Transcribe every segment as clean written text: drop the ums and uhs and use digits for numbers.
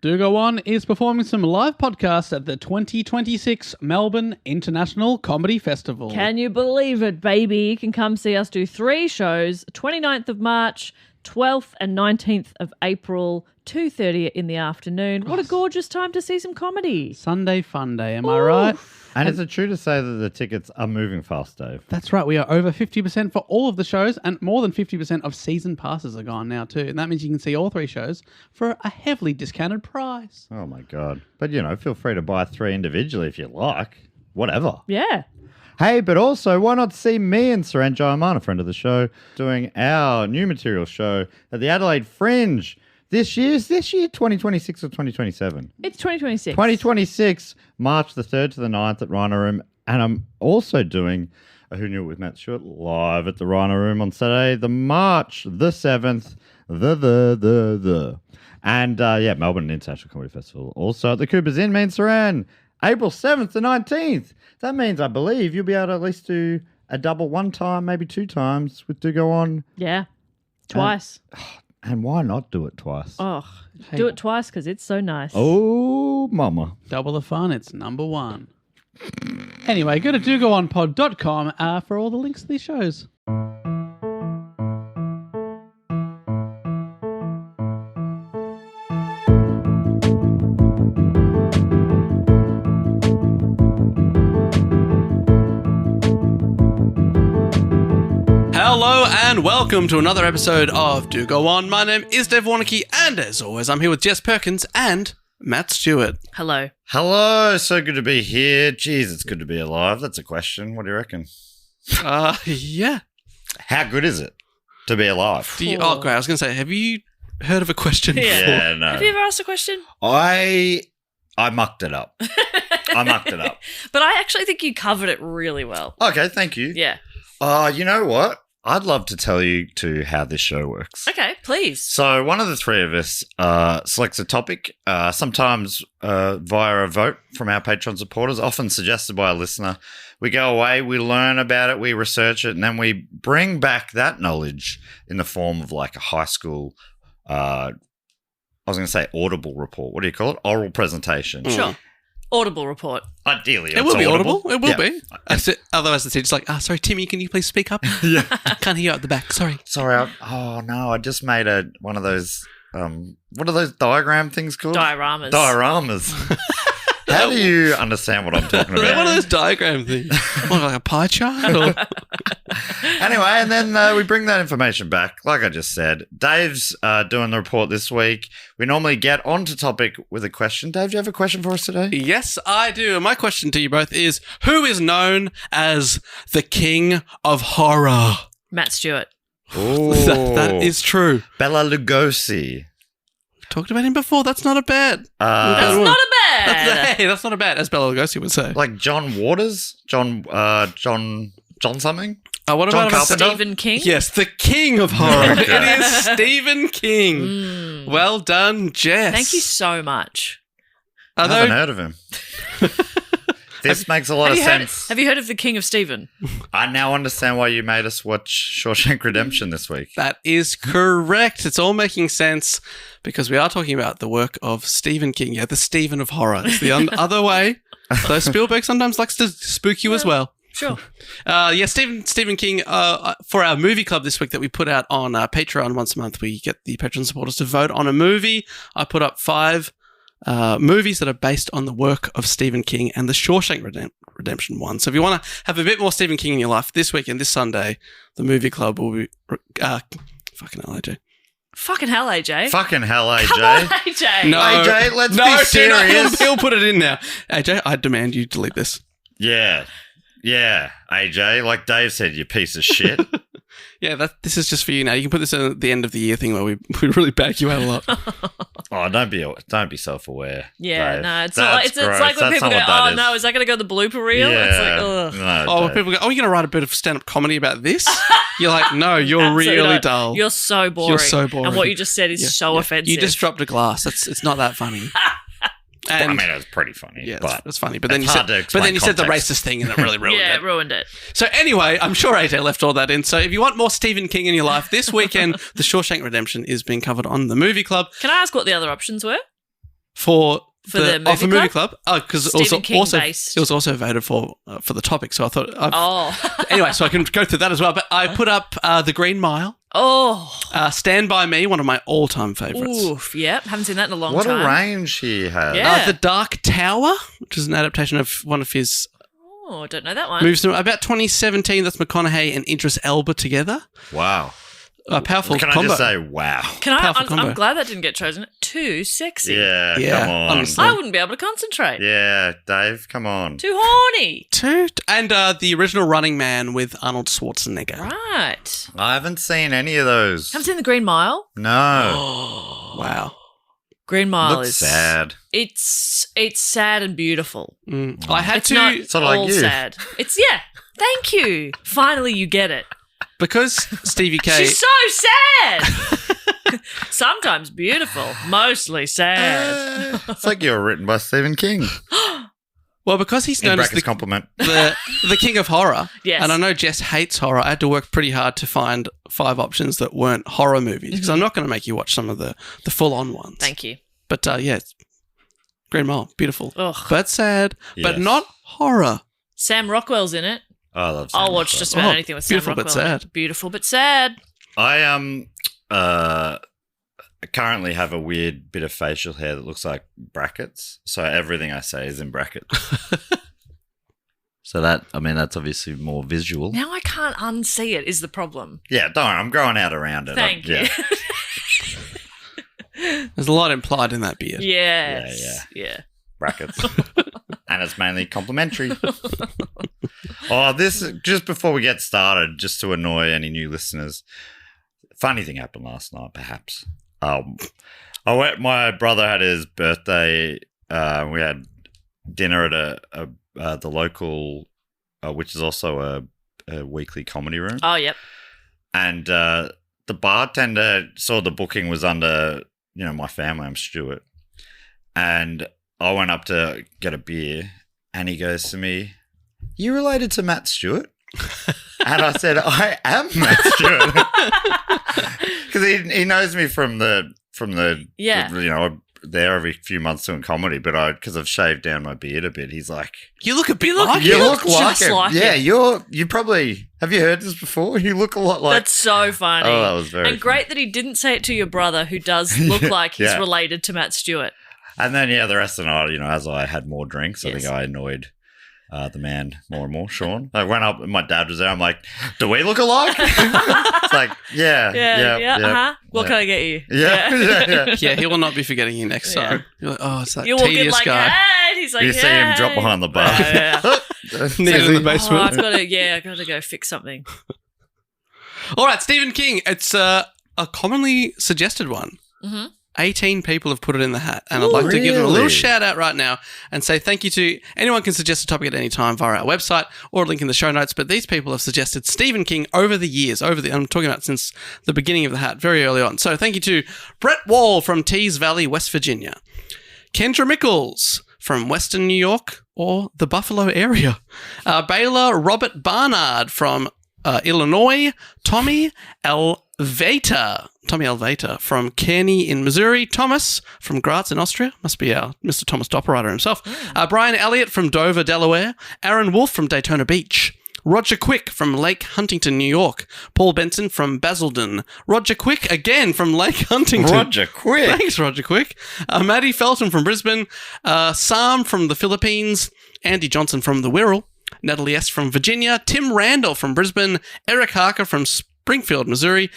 Do Go On is performing some live podcasts at the 2026 Melbourne International Comedy Festival. Can you believe it, baby? You can come see us do 3 shows, 29th of March, 12th and 19th of April, 2:30 in the afternoon. What a gorgeous time to see some comedy. Sunday fun day, am I right? And is it true to say that the tickets are moving fast, Dave? That's right. We are over 50% for all of the shows, and more than 50% of season passes are gone now too. And that means you can see all 3 shows for a heavily discounted price. Oh, my God. But, feel free to buy 3 individually if you like. Whatever. Yeah. Hey, but also, why not see me and Saran Jayamana, friend of the show, doing our new material show at the Adelaide Fringe this year, 2026 or 2027? It's 2026. 2026, March the 3rd to the 9th at Rhino Room. And I'm also doing a Who Knew It with Matt Stewart live at the Rhino Room on Saturday, the March the 7th, And, Melbourne International Comedy Festival. Also at the Coopers Inn, me and Saran, April 7th to 19th. That means, I believe, you'll be able to at least do a double 1 time, maybe 2 times with Do Go On. Yeah. Twice. And why not do it twice? Oh, do it twice because it's so nice. Oh, mama. Double the fun. It's number 1. Anyway, go to dogoonpod.com for all the links to these shows. Hello and welcome to another episode of Do Go On. My name is Dave Warnocky, and as always, I'm here with Jess Perkins and Matt Stewart. Hello. Hello, so good to be here. Jeez, it's good to be alive. That's a question. What do you reckon? Yeah. How good is it to be alive? Great. I was going to say, have you heard of a question before? Yeah, no. Have you ever asked a question? I mucked it up. But I actually think you covered it really well. Okay, thank you. Yeah. You know what? I'd love to tell you how this show works. Okay, please. So one of the 3 of us selects a topic, sometimes via a vote from our Patreon supporters, often suggested by a listener. We go away, we learn about it, we research it, and then we bring back that knowledge in the form of like a high school, I was going to say audible report. What do you call it? Oral presentation. Sure. Audible report. Ideally, it will be audible. It will Yeah. be. Otherwise, the teacher's like, sorry, Timmy, can you please speak up? Yeah. Can't hear you at the back. Sorry. Sorry. I just made one of those, what are those diagram things called? Dioramas. How do you understand what I'm talking about? One of those diagram things. What, like a pie chart? Or? Anyway, and then we bring that information back. Like I just said, Dave's doing the report this week. We normally get onto topic with a question. Dave, do you have a question for us today? Yes, I do. And my question to you both is, who is known as the King of Horror? Matt Stewart. Ooh. That is true. Bela Lugosi. Talked about him before. That's not a bad. That's not a bad. That's not a bad, as Bela Lugosi would say. Like John Waters? John something? What John about Carpenter? Stephen King? Yes, the King of Horror. It is Stephen King. Well done, Jess. Thank you so much. I haven't heard of him. This makes a lot of sense. Have you heard of the King of Stephen? I now understand why you made us watch Shawshank Redemption this week. That is correct. It's all making sense because we are talking about the work of Stephen King. Yeah, the Stephen of Horror. It's the other way. Though Spielberg sometimes likes to spook you as well. Sure. Stephen King, for our movie club this week that we put out on Patreon once a month, we get the Patreon supporters to vote on a movie. I put up 5 movies that are based on the work of Stephen King and the Shawshank Redemption one. So if you want to have a bit more Stephen King in your life, this week and this Sunday, the movie club will be... fucking hell, AJ. Fucking hell, AJ. Fucking hell, AJ. Come on, AJ. No. AJ, let's be serious. He'll put it in now. AJ, I demand you delete this. Yeah, AJ. Like Dave said, you piece of shit. Yeah, this is just for you now. You can put this at the end of the year thing where we really back you out a lot. Oh, don't be self-aware. Yeah, Dave. no, it's That's not. It's like when That's people go, not what that "Oh is. no, is that going to go in the blooper reel?" Yeah. It's like, ugh. No, When people go, you're going to write a bit of stand-up comedy about this? You're like, no, you're Absolutely really not. dull. You're so boring. You're so boring. And what you just said is so offensive. You just dropped a glass. It's not that funny. And, I mean, it was pretty funny. yeah, but it's funny. But then you it's said, hard to explain the context. racist thing, and it really ruined yeah, it. it ruined it. So anyway, I'm sure AJ left all that in. So if you want more Stephen King in your life, this weekend, The Shawshank Redemption is being covered on the Movie Club. Can I ask what the other options were? for the movie movie club? club. Oh, because Stephen King based. it was also voted for the topic. So I thought, Oh. anyway, so I can go through that as well. But I put up The Green Mile. Oh. Stand By Me, one of my all-time favourites. Oof, yep. Haven't seen that in a long What time. a range he has. Yeah. The Dark Tower, which is an adaptation of one of his Oh, I don't know that one. movies from about 2017. That's McConaughey and Idris Elba together. Wow. Powerful Can combo. I just say, wow? I'm combo. glad that didn't get chosen. Too sexy. Yeah, Yeah, come on. honestly. I wouldn't be able to concentrate. Yeah, Dave, come on. Too horny. And the original Running Man with Arnold Schwarzenegger. Right. I haven't seen any of those. Haven't seen The Green Mile? No. Wow. Green Mile Looks is sad. It's sad and beautiful. I had It's to not Sort of like all you. sad. It's Thank you. Finally, you get it. because Stevie K. She's so sad. Sometimes beautiful, mostly sad. It's like you were written by Stephen King. Well, because he's In known as brackets, compliment. the king of horror. Yes. And I know Jess hates horror. I had to work pretty hard to find 5 options that weren't horror movies because I'm not going to make you watch some of the full-on ones. Thank you. But yeah, Green Mile, beautiful, Ugh. but sad, but Yes. not horror. Sam Rockwell's in it. I love Sam I'll watch Rockwell. just about Oh, anything with Sam beautiful but Rockwell. in it. sad. Beautiful but sad. I currently have a weird bit of facial hair that looks like brackets. So everything I say is in brackets. So that's obviously more visual. Now I can't unsee it is the problem. Yeah, don't worry, I'm growing out around it. Thank you. There's a lot implied in that beard. Yes. Yeah. Brackets. And it's mainly complimentary. This just before we get started, just to annoy any new listeners. Funny thing happened last night, perhaps. My brother had his birthday. We had dinner at the local, which is also a weekly comedy room. Oh, yep. And the bartender saw the booking was under, my family. I'm Stuart. And I went up to get a beer and he goes to me, "You related to Matt Stewart?" And I said, "I am Matt Stewart." Because he knows me from the Yeah. there every few months doing comedy, but because I've shaved down my beard a bit, he's like, You look a bit You look- like you him. look just like yeah, him. you probably, have you heard this before? You look a lot like. That's so funny. Oh, that was very And great that he didn't say it to your brother who does look like he's Yeah. related to Matt Stewart. And then, the rest of the night, as I had more drinks, I Yes. think I annoyed the man more and more, Sean. I went up and my dad was there. I'm like, "Do we look alike?" It's like, yeah. Uh-huh. What can I get you? Yeah. Yeah, he will not be forgetting you next Yeah. time. You're like, oh, it's that You walk in tedious like, guy. "Hey," he's like, You see him drop "Hey." behind the bar. Yeah. Needed in the Oh, basement. I've got to go fix something. All right, Stephen King. It's a commonly suggested one. Mm-hmm. 18 people have put it in the hat, and I'd like to give them a little Really? shout out right now and say thank you to anyone can suggest a topic at any time via our website or a link in the show notes. But these people have suggested Stephen King over the years. I'm talking about since the beginning of the hat, very early on. So thank you to Brett Wall from Tees Valley, West Virginia, Kendra Mickles from Western New York or the Buffalo area, Baylor Robert Barnard from Illinois, Tommy Elvater from Kearney in Missouri, Thomas from Graz in Austria, must be our Mr. Thomas Doppelreiter himself, Brian Elliott from Dover, Delaware, Aaron Wolf from Daytona Beach, Roger Quick from Lake Huntington, New York, Paul Benson from Basildon, Roger Quick again from Lake Huntington. Roger Quick. Thanks, Roger Quick. Maddie Felton from Brisbane, Sam from the Philippines, Andy Johnson from the Wirral, Natalie S. from Virginia, Tim Randall from Brisbane, Eric Harker from Springfield, Missouri,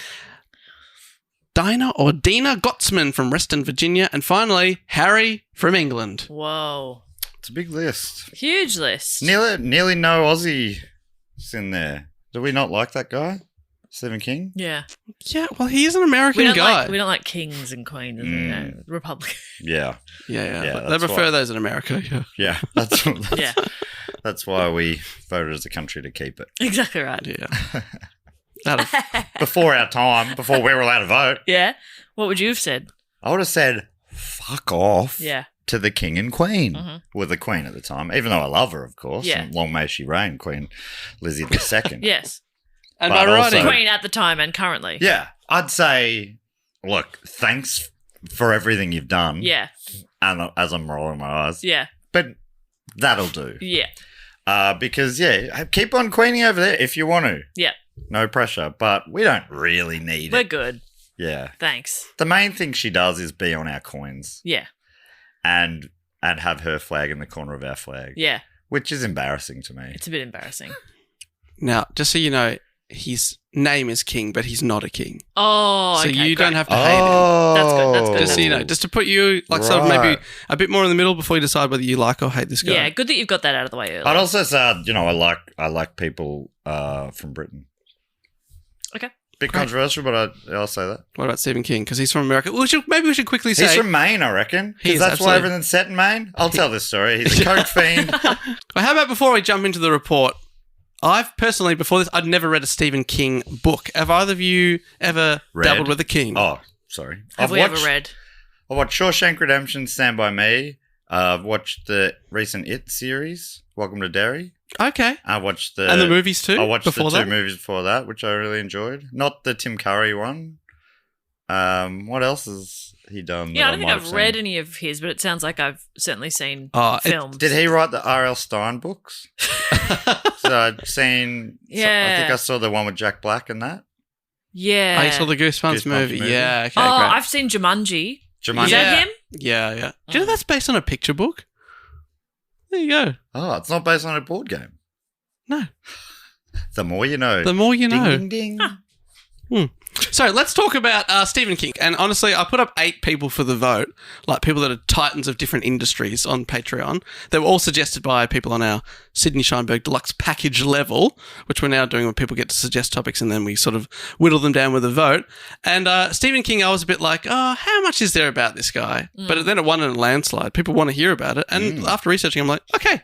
Dina Gottsman from Reston, Virginia, and finally, Harry from England. Whoa. It's a big list. Huge list. Nearly no Aussies in there. Do we not like that guy? Stephen King? Yeah. Yeah, well, he is an American guy. We don't like kings and queens and Republicans. Yeah. Yeah. Yeah, They that's prefer why. those in America, yeah. Yeah. Yeah. That's why we voted as a country to keep it. Exactly right. Yeah. Out of Before our time, before we were allowed to vote, Yeah. What would you have said? I would have said, "Fuck off." Yeah. To the king and queen. Mhm. Well, the queen at the time, even though I love her, of course. Yeah. And long may she reign, Queen Lizzie II. Yes. and But by writing, also- Queen at the time and currently. Yeah. I'd say, look, thanks for everything you've done. Yeah. and as I'm rolling my eyes. Yeah. But that'll do. Yeah. Because, keep on queening over there if you want to. Yeah. No pressure. But we don't really need We're it. good. Yeah. Thanks. The main thing she does is be on our coins. Yeah. And have her flag in the corner of our flag. Yeah. Which is embarrassing to me. It's a bit embarrassing. Now, just so you know, his name is King, but he's not a king. Oh, so okay, you great. don't have to hate him. That's good, that's good. Just so you know, just to put you sort of maybe a bit more in the middle before you decide whether you like or hate this guy. Yeah, good that you've got that out of the way early. I'd also say, I like people from Britain. Okay. Bit controversial, but I'll say that. What about Stephen King? Because he's from America. Maybe we should quickly say He's from Maine, I reckon. Because that's why everything's set in Maine. I'll tell this story. He's a coke fiend. Well, how about before we jump into the report? I've personally, before this, I'd never read a Stephen King book. Have either of you ever dabbled with a King? Oh, sorry. Have we ever read? I watched Shawshank Redemption, Stand By Me. I've watched the recent It series, Welcome to Derry. Okay. I watched and the movies too? I watched the two movies before that, which I really enjoyed. Not the Tim Curry one. What else has he done? Yeah, I don't think I've read any of his, but it sounds like I've certainly seen films. Did he write the R.L. Stein books? So I've seen... Yeah. I think I saw the one with Jack Black and that. Yeah. I saw the Goosebumps movie. Yeah, okay, great. I've seen Jumanji. Is that him? Yeah. Do you know that's based on a picture book? There you go. Oh, it's not based on a board game. No. The more you know. The more you know. Ding, ding, ding. So let's talk about Stephen King. And honestly, I put up 8 people for the vote, like people that are titans of different industries on Patreon. They were all suggested by people on our Sydney Scheinberg Deluxe package level, which we're now doing when people get to suggest topics and then we sort of whittle them down with a vote. And Stephen King, I was a bit like, how much is there about this guy? But then it won in a landslide. People want to hear about it. And after researching, I'm like, okay,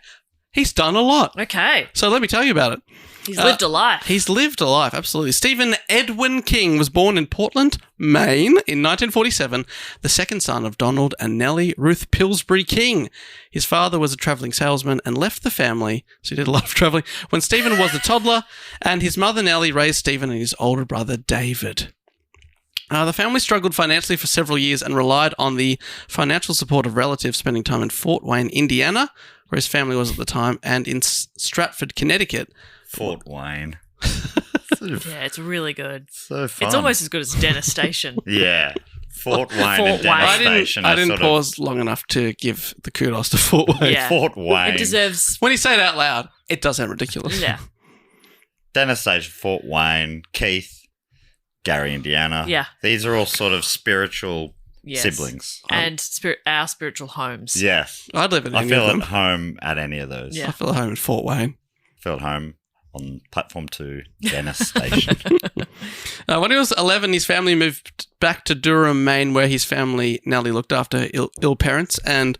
he's done a lot. Okay. So let me tell you about it. He's lived a life. He's lived a life, absolutely. Stephen Edwin King was born in Portland, Maine in 1947, the second son of Donald and Nellie Ruth Pillsbury King. His father was a travelling salesman and left the family, so he did a lot of travelling, when Stephen was a toddler, and his mother Nellie raised Stephen and his older brother David. The family struggled financially for several years and relied on the financial support of relatives spending time in Fort Wayne, Indiana, where his family was at the time, and in Stratford, Connecticut. Fort Wayne. Yeah, it's really good. So fun. It's almost as good as Dennis Station. Yeah. Fort Wayne Fort and Dennis Station. I didn't pause long enough to give the kudos to Fort Wayne. Yeah. Fort Wayne. It deserves... When you say it out loud, it does sound ridiculous. Yeah. Dennis Station, Fort Wayne, Keith, Gary, Indiana. Yeah. These are all sort of spiritual siblings. And our spiritual homes. Yes. I'd live in I any feel of them. at home at any of those. Yeah. I feel at home in Fort Wayne. Feel at home on platform 2, Dennis Station. When he was 11, his family moved back to Durham, Maine, where his family Nellie looked after ill parents. And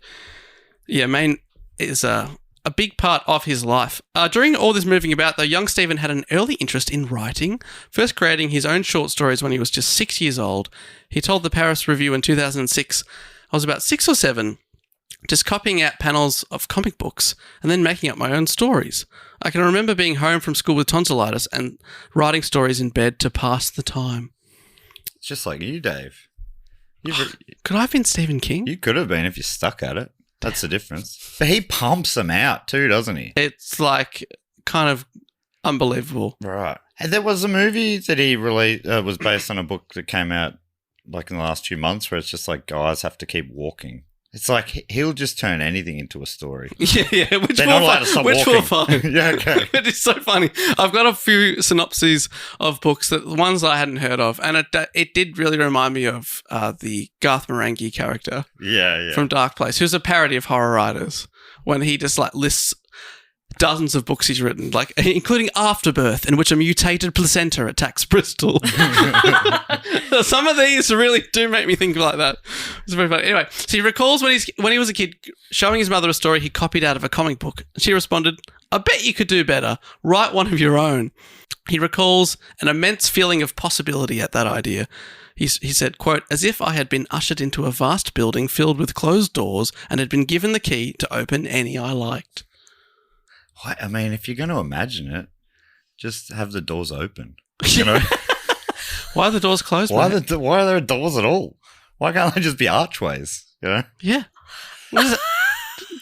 yeah, Maine is a big part of his life. During all this moving about, though, young Stephen had an early interest in writing, first creating his own short stories when he was just 6 years old. He told the Paris Review in 2006, I was about 6 or 7, just copying out panels of comic books and then making up my own stories. I can remember being home from school with tonsillitis and writing stories in bed to pass the time. It's just like you, Dave. Could I have been Stephen King? You could have been if you stuck at it. That's the difference. But he pumps them out too, doesn't he? It's like kind of unbelievable. Right. And there was a movie that he released, was based on a book that came out like in the last few months where it's just like guys have to keep walking. It's like he'll just turn anything into a story. Yeah, which They're not allowed to stop walking. we'll find. Yeah, okay. It is so funny. I've got a few synopses of books, that ones I hadn't heard of, and it did really remind me of the Garth Marenghi character from Dark Place, who's a parody of horror writers, when he just like lists dozens of books he's written, like including Afterbirth, in which a mutated placenta attacks Bristol. Some of these really do make me think like that. It's very funny. Anyway, so he recalls when he was a kid showing his mother a story he copied out of a comic book. She responded, "I bet you could do better. Write one of your own." He recalls an immense feeling of possibility at that idea. He said, quote, "As if I had been ushered into a vast building filled with closed doors and had been given the key to open any I liked." I mean, if you're going to imagine it, just have the doors open. You know? Why are the doors closed? Why are there doors at all? Why can't they just be archways? You know? Yeah. What is it?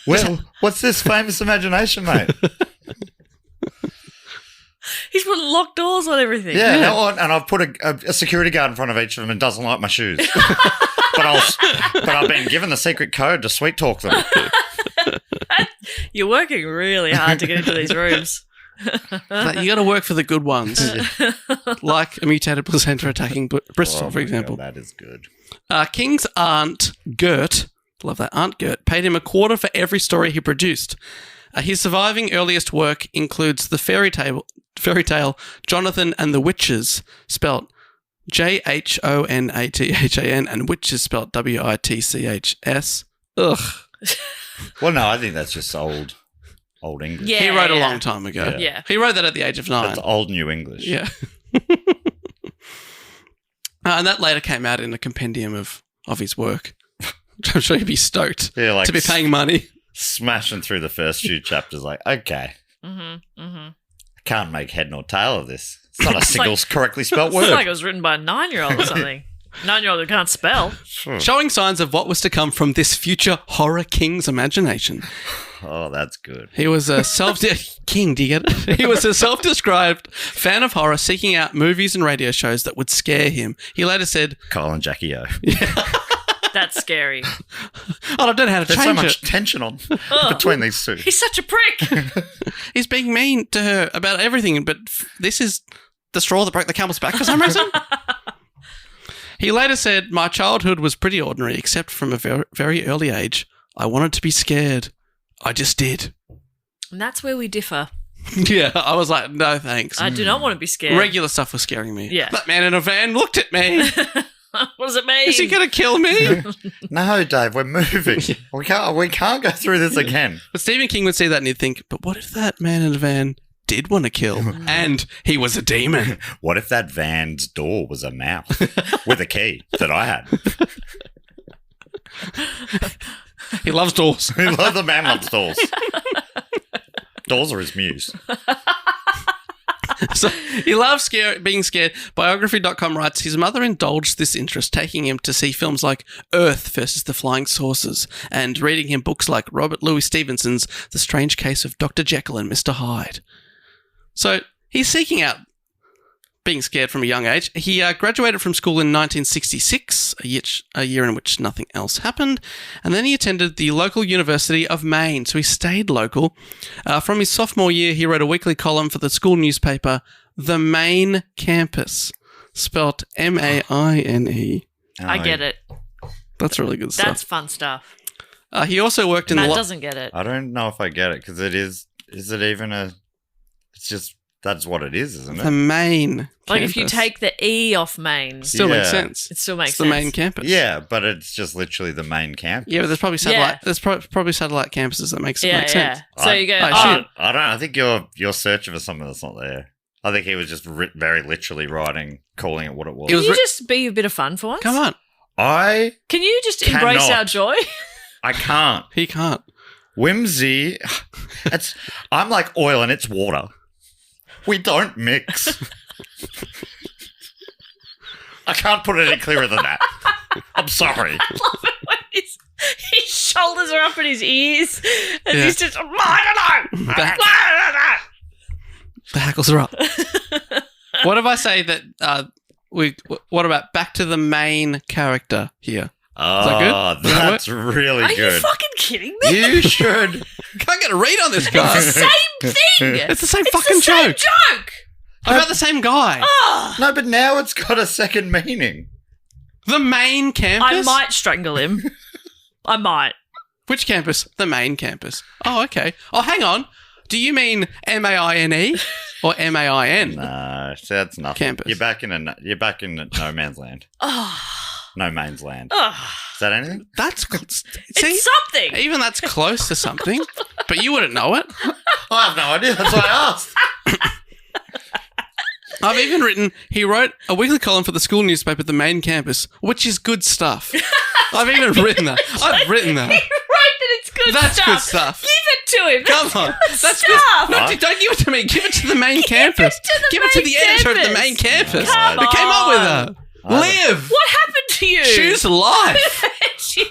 Well, what's this famous imagination, mate? He's put locked doors on everything. Yeah. And I've put a security guard in front of each of them and doesn't like my shoes. but I've been given the secret code to sweet talk them. You're working really hard to get into these rooms. Like, you got to work for the good ones, like a mutated placenta attacking Bristol, for example. God, that is good. King's aunt Gert, love that, Aunt Gert, paid him a quarter for every story he produced. His surviving earliest work includes the fairy tale Jonathan and the Witches, spelt Johonathan, and Witches spelt Witchs. Ugh. Well, no, I think that's just old English. Yeah. He wrote a long time ago. Yeah. He wrote that at the age of 9. That's old New English. Yeah. And that later came out in a compendium of his work. I'm sure you'd be stoked Yeah, like to be paying money. smashing through the first few chapters like, okay, I can't make head nor tail of this. It's not a single correctly spelt word. It's like it was written by a 9-year-old or something. 9-year-old who can't spell. Showing signs of what was to come from this future horror king's imagination. Oh, that's good. He was a king, do you get it? He was a self-described fan of horror seeking out movies and radio shows that would scare him. He later said, Kyle and Jackie O. That's scary. I don't know how to There's change so much it. tension on between these two. He's such a prick. He's being mean to her about everything, but this is the straw that broke the camel's back for some reason. He later said, my childhood was pretty ordinary, except from a very, very early age. I wanted to be scared. I just did. And that's where we differ. Yeah, I was like, no thanks. I do not want to be scared. Regular stuff was scaring me. Yeah. That man in a van looked at me. What does it mean? Is he going to kill me? No, Dave, we're moving. We can't go through this again. But Stephen King would see that and he'd think, but what if that man in a van did want to kill and he was a demon? What if that van's door was a mouth with a key that I had? He loves doors. The man loves doors. Doors are his muse. So he loves being scared. Biography.com writes, his mother indulged this interest, taking him to see films like Earth versus the Flying Saucers and reading him books like Robert Louis Stevenson's The Strange Case of Dr. Jekyll and Mr. Hyde. So he's seeking out being scared from a young age. He graduated from school in 1966, a year in which nothing else happened, and then he attended the local University of Maine, so he stayed local. From his sophomore year, he wrote a weekly column for the school newspaper, The Maine Campus, spelt Maine. I get it. That's really good stuff. That's fun stuff. He also worked in Matt the... doesn't get it. I don't know if I get it because it is it even a... It's just... That's what it is, isn't The it? Maine Like campus. if you take the E off Maine, Still makes Yeah. sense. it still makes It's sense. the main campus. Yeah, but it's just literally the main campus. Yeah, but there's probably satellite. Yeah. There's probably satellite campuses that makes Yeah, make yeah. sense. So you go, I oh, assume. I don't. I think you're searching for something that's not there. I think he was just very literally calling it what it was. It was can you just be a bit of fun for once? Come on, Can you just embrace Cannot. our joy? I can't. he can't. Whimsy. I'm like oil and it's water. We don't mix. I can't put it any clearer than that. I'm sorry. I love it when his shoulders are up in his ears and Yeah. he's just, I don't know. Back. I don't know. The hackles are up. What if I say that what about back to the main character here? Oh, good? that's really Are you good. fucking kidding me? You should. Can't get a read on this guy. It's the same thing. It's the same It's fucking the same joke. joke. About the same guy. Oh, No, but now it's got a second meaning. The main campus? I might strangle him. I might. Which campus? The main campus. Oh, okay. Oh, hang on. Do you mean MAINE or MAIN? No, so that's nothing. Campus. You're back in no man's land. Oh, No man's land. oh. Is that anything? That's see, It's something. even that's close to something, but you wouldn't know it. I have no idea. That's why I asked. I've even written, he wrote a weekly column for the school newspaper, The Main Campus, which is good stuff. I've even written that. I've written that. He wrote that it's good That's stuff. good stuff. Give it to him. Come on. That's stuff. good. No, don't give it to me. Give it to the main campus. Give it to the the main editor of the campus. main campus. Come Who came up with on. that. Live. What happened to you? Choose life. You.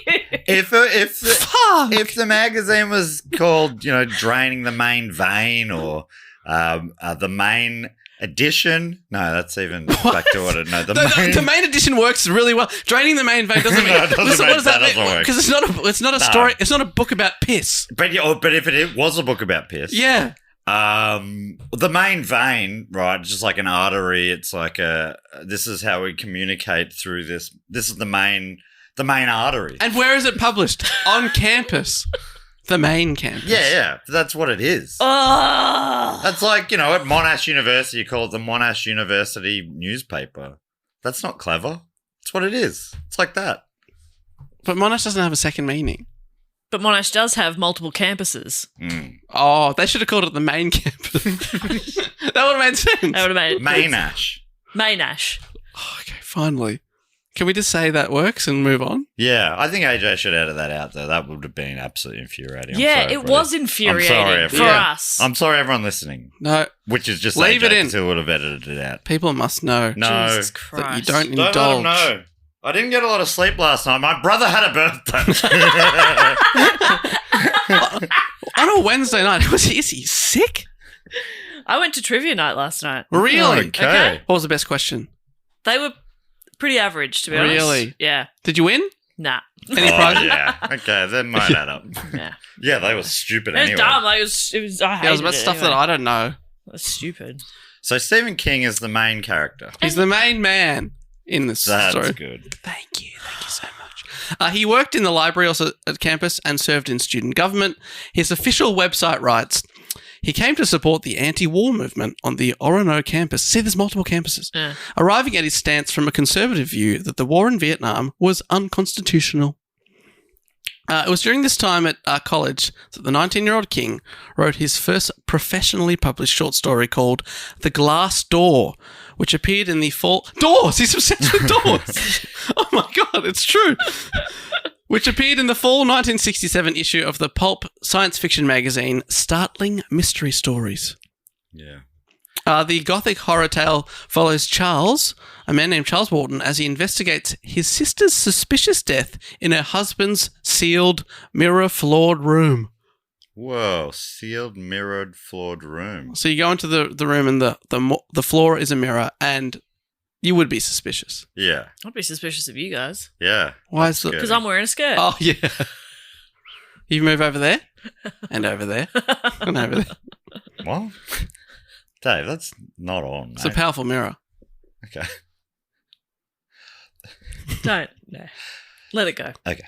if the magazine was called, Draining the Main Vein or the Main Edition, no, that's even back to what it. No, the main edition works really well. Draining the main vein doesn't. No, it doesn't Listen, make- what does that that doesn't mean? work. Because it's not a story. It's not a book about piss. but if it was a book about piss, Yeah. the main vein, right? It's just like an artery. It's like this is how we communicate through this. This is the main artery. And where is it published? On campus. The main campus. Yeah, that's what it is. Oh. That's like, at Monash University, you call it the Monash University newspaper. That's not clever. It's what it is. It's like that. But Monash doesn't have a second meaning. But Monash does have multiple campuses. Oh, they should have called it the main campus. That would have made sense. That would have made Maynash. Maynash. Oh, okay, finally. Can we just say that works and move on? Yeah, I think AJ should edit that out, though. That would have been absolutely infuriating. I'm Yeah, sorry, it everybody. was infuriating I'm sorry, for everyone. us. I'm sorry, everyone listening. No, Which is just Leave AJ, it in. 'cause he would have edited it out. people must know No. Jesus that Christ. you don't Don't let indulge. him know. I didn't get a lot of sleep last night. My brother had a birthday. On a Wednesday night, is he sick? I went to trivia night last night. Really? Okay. What was the best question? They were pretty average, to be honest. Really? Yeah. Did you win? Nah. Any Oh, prize? yeah. Okay, that might add up. Yeah. Yeah, they were stupid It was anyway. dumb. Like, it was. I hated Yeah, it was about stuff that I don't know. That's stupid. So Stephen King is the main character. He's the main man in this That's story. good. Thank you so much. He worked in the library also at campus and served in student government. His official website writes, he came to support the anti-war movement on the Orono campus. See, there's multiple campuses. Yeah. Arriving at his stance from a conservative view that the war in Vietnam was unconstitutional. It was during this time at college that the 19-year-old King wrote his first professionally published short story called The Glass Door, which appeared in the fall... Doors! He's obsessed with doors! Oh my God, it's true! Which appeared in the fall 1967 issue of the pulp science fiction magazine Startling Mystery Stories. Yeah. The gothic horror tale follows Charles, a man named Charles Wharton, as he investigates his sister's suspicious death in her husband's sealed, mirror-floored room. Whoa, sealed, mirrored, floored room. So you go into the room and the floor is a mirror, and you would be suspicious. Yeah. I'd be suspicious of you guys. Yeah. Why is the... Good. Because I'm wearing a skirt. Oh, yeah. You move over there, and over there, and over there. What? Dave, that's not on, mate. It's a powerful mirror. Okay. Don't. No. Let it go. Okay.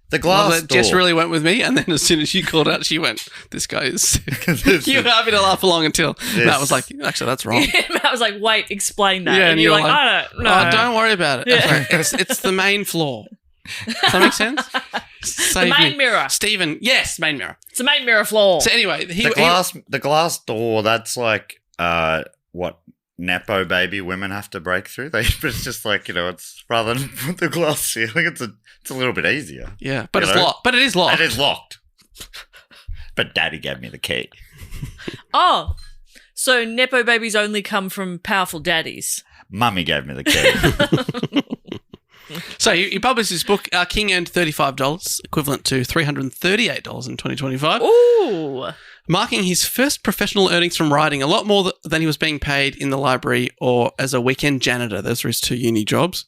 The glass Well, door. Jess really went with me, and then as soon as you called out, she went, this guy is sick. You were happy to laugh along until Matt was like, actually, that's wrong. I was like, wait, explain that. Yeah, and you're like, I don't know. Oh, don't worry about it. Yeah. It's the main floor. Does that make sense? The Save main me. mirror. Stephen, yes, main mirror. It's the main mirror floor. So anyway, the glass door, that's like what Nepo baby women have to break through. It's just like, it's rather than put the glass ceiling, it's a little bit easier. yeah, but You it's know? locked. But it is locked. It is locked. But Daddy gave me the key. Oh, so Nepo babies only come from powerful daddies. Mummy gave me the key. So he published his book. King earned $35, equivalent to $338 in 2025. Ooh. Marking his first professional earnings from writing, a lot more than he was being paid in the library or as a weekend janitor. Those were his two uni jobs.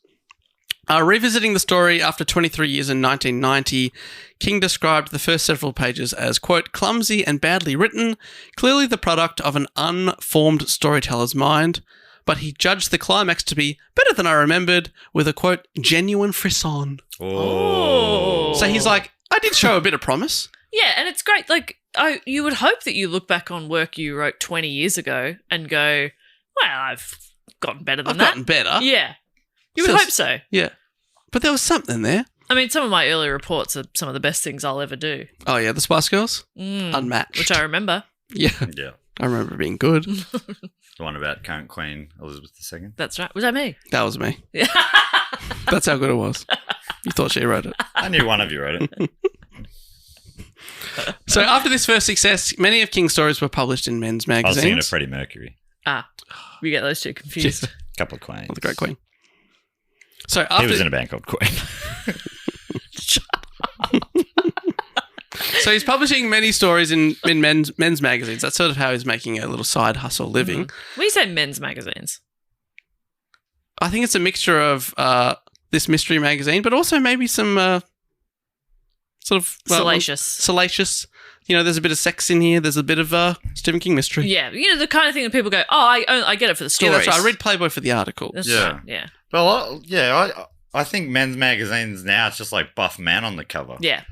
Revisiting the story after 23 years in 1990, King described the first several pages as, quote, clumsy and badly written, clearly the product of an unformed storyteller's mind, but he judged the climax to be better than I remembered with a, quote, genuine frisson. Oh. So he's like, I did show a bit of promise. Yeah, and it's great. Like, you would hope that you look back on work you wrote 20 years ago and go, well, I've gotten better than I've that. gotten better. Yeah. You would So- hope so. Yeah. But there was something there. I mean, some of my early reports are some of the best things I'll ever do. Oh, yeah, the Spice Girls? Mm, Unmatched. which I remember. Yeah, Yeah. I remember it being good. The one about current Queen Elizabeth II. That's right. Was that me? That was me. Yeah. That's how good it was. You thought she wrote it. I knew one of you wrote it. So after this first success, many of King's stories were published in men's I was thinking of magazines. Freddie Mercury. We get those two confused. Yeah. Couple of Queens. Oh, the Great Queen. So He after was in a band called Queen. So he's publishing many stories in men's magazines. That's sort of how he's making a little side hustle living. When you say men's magazines, I think it's a mixture of this mystery magazine, but also maybe some sort of salacious. You know, there's a bit of sex in here. There's a bit of Stephen King mystery. yeah, you know the kind of thing that people go, "Oh, I get it for the stories." Yeah, that's right. I read Playboy for the article. That's Yeah. right, yeah, Well, I think men's magazines now, it's just like buff man on the cover. yeah.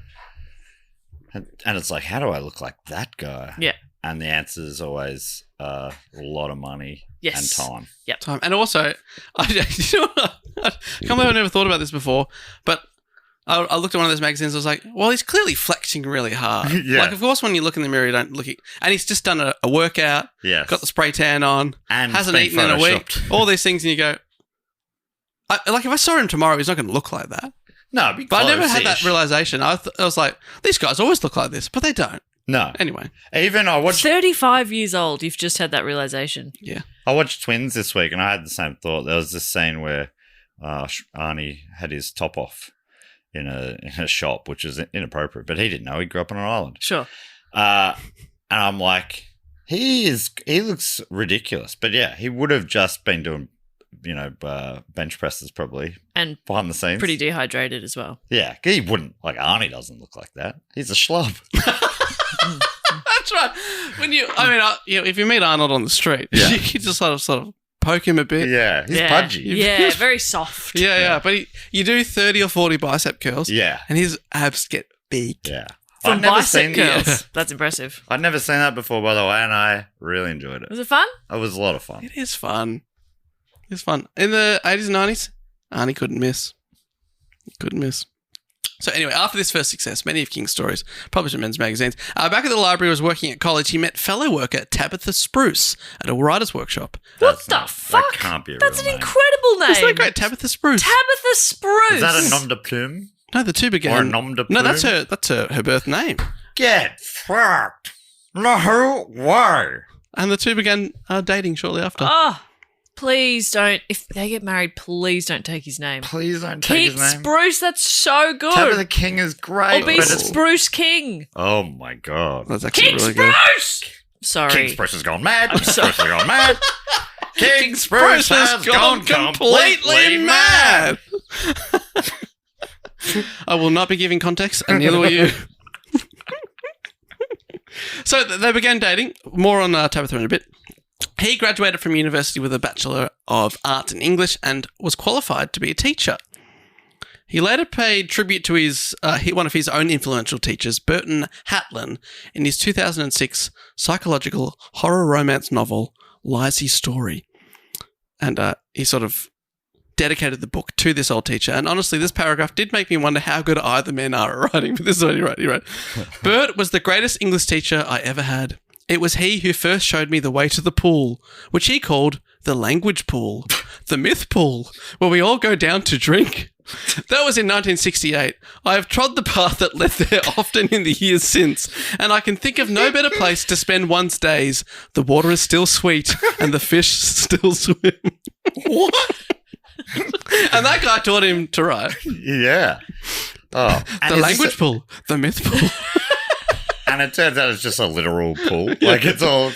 And it's like, how do I look like that guy? Yeah. And the answer is always a lot of money Yes. and time. Time. And also, I can't believe I never thought about this before, but I looked at one of those magazines. I was like, well, he's clearly flexing really hard. Yeah. Like, of course, when you look in the mirror, you don't look at... And he's just done a workout, Yes. got the spray tan on, And hasn't been eaten in a week, photoshopped. all these things, and you go... if I saw him tomorrow, he's not going to look like that. No, it'd be But I never had that close-ish. realization. I was like, these guys always look like this, but they don't. No. Anyway, Even I watched 35 years old, you've just had that realization. yeah. I watched Twins this week, and I had the same thought. There was this scene where Arnie had his top off in a shop, which is inappropriate, but he didn't know he grew up on an island. Sure. And I'm like, he looks ridiculous, but yeah, he would have just been doing, bench presses probably And behind the scenes. pretty dehydrated as well. Yeah, he wouldn't. Like, Arnie doesn't look like that. He's a schlub. That's right. If you meet Arnold on the street, Yeah. you can just sort of poke him a bit. Yeah, he's yeah. pudgy. Yeah, very soft. Yeah. But you do 30 or 40 bicep curls, Yeah, and his abs get big. yeah. From I'd never bicep seen curls. That's impressive. I'd never seen that before, by the way, and I really enjoyed it. Was it fun? It was a lot of fun. It is fun. It's fun. In the 80s and 90s, Arnie couldn't miss. Couldn't miss. So anyway, after this first success, many of King's stories published in men's magazines. Back at the library, was working at college. He met fellow worker Tabitha Spruce at a writer's workshop. What That's the not- fuck? That can't be a That's real an name. incredible name. Isn't that great? Tabitha Spruce. Tabitha Spruce. Is that a nom de plume? No, the two began. Or a nom de No, plume? that's her birth name. Get fucked. No way. And the two began dating shortly after. Oh, please don't. If they get married, please don't take his name. Please don't take Keep his name. Spruce. That's so good. Tabitha King is great. Or be but it's- Spruce King. Oh my god. That's actually King really good. Spruce. Sorry. King Spruce has gone mad. I'm sorry. Spruce has gone mad. King Spruce has gone completely mad. I will not be giving context, and neither will you. So they began dating. More on Tabitha in a bit. He graduated from university with a Bachelor of Arts in English and was qualified to be a teacher. He later paid tribute to one of his own influential teachers, Burton Hatlin, in his 2006 psychological horror romance novel, Liesy Story. And he sort of dedicated the book to this old teacher. And honestly, this paragraph did make me wonder how good either men are at writing, but this is what he wrote. Bert was the greatest English teacher I ever had. It was he who first showed me the way to the pool, which he called the language pool, the myth pool, where we all go down to drink. That was in 1968. I have trod the path that led there often in the years since, and I can think of no better place to spend one's days. The water is still sweet, and the fish still swim. What? And that guy taught him to write. Yeah. Oh. The language pool, the myth pool. And it turns out it's just a literal pool. Like, it's all...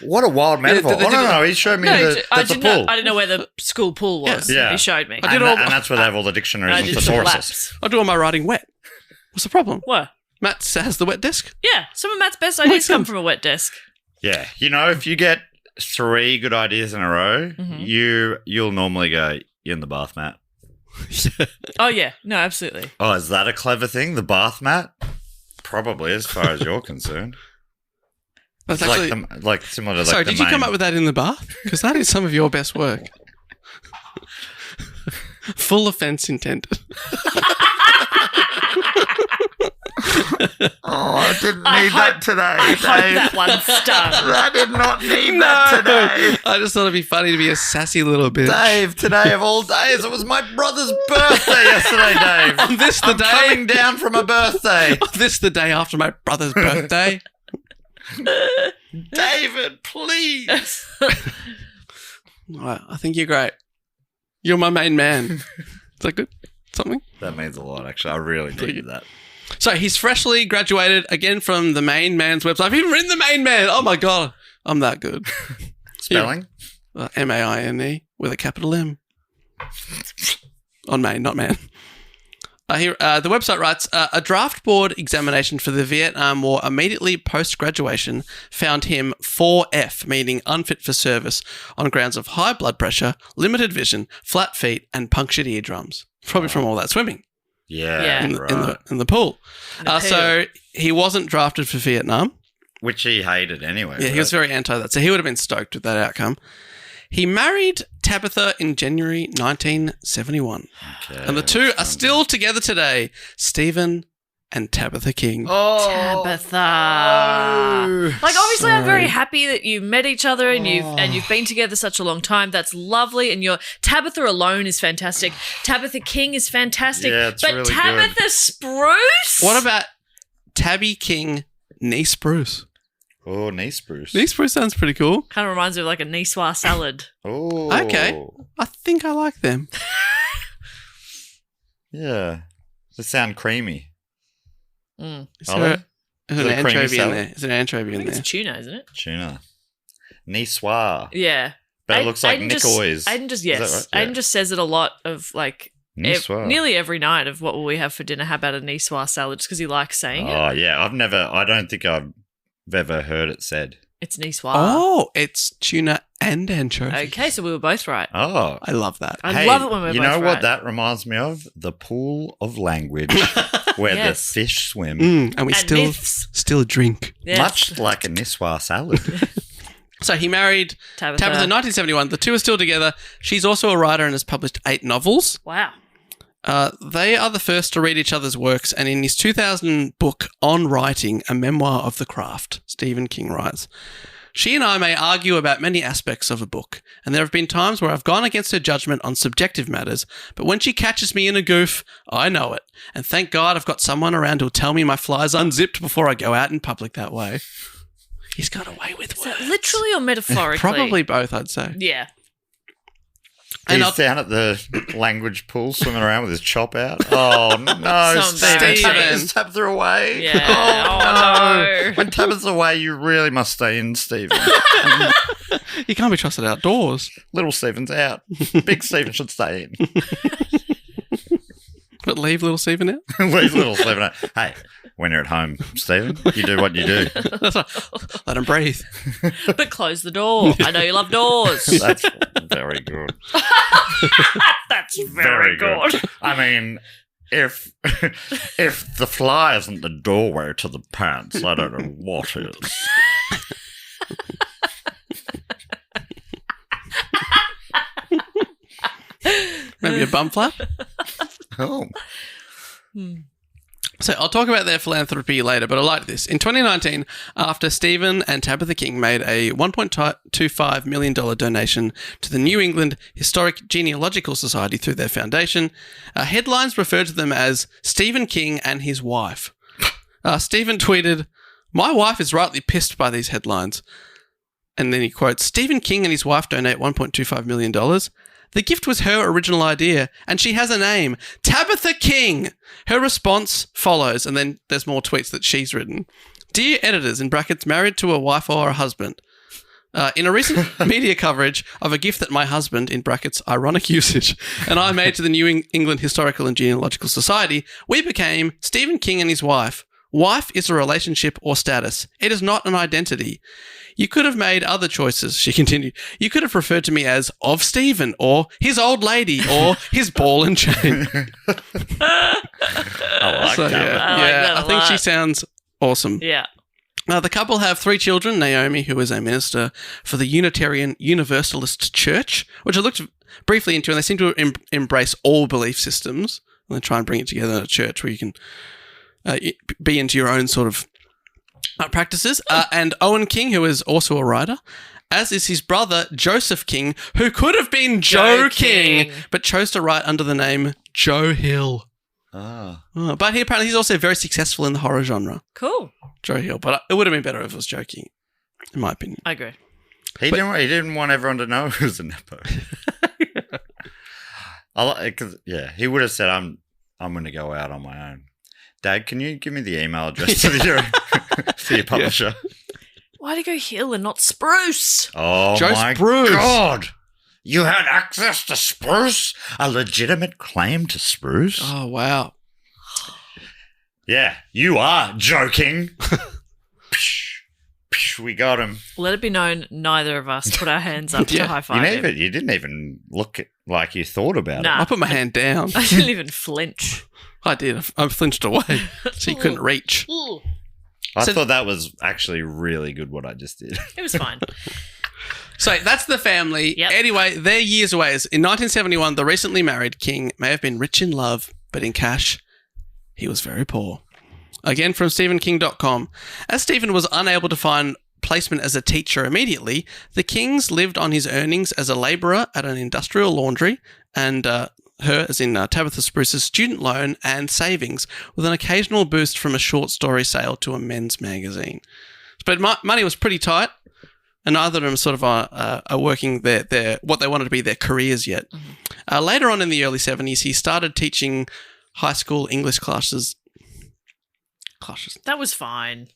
What a wild metaphor. they No, he showed me No, that's a pool. I didn't know where the school pool was. Yeah. He showed me. I did And that's where they have all the dictionaries I and did some thesauruses. laps. I do all my writing wet. What's the problem? What? Matt has the wet desk. Yeah, some of Matt's best ideas Makes come sense. from a wet desk. Yeah. If you get 3 good ideas in a row, you'll normally go, you're in the bath mat. Oh, yeah. No, absolutely. Oh, is that a clever thing? The bath mat? Probably, as far as you're concerned. That's It's actually. like similar to Sorry, the did you come main- up with that in the bath? Because that is some of your best work. Full offence intended. Oh, I didn't I need hope- that today, I hope that one stung. I did not need that today. I just thought it'd be funny to be a sassy little bitch. Dave, today of all days, it was my brother's birthday yesterday, Dave. On this the I'm day. coming down from a birthday. This the day after my brother's birthday. David, please. Right, I think you're great. You're my main man. Is that good? Something? That means a lot, actually. I really needed that. So he's freshly graduated again from the Main Man's website. I've even written the Main Man. Oh my God. I'm that good. Spelling? M-A-I-N-E with a capital M. On Main, not man. The website writes, a draft board examination for the Vietnam War immediately post-graduation found him 4F, meaning unfit for service, on grounds of high blood pressure, limited vision, flat feet, and punctured eardrums. Probably from all that swimming Yeah. in Right. the pool. The pool. So he wasn't drafted for Vietnam. Which he hated anyway. Yeah, he was very anti that. So he would have been stoked with that outcome. He married Tabitha in January 1971. Okay, And the two are still together today. Stephen and Tabitha King. Tabitha. Like, obviously, I'm very happy that you met each other and you've been together such a long time. That's lovely. And your Tabitha alone is fantastic. Tabitha King is fantastic. Yeah, it's but really Tabitha Spruce? What about Tabby King, niece Bruce? Oh, niece Bruce. Niece Bruce sounds pretty cool. Kind of reminds me of like a niçoise salad. Oh. Okay. I think I like them. Yeah. They sound creamy. Mm. Is Are there, they? is Is there it an creamy anchovy in salad? there? Is there an anchovy I in think there? it's tuna, isn't it? Tuna. Niçoise. Yeah. But it looks like Aiden just- Nicoys. Aiden just, Is that yes. right? Aiden just says it a lot of like Niçoise. nearly every night of what will we have for dinner? How about a niçoise salad? Just because he likes saying it. Oh, yeah. I don't think I've ever heard it said. It's niçoise. Oh, it's tuna and anchovy. Okay, so we were both right. Oh. I love that. I love it when we're You both know right. what that reminds me of? The pool of language where Yes. the fish swim. And we And still myths. drink. Yes. Much like a niçoise salad. So he married Tabitha. Tabitha in 1971. The two are still together. She's also a writer and has published 8 novels. Wow. They are the first to read each other's works, and in his 2000 book, On Writing, A Memoir of the Craft, Stephen King writes, she and I may argue about many aspects of a book, and there have been times where I've gone against her judgment on subjective matters, but when she catches me in a goof, I know it, and thank God I've got someone around who'll tell me my fly's unzipped before I go out in public that way. He's got away with So words. literally or metaphorically? Probably both, I'd say. Yeah. And He's down at the language pool swimming around with his chop out. Oh, no, So Stephen. embarrassing. Take Tabitha away. Yeah. Oh, no. When Tabitha's away, you really must stay in, Stephen. You can't be trusted outdoors. Little Stephen's out. Big Stephen should stay in. But leave little Stephen out? Leave little Stephen out. Hey, when you're at home, Stephen, you do what you do. That's right. Let him breathe. But close the door. I know you love doors. That's very good. That's very good. I mean, if the fly isn't the doorway to the pants, I don't know what is. Maybe a bum flap? Oh. So I'll talk about their philanthropy later, but I like this. In 2019, after Stephen and Tabitha King made a $1.25 million donation to the New England Historic Genealogical Society through their foundation, headlines refer to them as Stephen King and his wife. Stephen tweeted, "My wife is rightly pissed by these headlines." And then he quotes, "Stephen King and his wife donate $1.25 million. The gift was her original idea, and she has a name, Tabitha King. Her response follows," and then there's more tweets that she's written. "Dear editors, in brackets, married to a wife or a husband. In a recent media coverage of a gift that my husband, in brackets, ironic usage, and I made to the New England Historical and Genealogical Society, we became Stephen King and his wife. Wife is a relationship or status. It is not an identity. You could have made other choices," she continued. "You could have referred to me as of Stephen, or his old lady, or his ball and chain." I like So, that. yeah, I like that a I think she lot. sounds awesome. Yeah. The couple have 3 children, Naomi, who is a minister for the Unitarian Universalist Church, which I looked briefly into, and they seem to embrace all belief systems, and they try and bring it together in a church where you can be into your own sort of practices. And Owen King, who is also a writer, as is his brother, Joseph King, who could have been Joe Joe King, King. but chose to write under the name Joe Hill. Ah. But apparently he's also very successful in the horror genre, Cool. Joe Hill. But it would have been better if it was Joe King, in my opinion. I agree. He didn't want everyone to know he was a Nepo. He would have said, I'm going to go out on my own. Dad, can you give me the email address to your publisher? Why'd he go hill and not spruce? Oh, Joe my Spruce. God. You had access to spruce? A legitimate claim to spruce? Oh, wow. Yeah, you are joking. We got him. Let it be known, neither of us put our hands up to high five him. You didn't even look like you thought about Nah. I put my hand down. I didn't even flinch. I did. I flinched away so you couldn't reach. it. I thought that was actually really good what I just did. It was fine. So that's the family. Yep. Anyway, they're years away. In 1971, the recently married king may have been rich in love, but in cash, he was very poor. Again from StephenKing.com. As Stephen was unable to find placement as a teacher immediately, the Kings lived on his earnings as a labourer at an industrial laundry and her, as in Tabitha Spruce's student loan and savings, with an occasional boost from a short story sale to a men's magazine. But money was pretty tight, and neither of them sort of are working their what they wanted to be their careers yet. Mm-hmm. Later on in the early 70s, he started teaching high school English classes. That was fine. Do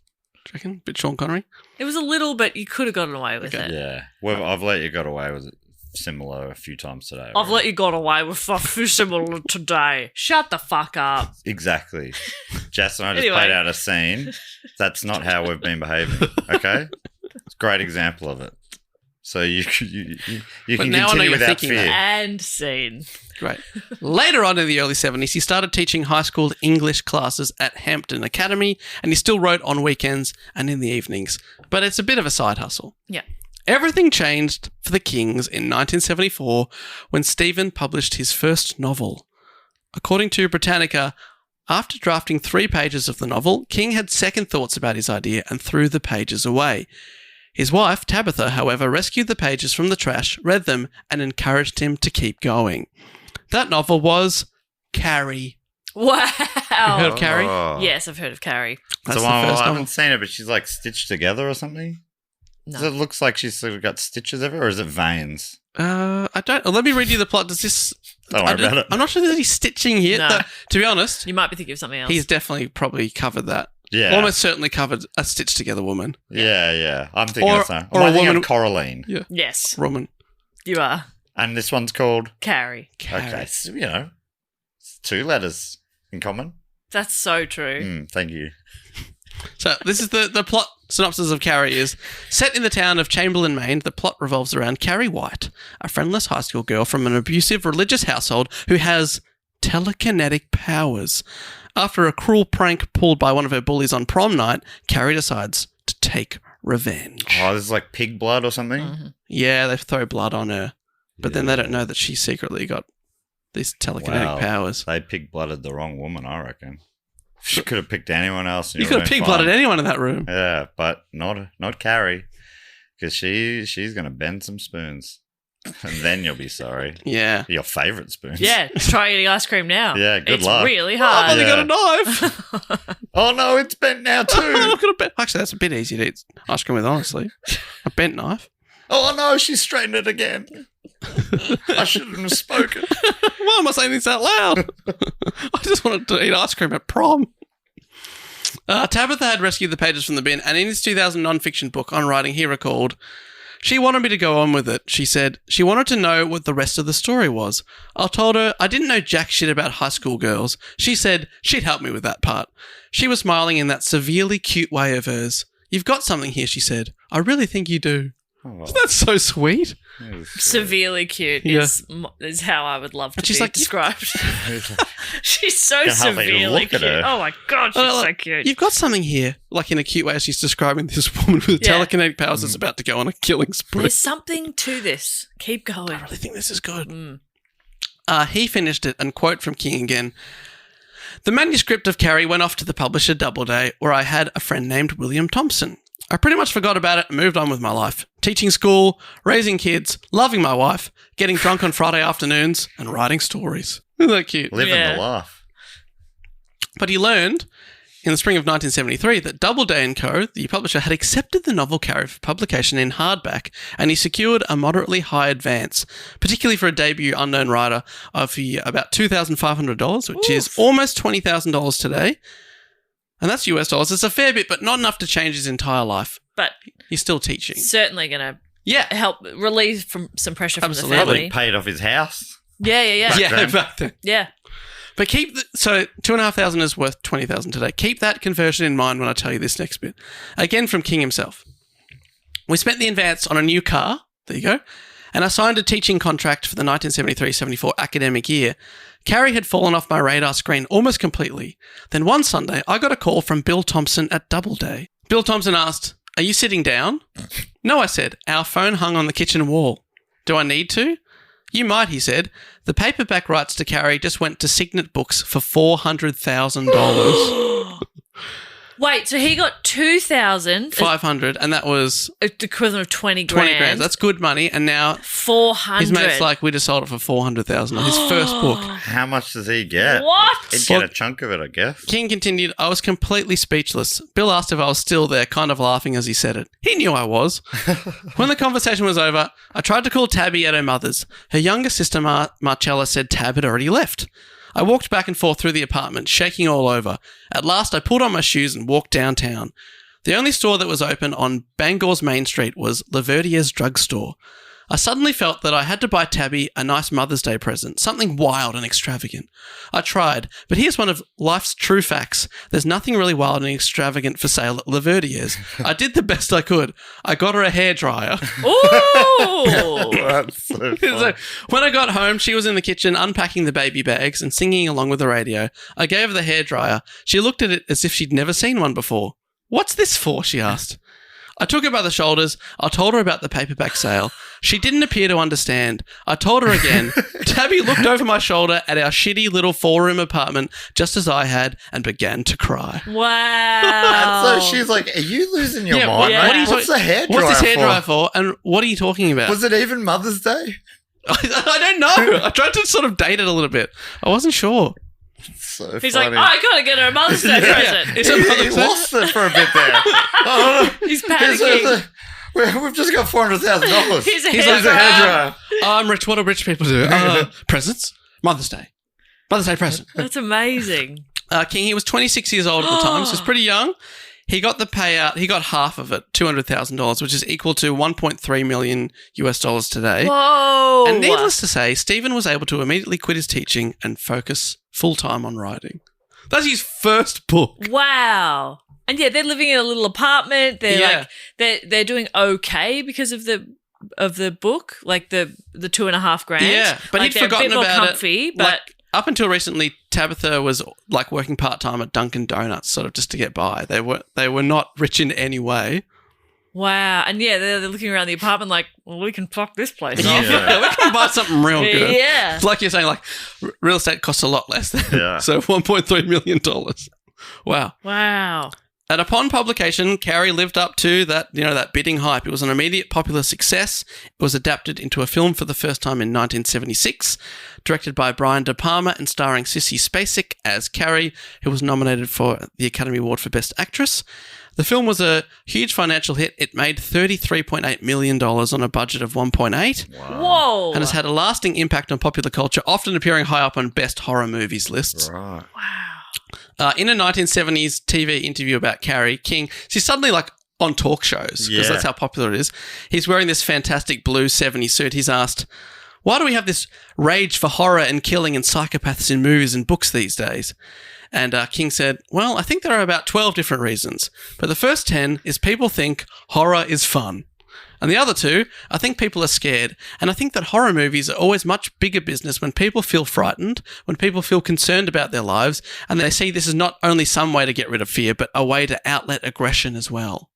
you reckon? Bit Sean Connery? It was a little, but you could have gotten away with it. Yeah. Well, I've let you got away with it similar a few times today. I've let you got away with similar today. Shut the fuck up. Exactly. Jess and I just Anyway. played out a scene. That's not how we've been behaving, okay? It's a great example of it. So you can now I know continue you're without thinking fear. that. And scene. Great. Later on in the early 70s, he started teaching high school English classes at Hampton Academy, and he still wrote on weekends and in the evenings. But it's a bit of a side hustle. Yeah. Everything changed for the Kings in 1974 when Stephen published his first novel. According to Britannica, after drafting 3 pages of the novel, King had second thoughts about his idea and threw the pages away. His wife, Tabitha, however, rescued the pages from the trash, read them, and encouraged him to keep going. That novel was Carrie. Wow. You heard of Carrie? Oh. Yes, I've heard of Carrie. That's So the I first haven't novel. seen it, but she's like stitched together or something. No. Does it looks like she's sort of got stitches everywhere, or is it veins? I don't. Let me read you the plot. Does this? Don't worry about it. I'm not sure that he's stitching here. No. To be honest, You might be thinking of something else. he's definitely probably covered that. Yeah. Almost certainly covered a stitched together woman. Yeah. I'm thinking Or- of something. or a I'm thinking woman- of Coraline. Yeah. Yes, Woman. you are. And this one's called... Carrie. Okay, so, it's 2 letters in common. That's so true. Thank you. So this is the plot synopsis of Carrie is set in the town of Chamberlain, Maine. The plot revolves around Carrie White, a friendless high school girl from an abusive religious household who has telekinetic powers. After a cruel prank pulled by one of her bullies on prom night, Carrie decides to take revenge. Oh, this is like pig blood or something? Mm-hmm. Yeah, they throw blood on her, but then they don't know that she secretly got these telekinetic Wow. powers. They pig-blooded the wrong woman, I reckon. She could have picked anyone else. and You it could would've have been pig-blooded fine. anyone in that room. Yeah, but not Carrie, because she's going to bend some spoons. And then you'll be sorry. Yeah. Your favourite spoons. Yeah, try eating ice cream now. Yeah, good it's luck. really I've hard. only Yeah. got a knife. Oh, no, it's bent now too. I've got a bent. Actually, that's a bit easy to eat ice cream with, honestly. A bent knife. Oh, no, she straightened it again. I shouldn't have spoken. Why am I saying this out loud? I just wanted to eat ice cream at prom. Tabitha had rescued the pages from the bin, and in his 2000 non-fiction book on writing, he recalled, "She wanted me to go on with it," she said. "She wanted to know what the rest of the story was. I told her I didn't know jack shit about high school girls. She said she'd help me with that part. She was smiling in that severely cute way of hers. 'You've got something here,' she said. 'I really think you do.'" Oh, That's so sweet. Severely cute Yeah. is how I would love to And she's be like, described. She's so Can't hardly severely look at cute. her. Oh my god, she's so cute. You've got something here. Like in a cute way as she's describing this woman with Yeah. telekinetic powers that's about to go on a killing spree. There's something to this. Keep going. I really think this is good. Mm. He finished it, and quote from King again. "The manuscript of Carrie went off to the publisher Doubleday, where I had a friend named William Thompson. I pretty much forgot about it and moved on with my life. Teaching school, raising kids, loving my wife, getting drunk on Friday afternoons, and writing stories." Isn't that cute? Living Yeah. the life. But he learned in the spring of 1973 that Doubleday & Co., the publisher, had accepted the novel Carrie for publication in hardback, and he secured a moderately high advance, particularly for a debut unknown writer, of about $2,500, which is almost $20,000 today. And that's US dollars. It's a fair bit, but not enough to change his entire life. But he's still teaching. certainly going to Yeah. help relieve from some pressure from Absolutely. the Probably family. paid off his house. Yeah. Yeah, then. back then. Yeah. But so $2,500 is worth $20,000 today. Keep that conversion in mind when I tell you this next bit. Again from King himself. We spent the advance on a new car. There you go. And I signed a teaching contract for the 1973-74 academic year. Carrie had fallen off my radar screen almost completely. Then one Sunday, I got a call from Bill Thompson at Doubleday. Bill Thompson asked, "Are you sitting down?" "No," I said. "Our phone hung on the kitchen wall." "Do I need to?" "You might," he said. "The paperback rights to Carrie just went to Signet Books for $400,000. Wait, so he got 2,000, $500, and that was equivalent of 20 grand. 20 grand. That's good money. And now 400. his mate's like, we just sold it for $400,000 on his first book. How much does he get? What? He'd get a chunk of it, I guess. King continued, "I was completely speechless. Bill asked if I was still there, kind of laughing as he said it. He knew I was." When the conversation was over, I tried to call Tabby at her mother's. Her younger sister, Marcella, said Tab had already left. I walked back and forth through the apartment, shaking all over. At last, I pulled on my shoes and walked downtown. The only store that was open on Bangor's Main Street was Laverdier's drugstore. I suddenly felt that I had to buy Tabby a nice Mother's Day present, something wild and extravagant. I tried, but here's one of life's true facts. There's nothing really wild and extravagant for sale at Laverdier's. I did the best I could. I got her a hairdryer. Ooh. That's so So fun. when I got home, she was in the kitchen unpacking the baby bags and singing along with the radio. I gave her the hairdryer. She looked at it as if she'd never seen one before. "What's this for?" she asked. I took her by the shoulders. I told her about the paperback sale. She didn't appear to understand. I told her again. Tabby looked over my shoulder at our shitty little 4-room apartment just as I had and began to cry. Wow. So she's like, "Are you losing your Yeah, mind? yeah. mate? What are you What's the hairdryer What's this hairdryer for? for? And what are you talking about? Was it even Mother's Day? I don't know. I tried to sort of date it a little bit. I wasn't sure. So He's funny. like, I gotta get her a Mother's Day present. It's a he Mother's Day. lost it for a bit there. Oh, no. He's panicking. We've just got $400,000. He's a He's Here's a hairdryer. hairdryer. I'm rich. What do rich people do? Presents? Mother's Day. Mother's Day present. That's amazing. King, he was 26 years old at the time, so he's pretty young. He got the payout. He got half of it, $200,000, which is equal to $1.3 million today. Whoa. And needless to say, Stephen was able to immediately quit his teaching and focus full-time on writing. That's his first book. Wow. And yeah, they're living in a little apartment. They're Yeah. like they're doing okay because of the book, like the $2.5 grand. Yeah, but like he'd they're forgotten a bit more about comfy, it. but Like, up until recently, Tabitha was like working part-time at Dunkin' Donuts, sort of just to get by. They were not rich in any way. wow. And yeah, they're looking around the apartment like, well, we can fuck this place Yeah. off. We can buy something real good. Yeah. Like you're saying, like real estate costs a lot less than Yeah. so $1.3 million. Wow. Wow. And upon publication, Carrie lived up to that bidding hype. It was an immediate popular success. It was adapted into a film for the first time in 1976, directed by Brian De Palma and starring Sissy Spacek as Carrie, who was nominated for the Academy Award for Best Actress. The film was a huge financial hit. It made $33.8 million on a budget of $1.8 million. Whoa. And has had a lasting impact on popular culture, often appearing high up on best horror movies lists. Right. In a 1970s TV interview about Carrie, King, she's suddenly like on talk shows because Yeah. that's how popular it is. He's wearing this fantastic blue 70s suit. He's asked, "Why do we have this rage for horror and killing and psychopaths in movies and books these days?" And King said, "Well, I think there are about 12 different reasons. But the first 10 is people think horror is fun. And the other 2, I think people are scared. And I think that horror movies are always much bigger business when people feel frightened, when people feel concerned about their lives, and they see this is not only some way to get rid of fear, but a way to outlet aggression as well."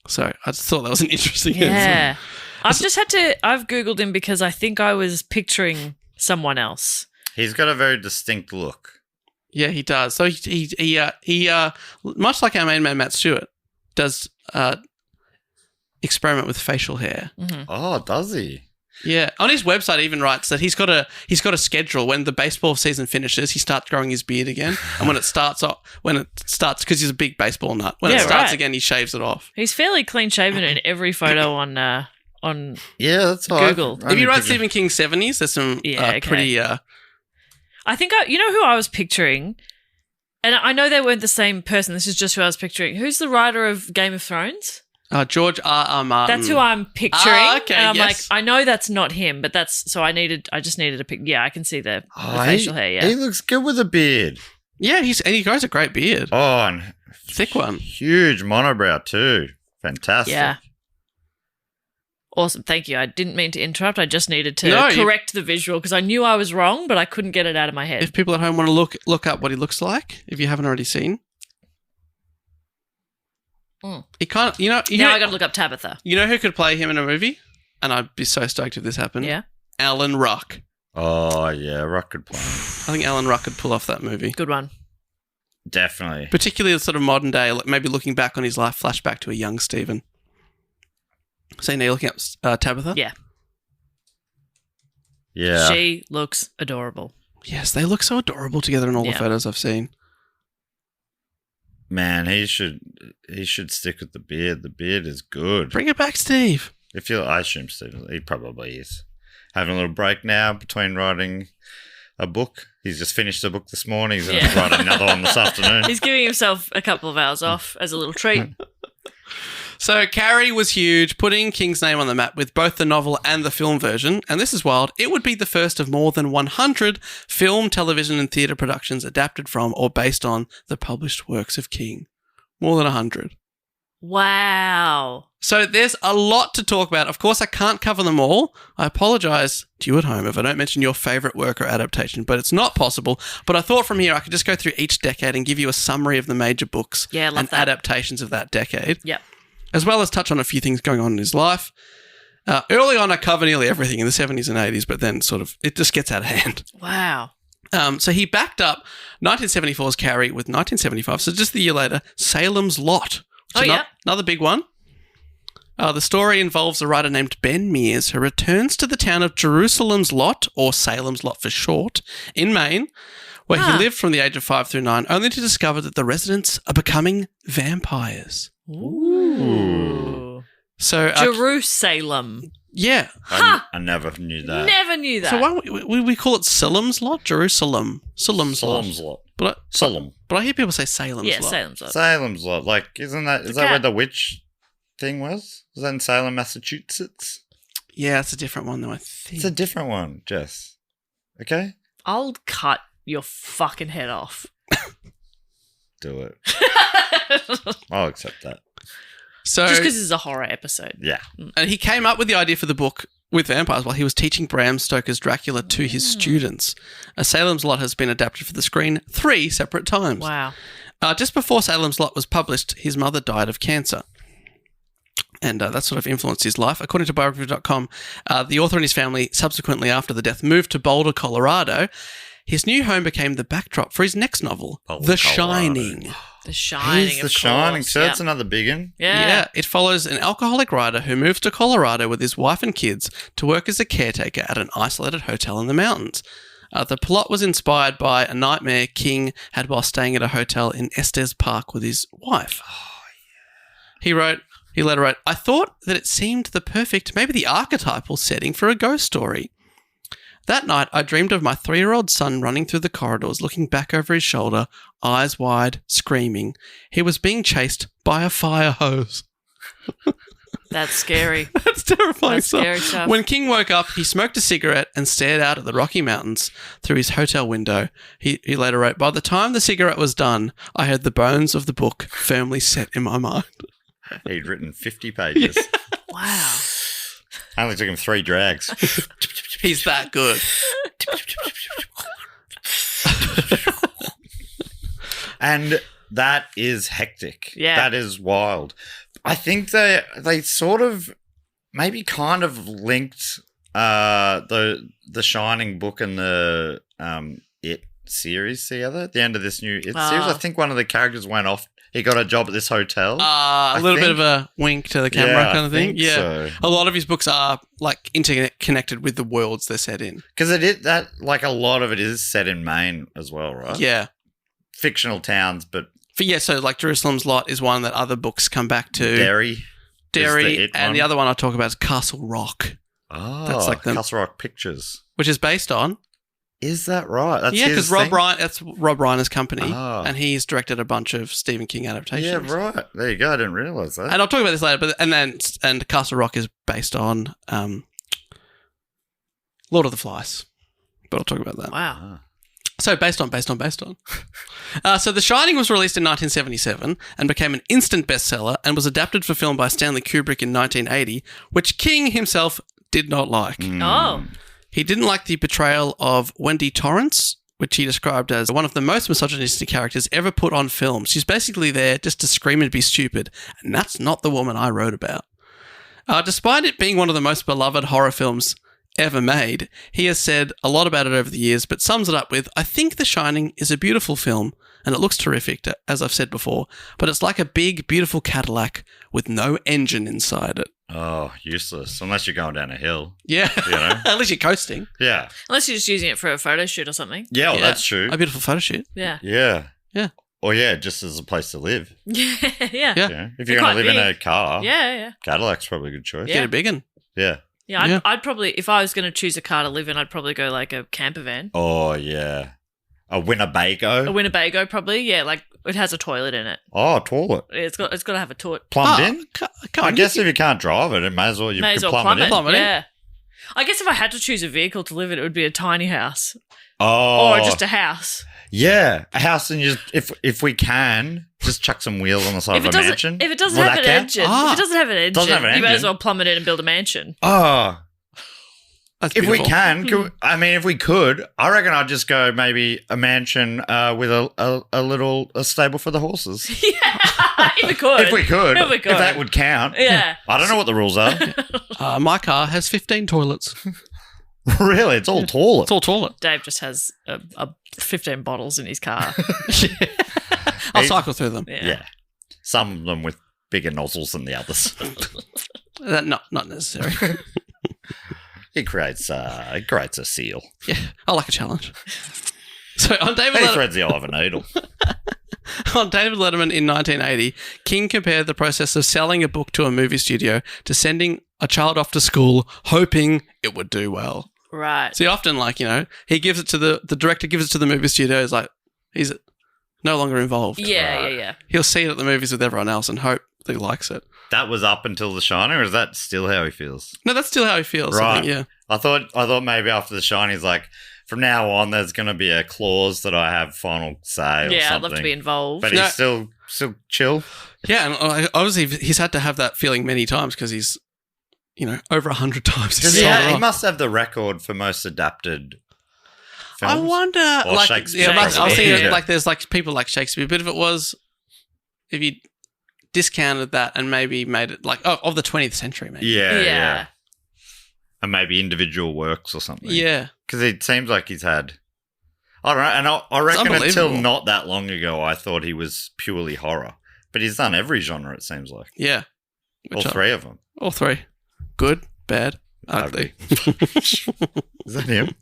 So I just thought that was an interesting answer. Yeah. I've Googled him because I think I was picturing someone else. He's got a very distinct look. Yeah, he does. So he much like our main man Matt Stewart, does experiment with facial hair. Oh, does he? Yeah, on his website, he even writes that he's got a schedule. When the baseball season finishes, he starts growing his beard again, and when it starts, because he's a big baseball nut. When it Yeah, starts right. again, he shaves it off. He's fairly clean shaven in every photo on Yeah, that's all right. Google. If you write Stephen King 70s, there's some Yeah, okay. pretty. I think you know who I was picturing? And I know they weren't the same person. This is just who I was picturing. Who's the writer of Game of Thrones? George R. Martin. That's who I'm picturing. Okay, and I'm yes. like, I know that's not him, but that's so I just needed a pic. Yeah, I can see the facial hair. Yeah, He looks good with a beard. Yeah, he grows a great beard. Oh, and Thick one. huge monobrow too. Fantastic. yeah. Awesome, thank you. I didn't mean to interrupt. I just needed to correct the visual because I knew I was wrong, but I couldn't get it out of my head. If people at home want to look up what he looks like, if you haven't already seen, he kind of, now I got to look up Tabitha. You know who could play him in a movie? And I'd be so stoked if this happened. Yeah, Alan Ruck. Oh yeah, Rock could play. I think Alan Ruck could pull off that movie. good one. Definitely. Particularly the sort of modern day, like maybe looking back on his life, flashback to a young Stephen. So now you're looking up Tabitha? Yeah, Yeah. she looks adorable. Yes, they look so adorable together in all the photos I've seen. Man, he should stick with the beard. The beard is good. Bring it back, Steve. I assume Steve, he probably is. Having a little break now between writing a book. He's just finished a book this morning. He's going to write another one this afternoon. He's giving himself a couple of hours off as a little treat. So Carrie was huge, putting King's name on the map with both the novel and the film version. And this is wild. It would be the first of more than 100 film, television, and theatre productions adapted from or based on the published works of King. More than 100. Wow. So there's a lot to talk about. Of course, I can't cover them all. I apologise to you at home if I don't mention your favourite work or adaptation, but it's not possible. But I thought from here I could just go through each decade and give you a summary of the major books and adaptations of that decade. Yep. As well as touch on a feew things going on in his life. Early on, I cover nearly everything in the 70s and 80s, but then sort of it just gets out of hand. Wow. So he backed up 1974's Carrie with 1975, so just the year later, Salem's Lot. Another big one. The story involves a writer named Ben Mears who returns to the town of Jerusalem's Lot, or Salem's Lot for short, in Maine, where he lived from the age of 5 through 9, only to discover that the residents are becoming vampires. Ooh. So Jerusalem. Yeah. I never knew that. Never knew that. So why would we call it Salem's Lot? Jerusalem. Salem's Lot. But Salem. I hear people say Salem's Lot. Yeah, Salem's Lot. Salem's Lot. Like, is that where the witch thing was? Was that in Salem, Massachusetts? Yeah, it's a different one though, I think. It's a different one, Jess. Okay? I'll cut your fucking head off. Do it. I'll accept that. So, just because this is a horror episode. Yeah. And he came up with the idea for the book with vampires while he was teaching Bram Stoker's Dracula to his students. Salem's Lot has been adapted for the screen 3 separate times. Wow. Just before Salem's Lot was published, his mother died of cancer. And that sort of influenced his life. According to biography.com, the author and his family subsequently after the death moved to Boulder, Colorado. His new home became the backdrop for his next novel, The Shining. The Shining, He's The Shining, so that's another big one. Yeah. It follows an alcoholic writer who moves to Colorado with his wife and kids to work as a caretaker at an isolated hotel in the mountains. The plot was inspired by a nightmare King had while staying at a hotel in Estes Park with his wife. Oh, yeah. He later wrote, I thought that it seemed the perfect, maybe the archetypal setting for a ghost story. That night, I dreamed of my 3-year-old son running through the corridors, looking back over his shoulder, eyes wide, screaming. He was being chased by a fire hose. That's scary. That's terrifying That's scary stuff. When King woke up, he smoked a cigarette and stared out at the Rocky Mountains through his hotel window. He later wrote, by the time the cigarette was done, I had the bones of the book firmly set in my mind. He'd written 50 pages. Yeah. Wow. Only took him 3 drags. He's that good. And that is hectic. Yeah. That is wild. I think they sort of maybe kind of linked the Shining book and the It series together at the end of this new It series. I think one of the characters went off. He got a job at this hotel. A little bit of a wink to the camera kind of thing. Yeah. So. A lot of his books are like interconnected with the worlds they're set in. Because like a lot of it is set in Maine as well, right? Yeah. Fictional towns, but... So like Jerusalem's Lot is one that other books come back to. Derry, and the other one I'll talk about is Castle Rock. Oh, that's like Castle Rock Pictures. Which is based on Is that right? That's Yeah, his because Rob thing? Reiner, that's Rob Reiner's company, Oh. and he's directed a bunch of Stephen King adaptations. Yeah, right. There you go. I didn't realise that. And I'll talk about this later. And Castle Rock is based on Lord of the Flies, but I'll talk about that. Wow. So based on. So The Shining was released in 1977 and became an instant bestseller and was adapted for film by Stanley Kubrick in 1980, which King himself did not like. Oh. He didn't like the portrayal of Wendy Torrance, which he described as one of the most misogynistic characters ever put on film. She's basically there just to scream and be stupid, and that's not the woman I wrote about. Despite it being one of the most beloved horror films ever made, he has said a lot about it over the years, but sums it up with, I think The Shining is a beautiful film, and it looks terrific, as I've said before, but it's like a big, beautiful Cadillac with no engine inside it. Oh, useless. Unless you're going down a hill. Yeah. You know? At least you're coasting. Yeah. Unless you're just using it for a photo shoot or something. Yeah, well, Yeah. that's true. A beautiful photo shoot. Yeah. Yeah. Yeah. Or, yeah, just as a place to live. Yeah. Yeah. Yeah. If They're you're going to quite live in a big. car, Yeah. Cadillac's probably a good choice. Yeah. Get a big one. Yeah. Yeah. Yeah. I'd probably, if I was going to choose a car to live in, I'd probably go like a camper van. Oh, yeah. A Winnebago. A Winnebago, probably. Yeah. Like it has a toilet in it. Oh, toilet. It's got to have a toilet. Plumbed in? Come I on, guess if you can't drive it, it may as well May as well plumb it in. Plumb it in. Yeah. I guess if I had to choose a vehicle to live in, it would be a tiny house Oh. or just a house. Yeah. A house and you just, if we can, just chuck some wheels on the side If of it a doesn't, mansion. if it doesn't Will have that an count? engine, Ah. if it doesn't have an engine, Doesn't have an you may as engine. well plumb it in and build a mansion. Oh. That's If we beautiful. can, if we could, I reckon I'd just go maybe a mansion with a stable for the horses. Yeah, if we could. If we could. If we could. If that would count. Yeah. I don't know what the rules are. My car has 15 toilets. Really? It's all toilet. It's all toilet. Dave just has 15 bottles in his car. I'll cycle through them. Yeah. Some of them with bigger nozzles than the others. Not necessary. It creates a seal. Yeah, I like a challenge. So on David And he Letterman, threads the eye of a needle. on David Letterman in 1980, King compared the process of selling a book to a movie studio to sending a child off to school hoping it would do well. Right. See, often, he gives it to the director gives it to the movie studio. Is like he's no longer involved. Yeah. He'll see it at the movies with everyone else and hope that he likes it. That was up until The Shining, or is that still how he feels? No, that's still how he feels. I Right. think, yeah. I thought maybe after The Shining, he's like, from now on, there's going to be a clause that I have final say or Yeah, I'd something. love to be involved. But No. he's still chill. Yeah, and obviously he's had to have that feeling many times because he's, over 100 times. Does he's he, sold it he off. must have the record for most adapted films. I wonder, Or Shakespeare, I was probably. thinking Yeah. there's people like Shakespeare, but if you discounted that and maybe made it of the 20th century, maybe. Yeah. And maybe individual works or something. Yeah. Because it seems like he's had... I don't know. And I reckon until unbelievable. not that long ago, I thought he was purely horror. But he's done every genre, it seems like. Yeah. All three of them. All three. Good, bad, ugly. Is that him?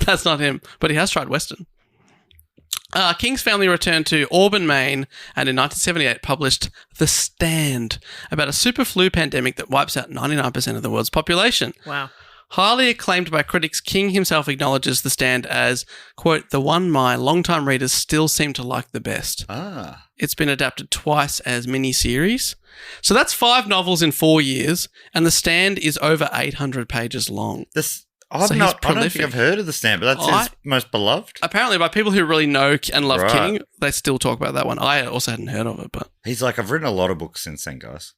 That's not him, but he has tried Western. King's family returned to Auburn, Maine, and in 1978 published The Stand, about a super flu pandemic that wipes out 99% of the world's population. Wow. Highly acclaimed by critics, King himself acknowledges The Stand as, quote, the one my longtime readers still seem to like the best. Ah. It's been adapted twice as mini-series. So that's 5 novels in 4 years, and The Stand is over 800 pages long. I he's don't think prolific. I've heard of The Stand, but that's his most beloved. Apparently, by people who really know and love Right. King, they still talk about that one. I also hadn't heard of it, but He's like, I've written a lot of books since then, guys.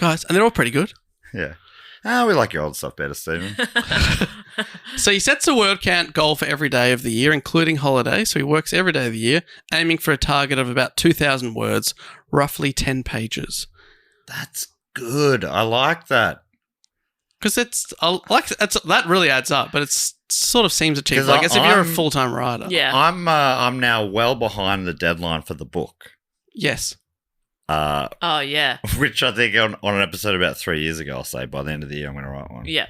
and they're all pretty good. Yeah. We like your old stuff better, Stephen. So he sets a word count goal for every day of the year, including holiday. So he works every day of the year, aiming for a target of about 2,000 words, roughly 10 pages. That's good. I like that. Because that really adds up, but it sort of seems achievable. 'Cause I guess if you're a I'm- full-time writer. Yeah. I'm now well behind the deadline for the book. Yes. Oh, yeah. Which I think on an episode about 3 years ago, I'll say by the end of the year I'm going to write one. Yeah.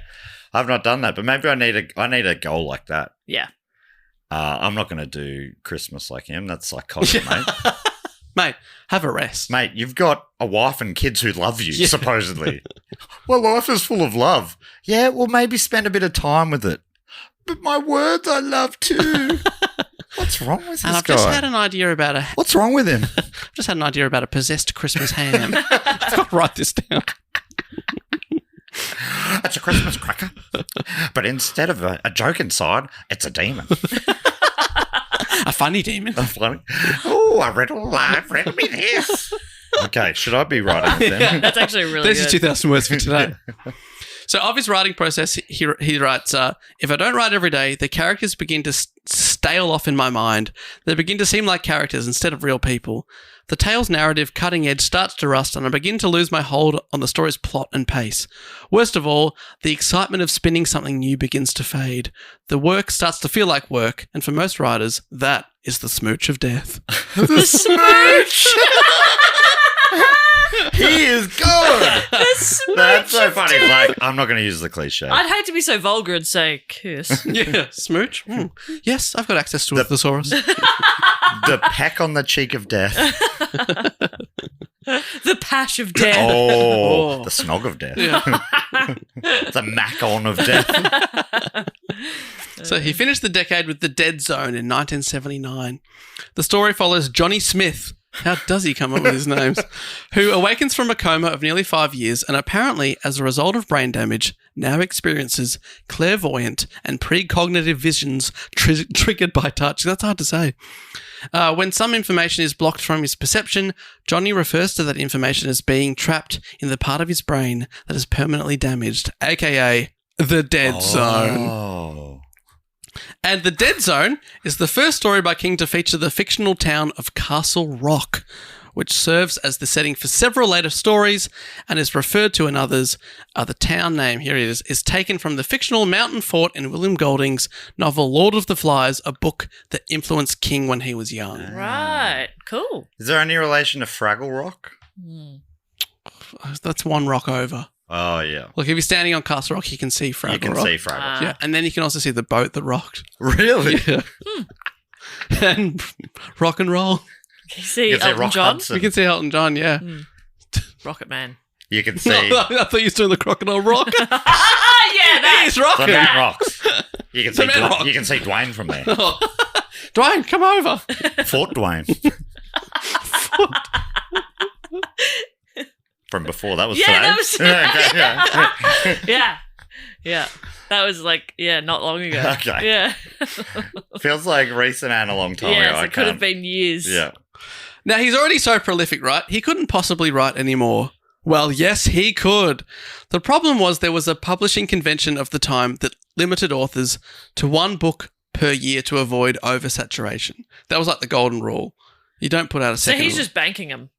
I've not done that, but maybe I need a goal like that. Yeah. I'm not going to do Christmas like him. That's psychotic, mate. Mate, have a rest. Mate, you've got a wife and kids who love you, Yeah. supposedly. Well, life is full of love. Yeah, well, maybe spend a bit of time with it. but my words I love too. What's wrong with this And I've guy? just had an idea about a What's wrong with him? just had an idea about a possessed Christmas ham. I've got to write this down. It's a Christmas cracker, but instead of a joke inside, it's a demon. A funny demon. Oh, a riddle live, riddle me this. Okay, should I be writing it then? That's actually really There's good. your 2,000 words for today. So of his writing process, he writes, if I don't write every day, the characters begin to stale off in my mind. They begin to seem like characters instead of real people. The tale's narrative cutting edge starts to rust, and I begin to lose my hold on the story's plot and pace. Worst of all, the excitement of spinning something new begins to fade. The work starts to feel like work, and for most writers, that is the smooch of death. The smooch! He is good! The smooch That's so of funny. death. Like, I'm not going to use the cliche. I'd hate to be so vulgar and say kiss. Yeah, smooch. Yes, I've got access to a thesaurus. The peck on the cheek of death. The pash of death. Oh, the snog of death. Yeah. The mac on of death. So he finished the decade with The Dead Zone in 1979. The story follows Johnny Smith. How does he come up with his names? Who awakens from a coma of nearly 5 years and apparently, as a result of brain damage, now experiences clairvoyant and precognitive visions triggered by touch. That's hard to say. When some information is blocked from his perception, Johnny refers to that information as being trapped in the part of his brain that is permanently damaged, aka the Dead Zone. Oh. And The Dead Zone is the first story by King to feature the fictional town of Castle Rock, which serves as the setting for several later stories and is referred to in others. The town name, here it is taken from the fictional mountain fort in William Golding's novel Lord of the Flies, a book that influenced King when he was young. Right. Cool. Is there any relation to Fraggle Rock? That's one rock over. Oh, yeah. Look, if you're standing on Castle Rock, you can see Fraggle You can Rock. see Fraggle. Yeah, and then you can also see the boat that rocked. Really? Yeah. And rock and roll. Can you see You can see Elton Rock John? Hudson. We can see Elton John, yeah. Rocket Man. You can see I thought you were doing the crocodile rock. Yeah, that. He's rocking. Cement Rocks. You can see Cement Rock. You can see Dwayne from there. Dwayne, come over. Fort Dwayne. From before, that was Yeah, today. that was- Okay, yeah. Yeah. That was like, not long ago. Okay. Yeah. Feels like recent and a long time Yes, ago. I it could have can't- been years. Yeah. Now, he's already so prolific, right? He couldn't possibly write anymore. Well, yes, he could. The problem was there was a publishing convention of the time that limited authors to one book per year to avoid oversaturation. That was like the golden rule. You don't put out a So second he's one. just banking them.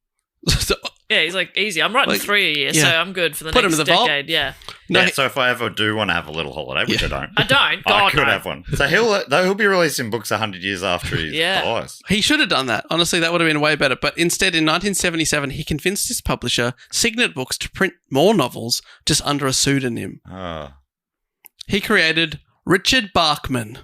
So- Yeah, he's like, easy. I'm writing Like, 3 a year, yeah. so I'm good for the Put him next in the vault. decade. Yeah. No, Yeah, he- so if I ever do want to have a little holiday, which I don't. I don't. God, I could no. have one. So he'll be releasing books 100 years after he Yeah. dies. He should have done that. Honestly, that would have been way better. But instead, in 1977, he convinced his publisher, Signet Books, to print more novels just under a pseudonym. Oh. He created Richard Bachman.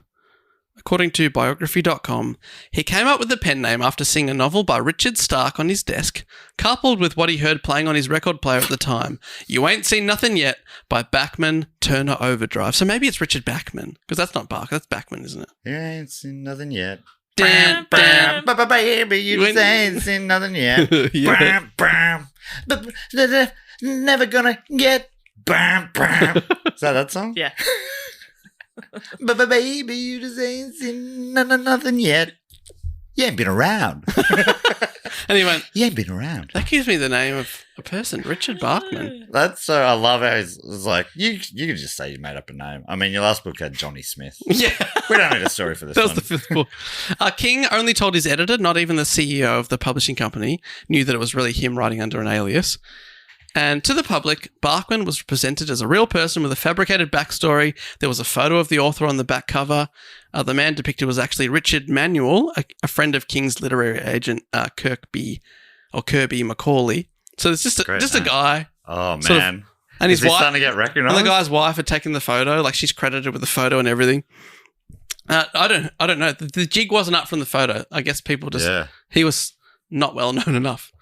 According to biography.com, he came up with the pen name after seeing a novel by Richard Stark on his desk, coupled with what he heard playing on his record player at the time, You Ain't Seen Nothing Yet by Bachman Turner Overdrive. So maybe it's Richard Bachman, because that's not Bach, that's Bachman, isn't it? You ain't seen nothing yet. Bam, Bam, baby, you just ain't seen nothing yet. Yeah. Bam, bam. Never gonna get. Bam, bam. Is that song? Yeah. Baby, you just ain't seen nothing yet. You ain't been around. And he went, You ain't been around. that gives me the name of a person, Richard Bachman. That's so. I love how it's like you could just say you made up a name. I mean, your last book had Johnny Smith. Yeah. We don't need a story for this That was one. the fifth book. King only told his editor, not even the CEO of the publishing company, knew that it was really him writing under an alias. And to the public, Bachman was presented as a real person with a fabricated backstory. There was a photo of the author on the back cover. The man depicted was actually Richard Manuel, a friend of King's literary agent Kirby Macaulay. So it's just Great a name. guy. Oh sort of- man, And is his this wife. starting to get And recognised? the guy's wife had taken the photo, like she's credited with the photo and everything. I don't know. The jig wasn't up from the photo. I guess people just he was not well known enough.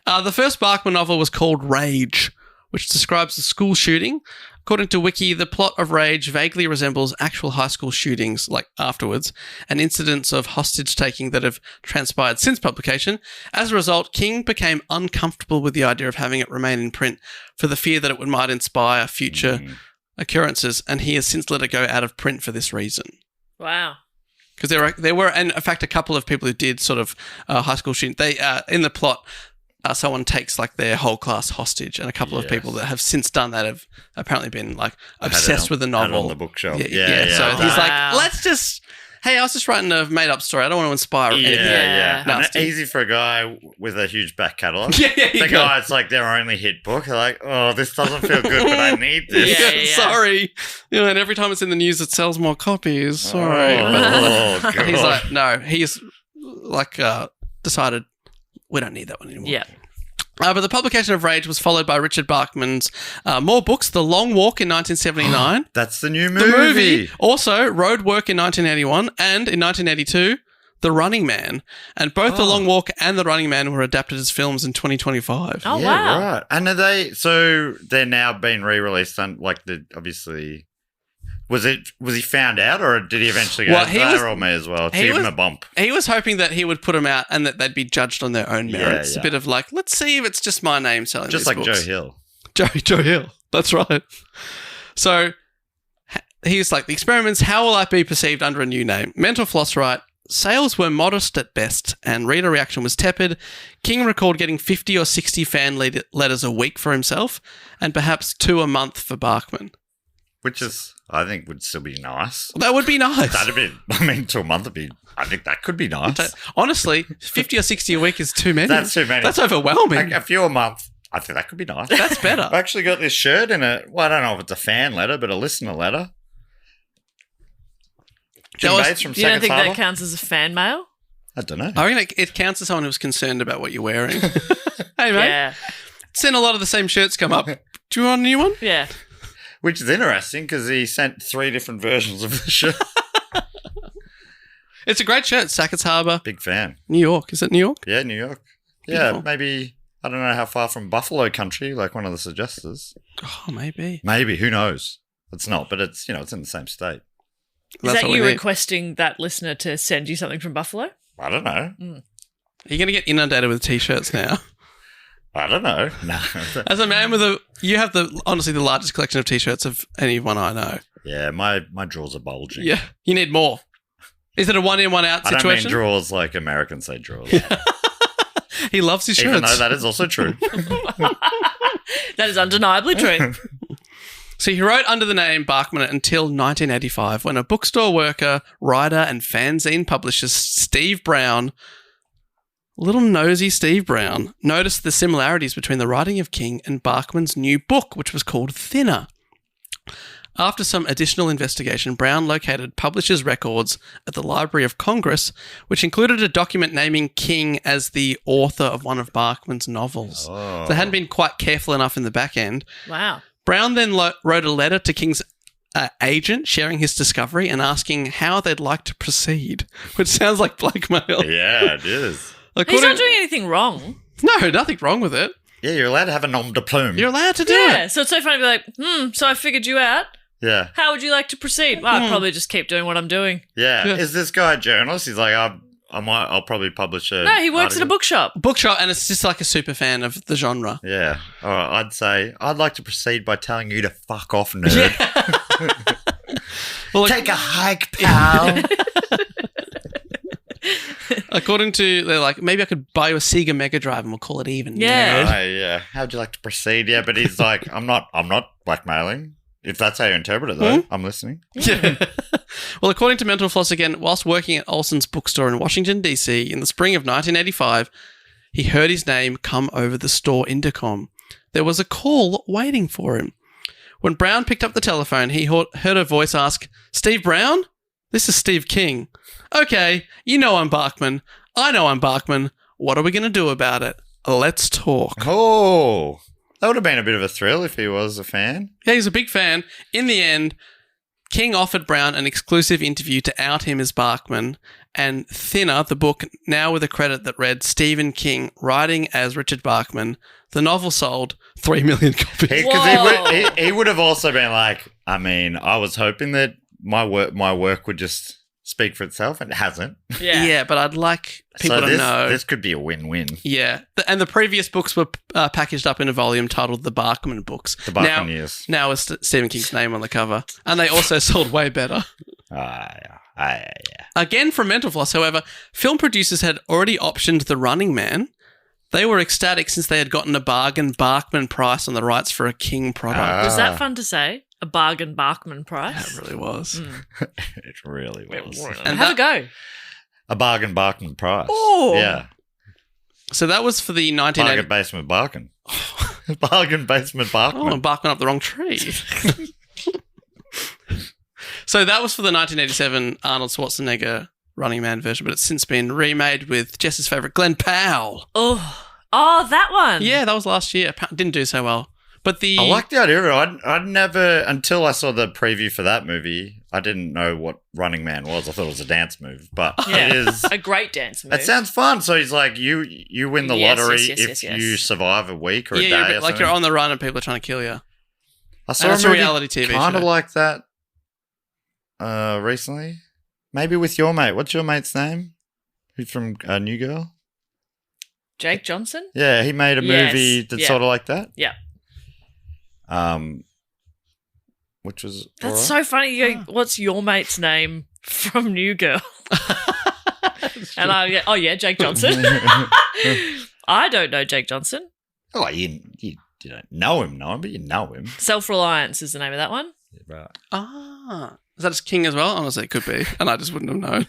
The first Bachman novel was called Rage, which describes the school shooting. According to Wiki, the plot of Rage vaguely resembles actual high school shootings, like afterwards, and incidents of hostage-taking that have transpired since publication. As a result, King became uncomfortable with the idea of having it remain in print for the fear that it might inspire future occurrences, and he has since let it go out of print for this reason. Wow. Because there were, and in fact, a couple of people who did sort of high school shooting. They in the plot, someone takes like their whole class hostage, and a couple of people that have since done that have apparently been like obsessed with the novel. Had it on the bookshelf. Yeah. So he's like, let's just. Hey, I was just writing a made-up story. I don't want to inspire anything. Yeah. And Nasty. easy for a guy with a huge back catalogue. The guy, it's like their only hit book. They're like, oh, this doesn't feel good, but I need this. Yeah. Sorry. And every time it's in the news, it sells more copies. Sorry. Oh, God. He's like, no. He's like decided we don't need that one anymore. Yeah. But the publication of Rage was followed by Richard Bachman's more books, The Long Walk in 1979. That's the new The movie. movie. Also, Road Work in 1981 and in 1982, The Running Man. And both The Long Walk and The Running Man were adapted as films in 2025. Oh, wow. Right. And they're now being re-released on, like, obviously... Was he found out, or did he eventually go, or me as well? Give him a bump. He was hoping that he would put them out and that they'd be judged on their own merits. Yeah. A bit of like, let's see if it's just my name selling Just these like books. Joe Hill. Joe Hill. That's right. So he's like, the experiments, how will I be perceived under a new name? Mental Floss right. Sales were modest at best, and reader reaction was tepid. King recalled getting 50 or 60 fan letters a week for himself, and perhaps 2 a month for Bachman. Which is, I think, would still be nice. That would be nice. That'd be, to a month would be, I think that could be nice. Honestly, 50 or 60 a week is too many. That's too many. That's overwhelming. Like a few a month, I think that could be nice. That's better. I've actually got this shirt in it. Well, I don't know if it's a fan letter, but a listener letter. Jim Bates from You don't Second think Harbour. that counts as a fan mail? I don't know. I reckon it counts as someone who's concerned about what you're wearing. Hey, mate. Yeah. Seen a lot of the same shirts come up. Do you want a new one? Yeah. Which is interesting because he sent 3 different versions of the shirt. It's a great shirt. Sackett's Harbour. Big fan. New York. Is it New York? Yeah, New York. Beautiful. Yeah, maybe, I don't know how far from Buffalo country, like one of the suggesters. Oh, maybe. Maybe, who knows? It's not, but it's, it's in the same state. Is That's that what you we need. requesting that listener to send you something from Buffalo? I don't know. You're going to get inundated with T-shirts now. I don't know. No. As a man with you have honestly the largest collection of T-shirts of anyone I know. Yeah, my drawers are bulging. Yeah, you need more. Is it a one in, one out I don't situation? mean drawers like Americans say drawers. He loves his shirts. Even though that is also true. That is undeniably true. So he wrote under the name Bachman until 1985 when a bookstore worker, writer and fanzine publisher Steve Brown, little nosy Steve Brown, noticed the similarities between the writing of King and Bachman's new book, which was called Thinner. After some additional investigation, Brown located publishers' records at the Library of Congress, which included a document naming King as the author of one of Bachman's novels. Oh. They hadn't been quite careful enough in the back end. Wow. Brown then wrote a letter to King's agent sharing his discovery and asking how they'd like to proceed, which sounds like blackmail. Yeah, it is. He's not doing anything wrong. No, nothing wrong with it. Yeah, you're allowed to have a nom de plume. You're allowed to do Yeah. it. So it's so funny to be like, so I figured you out. Yeah. How would you like to proceed? Well, I'd probably just keep doing what I'm doing. Yeah. Yeah. Is this guy a journalist? He's like, I'll probably publish a. No, he works at a article. bookshop. Bookshop, and it's just like a super fan of the genre. Yeah. All right. I'd say I'd like to proceed by telling you to fuck off, nerd. Well, Take a hike, pal. according to, they're like, maybe I could buy you a Sega Mega Drive and we'll call it even. Yeah. nerd. Yeah. How'd you like to proceed? Yeah, but he's like, I'm not blackmailing. If that's how you interpret it, though, I'm listening. Yeah. Well, according to Mental Floss again, whilst working at Olson's bookstore in Washington, D.C. in the spring of 1985, he heard his name come over the store intercom. There was a call waiting for him. When Brown picked up the telephone, he heard a voice ask, "Steve Brown? This is Steve King. Okay, you know I'm Bachman. I know I'm Bachman. What are we going to do about it? Let's talk." Oh, that would have been a bit of a thrill if he was a fan. Yeah, he's a big fan. In the end, King offered Brown an exclusive interview to out him as Barkman, and Thinner, the book, now with a credit that read Stephen King writing as Richard Barkman, the novel sold 3 million copies. Because he would have also been like, I mean, I was hoping that my work would just speak for itself, and it hasn't. Yeah, but I'd like people to know. This could be a win-win. Yeah. And the previous books were packaged up in a volume titled The Barkman Books. The Barkman Years. Now with Stephen King's name on the cover. And they also sold way better. Yeah. Again, from Mental Floss, however, film producers had already optioned The Running Man. They were ecstatic since they had gotten a bargain Barkman price on the rights for a King product. Was that fun to say? A bargain Barkman price? That really was. It really was. And Have a go. A bargain Barkman price. Oh. Yeah. So that was for the 1980... Bargain basement Barkin. Bargain basement Barkman. Oh, I'm barking up the wrong tree. So that was for the 1987 Arnold Schwarzenegger Running Man version, but it's since been remade with Jess's favourite Glenn Powell. Oh, that one. Yeah, that was last year. Didn't do so well. But I like the idea of it. I'd never, until I saw the preview for that movie, I didn't know what Running Man was. I thought it was a dance move, but it is a great dance move. It sounds fun. So he's like, you win the lottery yes. if you survive a week or a day. Yeah, or like something. you're on the run and people are trying to kill you. I saw That's a a movie reality TV kind of show. like that recently. Maybe with your mate. What's your mate's name? Who's from New Girl? Jake Johnson? Yeah, he made a movie that's sort of like that. Yeah. Which was That's so funny. You go, what's your mate's name from New Girl? And I go, oh yeah, Jake Johnson. I don't know Jake Johnson. Oh, you don't know him, but you know him. Self-Reliance is the name of that one. Right. Is that his King as well? Honestly, it could be. And I just wouldn't have known.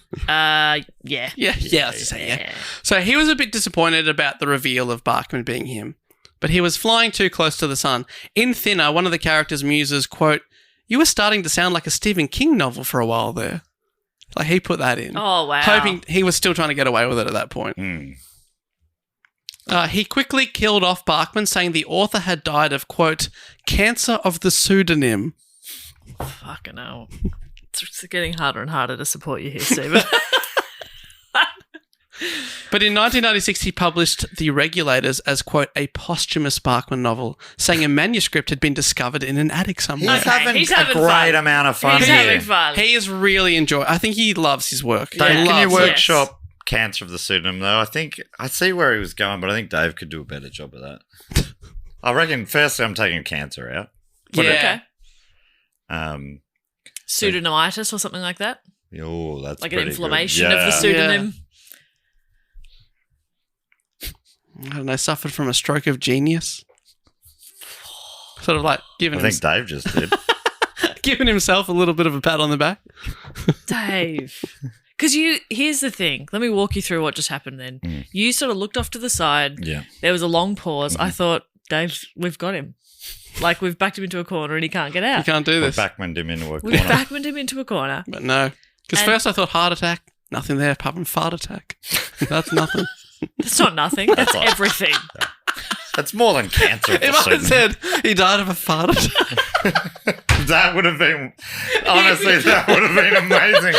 Yeah. Yeah, let's just say yeah. So he was a bit disappointed about the reveal of Barkman being him. But he was flying too close to the sun. In Thinner, one of the characters muses, quote, "You were starting to sound like a Stephen King novel for a while there." Like, he put that in. Oh, wow. Hoping he was still trying to get away with it at that point. He quickly killed off Barkman, saying the author had died of, quote, "cancer of the pseudonym." Fucking hell. It's getting harder and harder to support you here, Stephen. But in 1996, he published The Regulators as, quote, "a posthumous Barkman novel," saying a manuscript had been discovered in an attic somewhere. He's having he's a having great fun. amount of fun He's here. having fun. He is really enjoying. I think he loves his work. Dave, He can you loves it. workshop cancer of the pseudonym, though? I think I see where he was going, but I think Dave could do a better job of that. I reckon, firstly, I'm taking cancer out. Yeah. Okay. Pseudonymitis or something like that? Oh, that's Like an pretty inflammation good. of the pseudonym? I don't know, suffered from a stroke of genius. Sort of like I think Dave just did. giving himself a little bit of a pat on the back. Dave. Because here's the thing. Let me walk you through what just happened then. You sort of looked off to the side. Yeah. There was a long pause. I thought, Dave, we've got him. Like, we've backed him into a corner and he can't get You out. can't do We this. backmaned him into a We've corner. backmaned him into a corner. But no. Because And- first I thought heart attack. Nothing there apart from fart attack. That's nothing. That's not nothing. That's That's all. everything. That's more than cancer of the If I pseudonym. said he died of a fart attack, That would have been, honestly, that would have been amazing.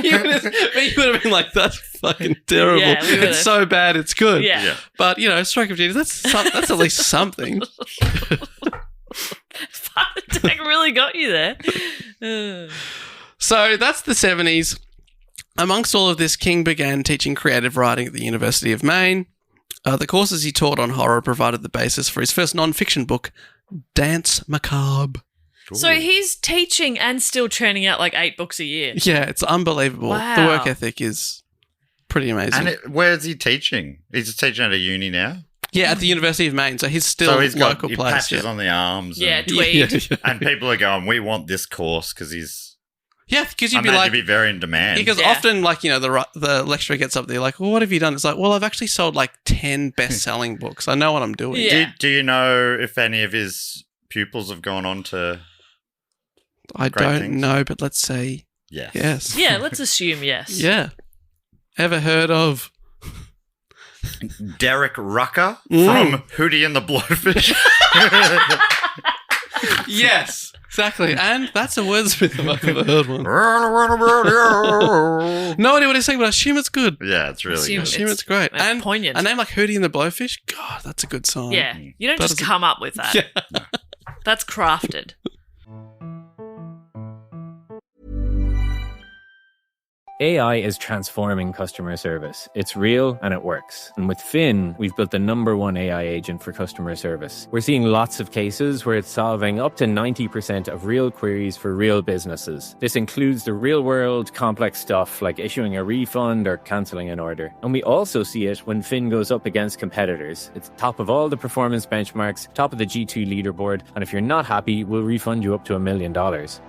you would have been like, "That's fucking terrible. Yeah, we would've. It's so bad, it's good." Yeah. But, stroke of genius, that's at least something. Heart attack really got you there. So that's the 70s. Amongst all of this, King began teaching creative writing at the University of Maine. The courses he taught on horror provided the basis for his first non-fiction book, Dance Macabre. So he's teaching and still churning out like 8 books a year. Yeah, it's unbelievable. Wow. The work ethic is pretty amazing. And where's he teaching? He's teaching at a uni now? Yeah, at the University of Maine. So he's still So he's got local place. patches Yeah. on the arms. Yeah, and, tweed. and people are going, we want this course because he's... Yeah, because I you'd be imagine like... he'd be very in demand. Because Yeah. often, the lecturer gets up there like, "Well, what have you done?" It's like, "Well, I've actually sold like 10 best-selling books. I know what I'm doing." Yeah. Do you know if any of his pupils have gone on to... I Great don't things. know, but let's say Yes. yes. Yeah, let's assume yes. Yeah. Ever heard of... Derek Rucker Mm. from Hootie and the Blowfish. Yes. Exactly. And that's a wordsmith if I've ever heard one. No idea what he's saying, but I assume it's good. Yeah, it's really I good. assume it's great. It's And poignant. a name like Hootie and the Blowfish, God, that's a good song. Yeah. You don't That just is a- come up with that. Yeah. That's crafted. AI is transforming customer service. It's real and it works. And with Finn, we've built the #1 AI agent for customer service. We're seeing lots of cases where it's solving up to 90% of real queries for real businesses. This includes the real-world complex stuff like issuing a refund or cancelling an order. And we also see it when Finn goes up against competitors. It's top of all the performance benchmarks, top of the G2 leaderboard, and if you're not happy, we'll refund you up to $1 million,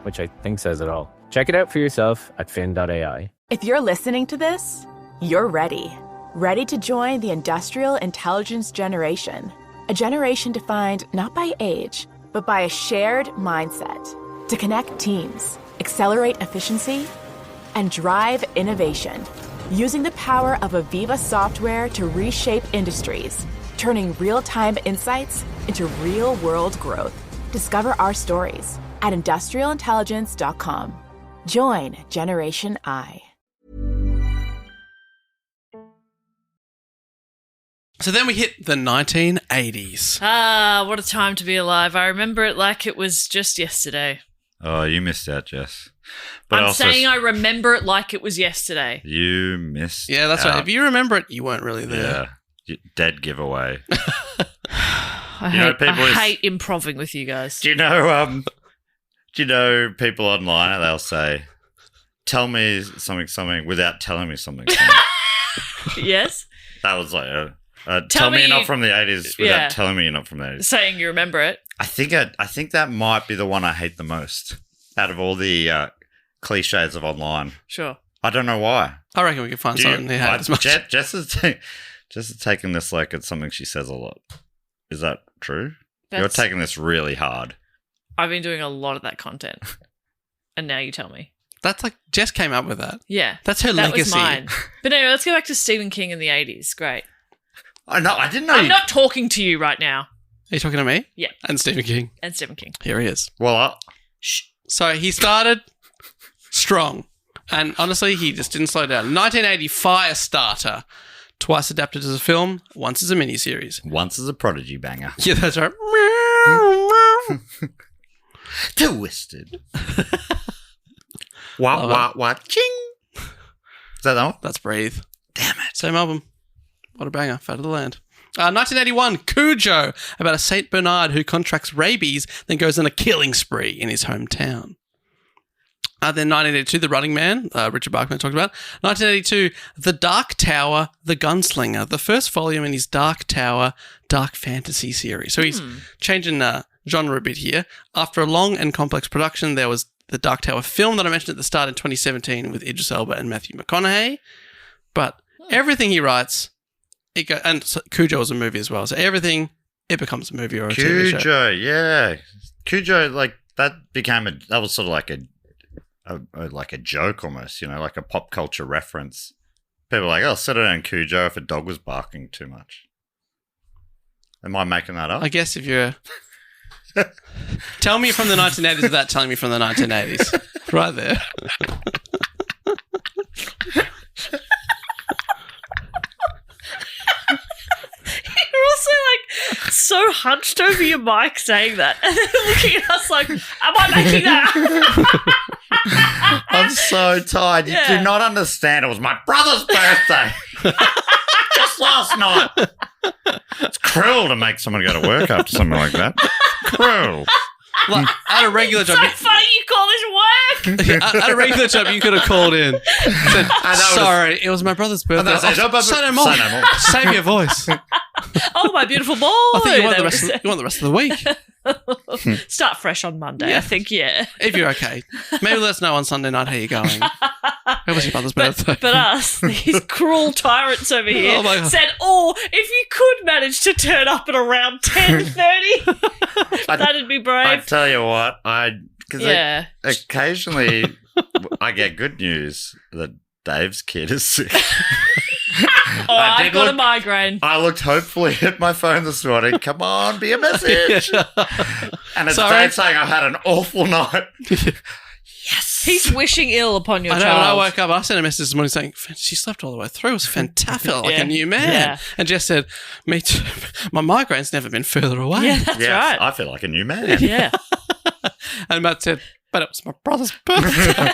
which I think says it all. Check it out for yourself at fin.ai. If you're listening to this, you're ready. Ready to join the industrial intelligence generation. A generation defined not by age, but by a shared mindset. To connect teams, accelerate efficiency, and drive innovation. Using the power of Aviva software to reshape industries. Turning real-time insights into real-world growth. Discover our stories at industrialintelligence.com. Join Generation I. So then we hit the 1980s. Ah, what a time to be alive. I remember it like it was just yesterday. Oh, you missed out, Jess. But I'm also, saying I remember it like it was yesterday. you missed Yeah, that's out. right. If you remember it, you weren't really there. Yeah. Dead giveaway. I You know, hate, people I is- hate improving with you guys. Do you know people online and they'll say, tell me something without telling me something. Yes? That was like, Tell tell me me you're not you- from the 80s without Yeah. telling me you're not from the 80s. Saying you remember it. I think that might be the one I hate the most out of all the cliches of online. Sure. I don't know why. I reckon we could find something they hate as much. Jess is taking this like it's something she says a lot. Is that true? You're That's- taking this really hard. I've been doing a lot of that content. And now you tell me. That's like, Jess came up with that. Yeah. That's her That legacy. was mine. But anyway, let's go back to Stephen King in the 80s. Great. I didn't know. I'm not talking to you right now. Are you talking to me? Yeah. And Stephen King. And Stephen King. Here he is. Well, Shh. So he started strong. And honestly, he just didn't slow down. 1980 Firestarter. Twice adapted as a film, once as a miniseries. once is a prodigy banger. Yeah, that's right. Twisted. What? Ching. Is that one? That's Breathe. Damn it. Same album. What a banger. Fat of the land. 1981, Cujo, about a St. Bernard who contracts rabies, then goes on a killing spree in his hometown. Then 1982, The Running Man, Richard Bachman talked about. 1982, The Dark Tower, The Gunslinger, the first volume in his Dark Tower, Dark Fantasy series. So he's changing genre a bit here. After a long and complex production, there was the Dark Tower film that I mentioned at the start in 2017 with Idris Elba and Matthew McConaughey. But everything he writes, and so Cujo is a movie as well. So everything, it becomes a movie or a TV show. Cujo, yeah. Cujo, like, that was sort of like a joke almost, you know, like a pop culture reference. People are like, oh, sit down Cujo if a dog was barking too much. Am I making that up? I guess if you're... Tell me from the 1980s without telling me from the 1980s. Right there. You're also like so hunched over your mic saying that and then looking at us like, am I making that? I'm so tired. You Yeah. do not understand. It was my brother's birthday. Just last night. It's cruel to make someone go to work after something like that. Cruel. Like, at a regular job... So funny you call this work. At a regular job, you could have called in. Said, sorry, it was my brother's birthday. And they say, Say no more. Say no more. Save your voice. Oh, my beautiful boy. I think you want, They the would rest say. you want the rest of the week. Start fresh on Monday, Yeah. I think, yeah. If you're okay. Maybe let us know on Sunday night how you're going. It was your mother's birthday. But us, these cruel tyrants over here, Oh my God. said, if you could manage to turn up at around 10:30, that'd be I brave. tell you what, Yeah. occasionally I get good news that Dave's kid is sick. Oh, I I've did got a look- migraine. I looked hopefully at my phone this morning. Come on, be a message. And it's Sorry. Dave saying I've had an awful night. He's wishing ill upon your I know. When I child. woke up, I sent a message this morning saying she slept all the way through. It was fantastic, like Yeah. a new man. Yeah. And Jess said, "Me too. My migraine's never been further away." Yeah, that's Yes, right. I feel like a new man. Yeah. And Matt said, "But it was my brother's birthday."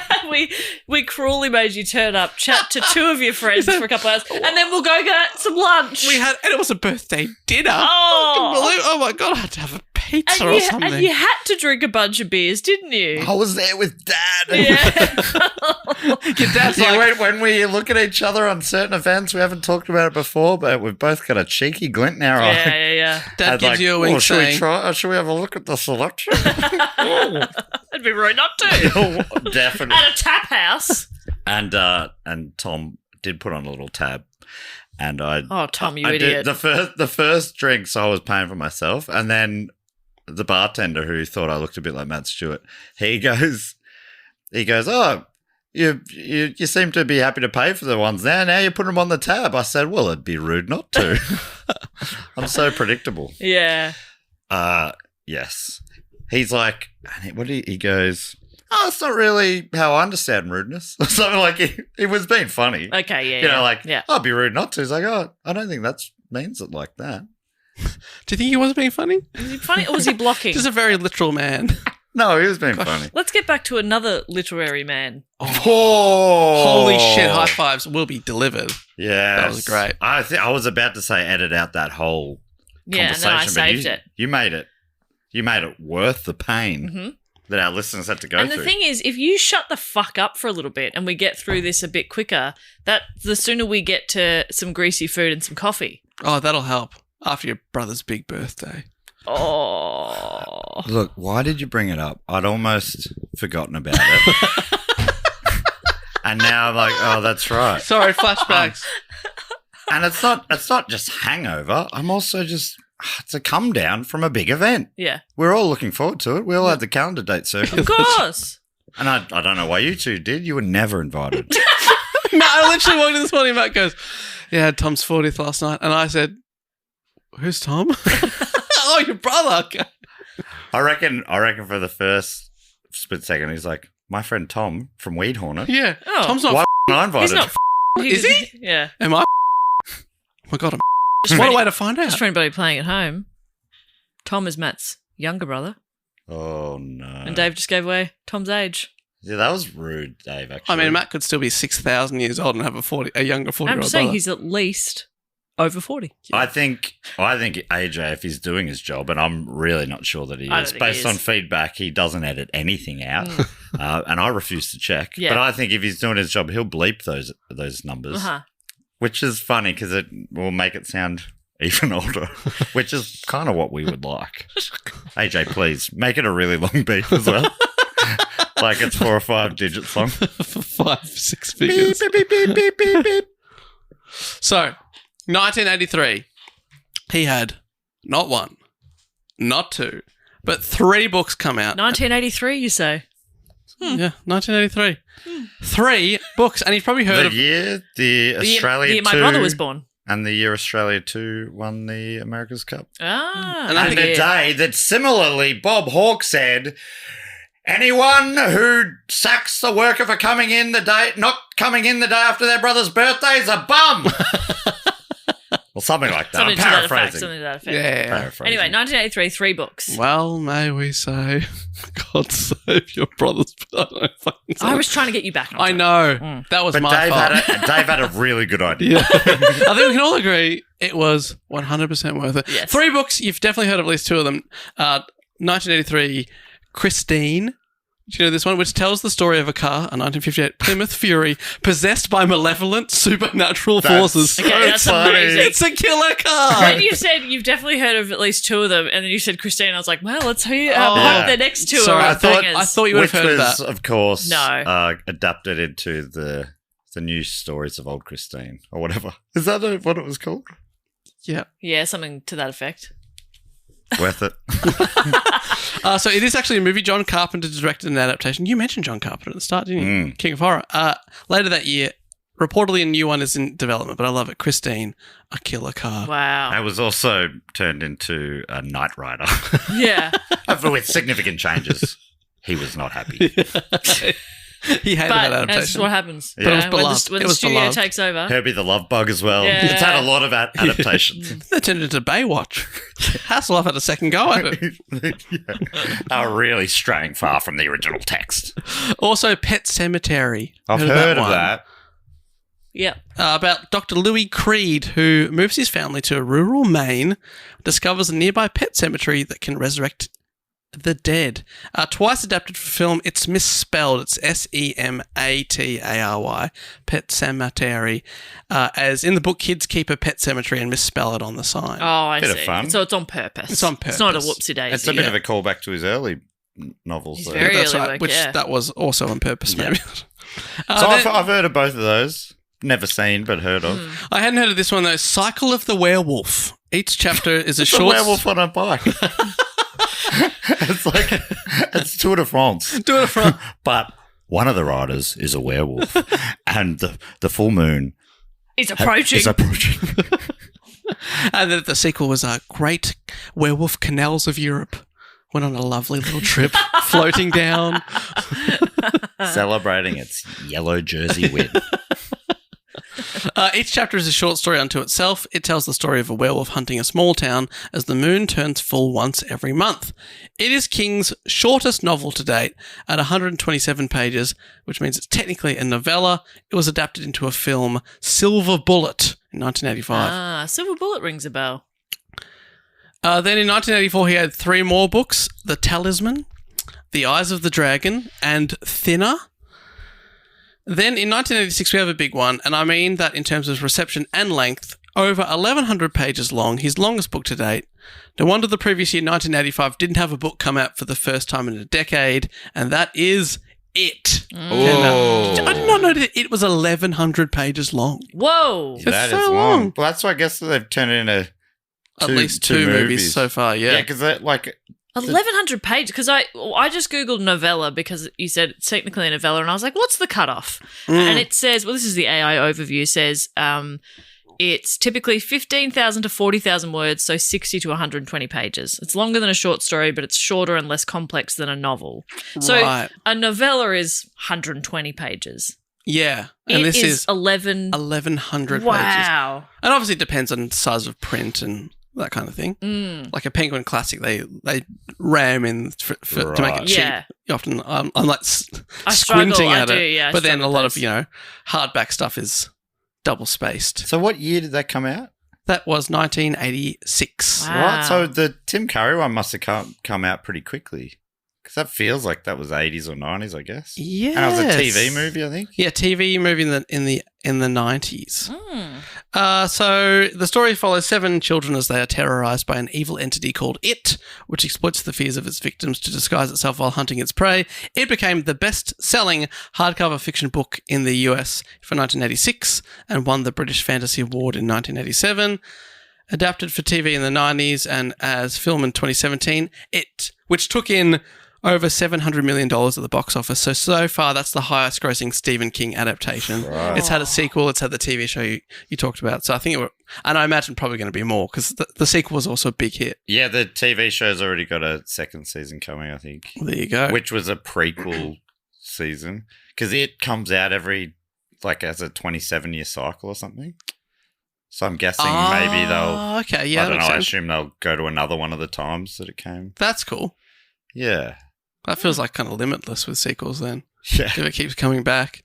we cruelly made you turn up, chat to two of your friends for a couple hours, and then we'll go get some lunch. And it was a birthday dinner. Oh. Oh my god! I had to have a pizza or and something. you had to drink a bunch of beers, didn't you? I was there with Dad. Yeah. Your dad's Yeah, like, when we look at each other on certain events, we haven't talked about it before, but we've both got a cheeky glint in our eye. yeah. Dad gives you a wink should we saying, try? Should we have a look at the selection? It'd be rude not to. Definitely. At a tap house. And Tom did put on a little tab, and Oh, Tom, you I idiot. did the first drinks I was paying for myself, and then the bartender who thought I looked a bit like Matt Stewart, he goes, oh. You seem to be happy to pay for the ones now. Now you put them on the tab. I said, well, it'd be rude not to. I'm so predictable. Yeah. Yes. He's like, he goes, oh, it's not really how I understand rudeness. Or something like he was being funny. Okay, yeah. You know, like, yeah. I'd be rude not to. He's like, oh, I don't think that means it like that. "Do you think he was being funny?" Was he funny or was he blocking? Just a very literal man. No, he was being funny. Let's get back to another literary man. Oh, Holy shit! High fives will be delivered. Yeah, That was great. I was about to say edit out that whole Yeah, and conversation, then I but saved you, it. You made it. You made it worth the pain that our listeners had to go And through. the thing is, if you shut the fuck up for a little bit and we get through this a bit quicker, that the sooner we get to some greasy food and some coffee. Oh, that'll help after your brother's big birthday. Oh. Look, why did you bring it up? I'd almost forgotten about it. And now I'm like, oh, that's right. Sorry, flashbacks. And it's not just hangover. I'm also just it's a come down from a big event. Yeah. We're all looking forward to it. We all had the calendar date Of circled. course. And I don't know why you two did. You were never invited. No, I literally walked in this morning. Matt goes, "Yeah, Tom's 40th last night," and I said, "Who's Tom?" "Oh, your brother." Okay. I reckon for the first split second, he's like, my friend Tom from Weed Hornet. Yeah, Oh. Tom's not. Why I invited? He's not Is he? Yeah. Am I? Oh my god! Just What for a way to find out. Just for anybody playing at home, Tom is Matt's younger brother, Oh no! and Dave just gave away Tom's age. Yeah, that was rude, Dave. Actually, I mean, Matt could still be 6,000 years old and have a younger 40-year-old I'm just saying brother. he's at least over 40. I think AJ, if he's doing his job, and I'm really not sure that he I don't is, think he based is. on feedback, he doesn't edit anything out, and I refuse to check. Yeah. But I think if he's doing his job, he'll bleep those numbers, Uh-huh. which is funny because it will make it sound even older, which is kind of what we would like. AJ, please make it a really long beep as well. Like it's 4 or 5 digits long. For 5-6 Beep, figures. beep, beep, beep, beep, beep, beep. So, 1983, he had not one, not two, but 3 books come out. 1983, you say? Yeah, 1983. 3 books, and you've probably heard The of. year the The Australia year my 2 brother was born. and the year Australia 2 won the America's Cup. Ah. And I And think the day that similarly Bob Hawke said, anyone who sacks the worker for not coming in the day after their brother's birthday is a bum. Well, something like that. Something I'm to that effect. paraphrasing. Something to that effect. Yeah. Paraphrasing. Anyway, 1983, 3 books. Well, may we say, God save your brothers. I was trying to get you back on I track. know. That was But my Dave fault. Dave had a really good idea. Yeah. I think we can all agree it was 100% worth it. Yes. 3 books, you've definitely heard of at least 2 of them. 1983, Christine. Do you know this one? Which tells the story of a car, a 1958 Plymouth Fury, possessed by malevolent supernatural forces. Okay, that's funny. amazing. It's a killer car. When you said you've definitely heard of at least 2 of them, and then you said Christine, I was like, well, let's hear. Oh. Hope the next 2 Sorry, are I thought- bangers. I thought you would Which have heard was, of that. of course, No. adapted into the new stories of old Christine or whatever. Is that what it was called? Yeah. Yeah, something to that effect. Worth it. So it is actually a movie. John Carpenter directed an adaptation. You mentioned John Carpenter at the start, didn't you? King of Horror. Later that year, reportedly a new one is in development, but I love it. Christine, a killer car. Wow. It was also turned into a Knight Rider Yeah. with significant changes. He was not happy. He hated that But that's adaptation. what happens. But it was When beloved. when It the was studio beloved. takes over. Herbie the Love Bug as well. Yeah. It's had a lot of adaptations. They turned it into Baywatch. Hasselhoff had a second go at it. Are really straying far from the original text. Also, Pet Sematary. I've heard of one? that. Yeah. About Dr. Louis Creed, who moves his family to rural Maine, discovers a nearby pet cemetery that can resurrect the dead. Twice adapted for film, it's misspelled. It's Sematary, Pet Cemetery. As in the book, kids keep a pet cemetery and misspell it on the sign. Oh, I Bit of see. fun. So it's on purpose. It's on It's not a purpose. whoopsie daisy. It's a bit of a callback to his early novels. He's though. very That's early right, work, which yeah. that was also on purpose, maybe. So I've heard of both of those. Never seen, but heard of. I hadn't heard of this one, though. Cycle of the Werewolf. Each chapter is a It's a short... werewolf on a bike. It's Tour de France. Do it from... But one of the riders is a werewolf, and the full moon It's approaching. is approaching. And the sequel was Great Werewolf Canals of Europe. Went on a lovely little trip, floating down. Celebrating its yellow jersey win. Each chapter is a short story unto itself. It tells the story of a werewolf hunting a small town as the moon turns full once every month. It is King's shortest novel to date at 127 pages, which means it's technically a novella. It was adapted into a film, Silver Bullet, in 1985. Silver Bullet rings a bell. Then in 1984, he had 3 more books, The Talisman, The Eyes of the Dragon, and Thinner. Then in 1986, we have a big one, and I mean that in terms of reception and length, over 1,100 pages long, his longest book to date. No wonder the previous year, 1985, didn't have a book come out for the first time in a decade, and that is It. Oh. I did not know that it was 1,100 pages long. Whoa. That's That is so long. long. Well, that's why I guess they've turned it into At least two movies so far, Yeah, yeah. because like 1,100 pages. Because I just Googled novella because you said it's technically a novella, and I was like, what's the cutoff? And it says, well, this is the AI overview, says it's typically 15,000 to 40,000 words, so 60 to 120 pages. It's longer than a short story, but it's shorter and less complex than a novel. So Right. a novella is 120 pages. Yeah. And It this is is 1,100 1,100 pages. Wow. And obviously it depends on the size of print and that kind of thing. Like a Penguin Classic, they ram in to make it cheap. Yeah. Often I'm like I struggle, squinting I at do, it. yeah, I but then a struggle lot with of, hardback stuff is double spaced. So what year did that come out? That was 1986. Wow. Right, so the Tim Curry one must have come out pretty quickly. Because that feels like that was 80s or 90s, I guess. Yes. And it was a TV movie, I think. Yeah, TV movie in the 90s. So the story follows 7 children as they are terrorized by an evil entity called It, which exploits the fears of its victims to disguise itself while hunting its prey. It became the best-selling hardcover fiction book in the US for 1986 and won the British Fantasy Award in 1987. Adapted for TV in the 90s and as film in 2017, It, which took in over $700 million at the box office. So far, that's the highest grossing Stephen King adaptation. Right. It's had a sequel. It's had the TV show you talked about. So I think and I imagine probably going to be more because the sequel was also a big hit. Yeah, the TV show's already got a second season coming, I think. There you go. Which was a prequel season. Because it comes out as a 27-year cycle or something. So I'm guessing maybe they'll... Okay, yeah. I don't know, that I makes sense. assume they'll go to another one of the times that it came. That's cool. Yeah. That feels like kind of limitless with sequels then. Yeah. If it keeps coming back.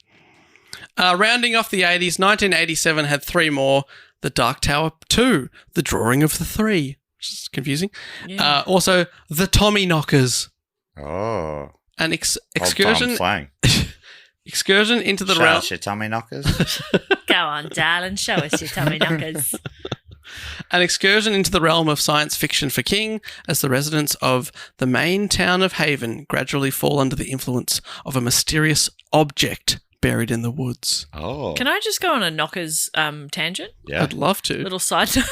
Rounding off the 80s, 1987 had 3 more. The Dark Tower 2, The Drawing of the Three, which is confusing. Yeah. Also, The Tommy Knockers, Oh. an Excursion. Slang. excursion into the Show realm. us your tummy knockers. Go on, darling, show us your tummy knockers. An excursion into the realm of science fiction for King as the residents of the main town of Haven gradually fall under the influence of a mysterious object buried in the woods. Oh. Can I just go on a knockers tangent? Yeah. I'd love to. Little side note.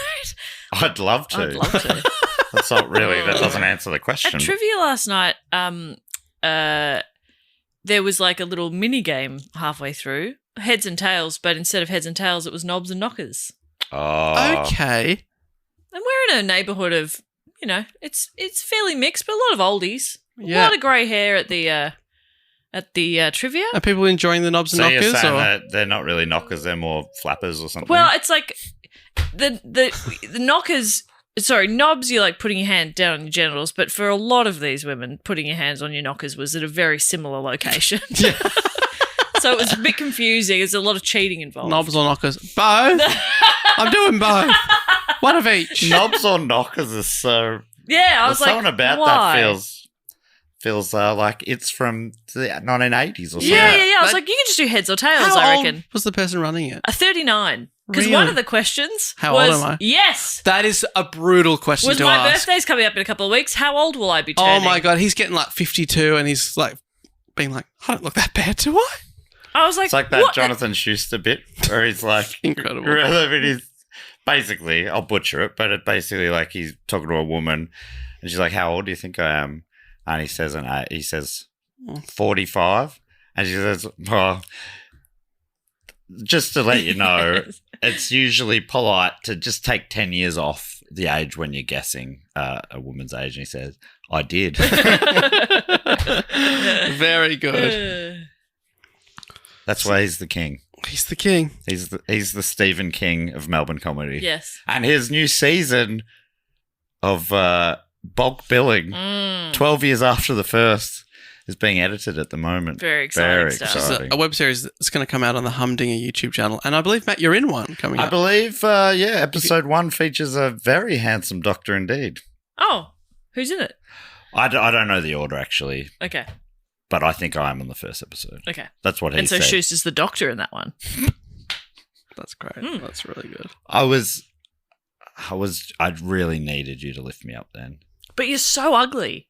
I'd love to. I'd love to. That's not really, that doesn't answer the question. At trivia last night, there was like a little mini game halfway through Heads and Tails, but instead of Heads and Tails, it was Knobs and Knockers. Oh. Okay. And we're in a neighbourhood of, it's fairly mixed, but a lot of oldies. Yeah. A lot of grey hair at the trivia. Are people enjoying the knobs and So you're knockers? saying Or? that they're not really knockers, they're more flappers or something? Well, it's like the knockers. Sorry, knobs. You're like putting your hand down on your genitals, but for a lot of these women, putting your hands on your knockers was at a very similar location. So it was a bit confusing. There's a lot of cheating involved. Knobs or knockers? Both. I'm doing both. One of each. Knobs or knockers is so... Yeah, I was There's like, something about why? that feels like it's from the 1980s or something. Yeah. I was Like- like, you can just do heads or tails, How I old reckon. was the person running it? A 39. Because Really? one of the questions How was, old am I? yes, That is a brutal question was to my ask. birthday's coming up in a couple of weeks. How old will I be Oh turning? my God, he's getting like 52 and he's like being like, I don't look that bad, do I? I was like, It's like that what? Jonathan Schuster bit where he's like... Incredible. I mean, he's basically, I'll butcher it, but it basically like he's talking to a woman and she's like, how old do you think I am? And he says 45. And she says, well, just to let you know, it's usually polite to just take 10 years off the age when you're guessing a woman's age. And he says, I did. Very good. That's why he's the king. He's the king. He's the Stephen King of Melbourne comedy. Yes. And his new season of bulk billing, 12 years after the first, is being edited at the moment. Very exciting stuff. This is exciting. a web series that's going to come out on the Humdinger YouTube channel. And I believe, Matt, you're in one coming I up. believe, episode 1 features a very handsome doctor indeed. Oh, who's in it? I don't know the order, actually, Okay. but I think I am on the first episode. Okay. That's what he And so said. Schuster's the doctor in that one. That's great. That's really good. I really needed you to lift me up then. But you're so ugly.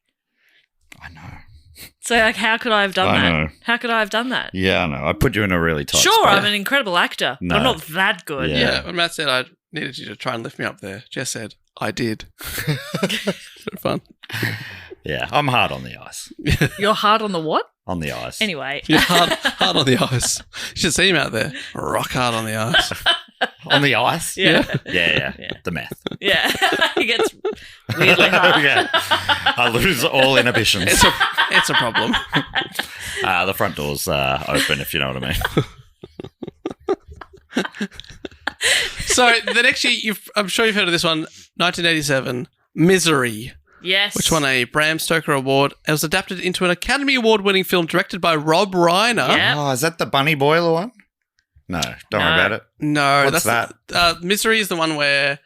I know. So, like, how could I have done I that? know. How could I have done that? Yeah, I know. I put you in a really tight Sure, spot. I'm an incredible actor, but I'm No. not that good. Yeah. Yeah, when Matt said I needed you to try and lift me up there, Jess said, I did. So fun. Yeah, I'm hard on the ice. You're hard on the what? On the ice. Anyway. You're hard on the ice. You should see him out there. Rock hard on the ice. On the ice? Yeah. Yeah. Yeah. The meth. Yeah. He gets weirdly hard. Yeah. I lose all inhibitions. It's a problem. The front door's open, if you know what I mean. So the next year, I'm sure you've heard of this one, 1987, Misery, Yes. which won a Bram Stoker Award. It was adapted into an Academy Award-winning film directed by Rob Reiner. Yeah. Yep. Oh, is that the bunny boiler one? No, don't worry No. about it. No, What's that's Misery is the one where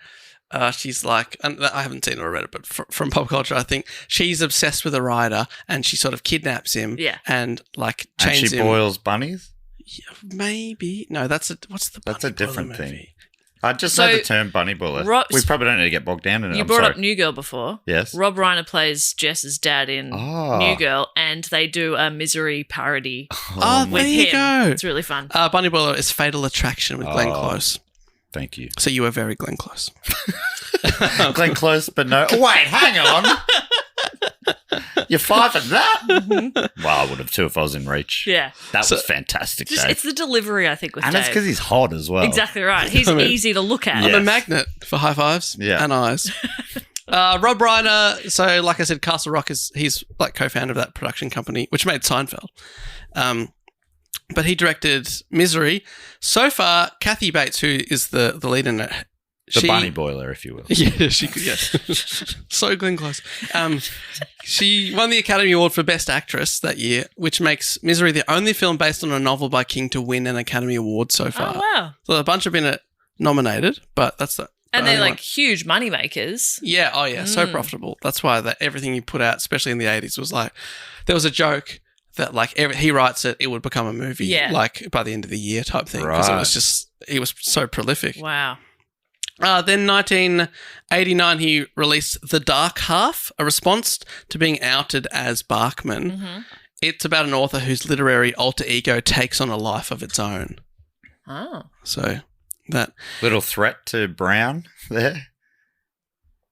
she's like, and I haven't seen it or read it, but from pop culture, I think she's obsessed with a rider and she sort of kidnaps him. Yeah. And like And chains she him. boils bunnies? Yeah, maybe no. That's a That's a bunny boiler different thing. movie? I just So, know the term bunny boiler. Rob- We probably don't need to get bogged down in it. You I'm brought sorry. up New Girl before. Yes. Rob Reiner plays Jess's dad in Oh. New Girl, and they do a Misery parody Oh, with there you him. go. It's really fun. Bunny Boiler is Fatal Attraction with Glenn Oh. Close. Thank you. So you were very Glenn Close. Glenn Close, but no. Wait, hang on. You're 5 at that? Well, I would have too if I was in reach. Yeah. That was fantastic, Just, Dave. it's the delivery, I think, with And Dave. it's because he's hot as well. Exactly right. He's I mean- easy to look at. I'm Yeah. a Yes. magnet for high fives Yeah. and eyes. Rob Reiner, so like I said, Castle Rock he's like co-founder of that production company, which made Seinfeld. But he directed Misery. So far, Kathy Bates, who is the lead in it, The bunny boiler, if you will. Yeah, she could. Yes, so Glenn Close. She won the Academy Award for Best Actress that year, which makes Misery the only film based on a novel by King to win an Academy Award so far. Oh, wow. So a bunch have been nominated, but that's the And only they're like one. huge money makers. Yeah, oh yeah, so profitable. That's why everything he put out, especially in the 80s, was like, there was a joke that like he writes it would become a movie, Yeah. like by the end of the year type thing, because he was so prolific. Wow. Then 1989, he released The Dark Half, a response to being outed as Barkman. Mm-hmm. It's about an author whose literary alter ego takes on a life of its own. Oh. So that Little threat to Brown there.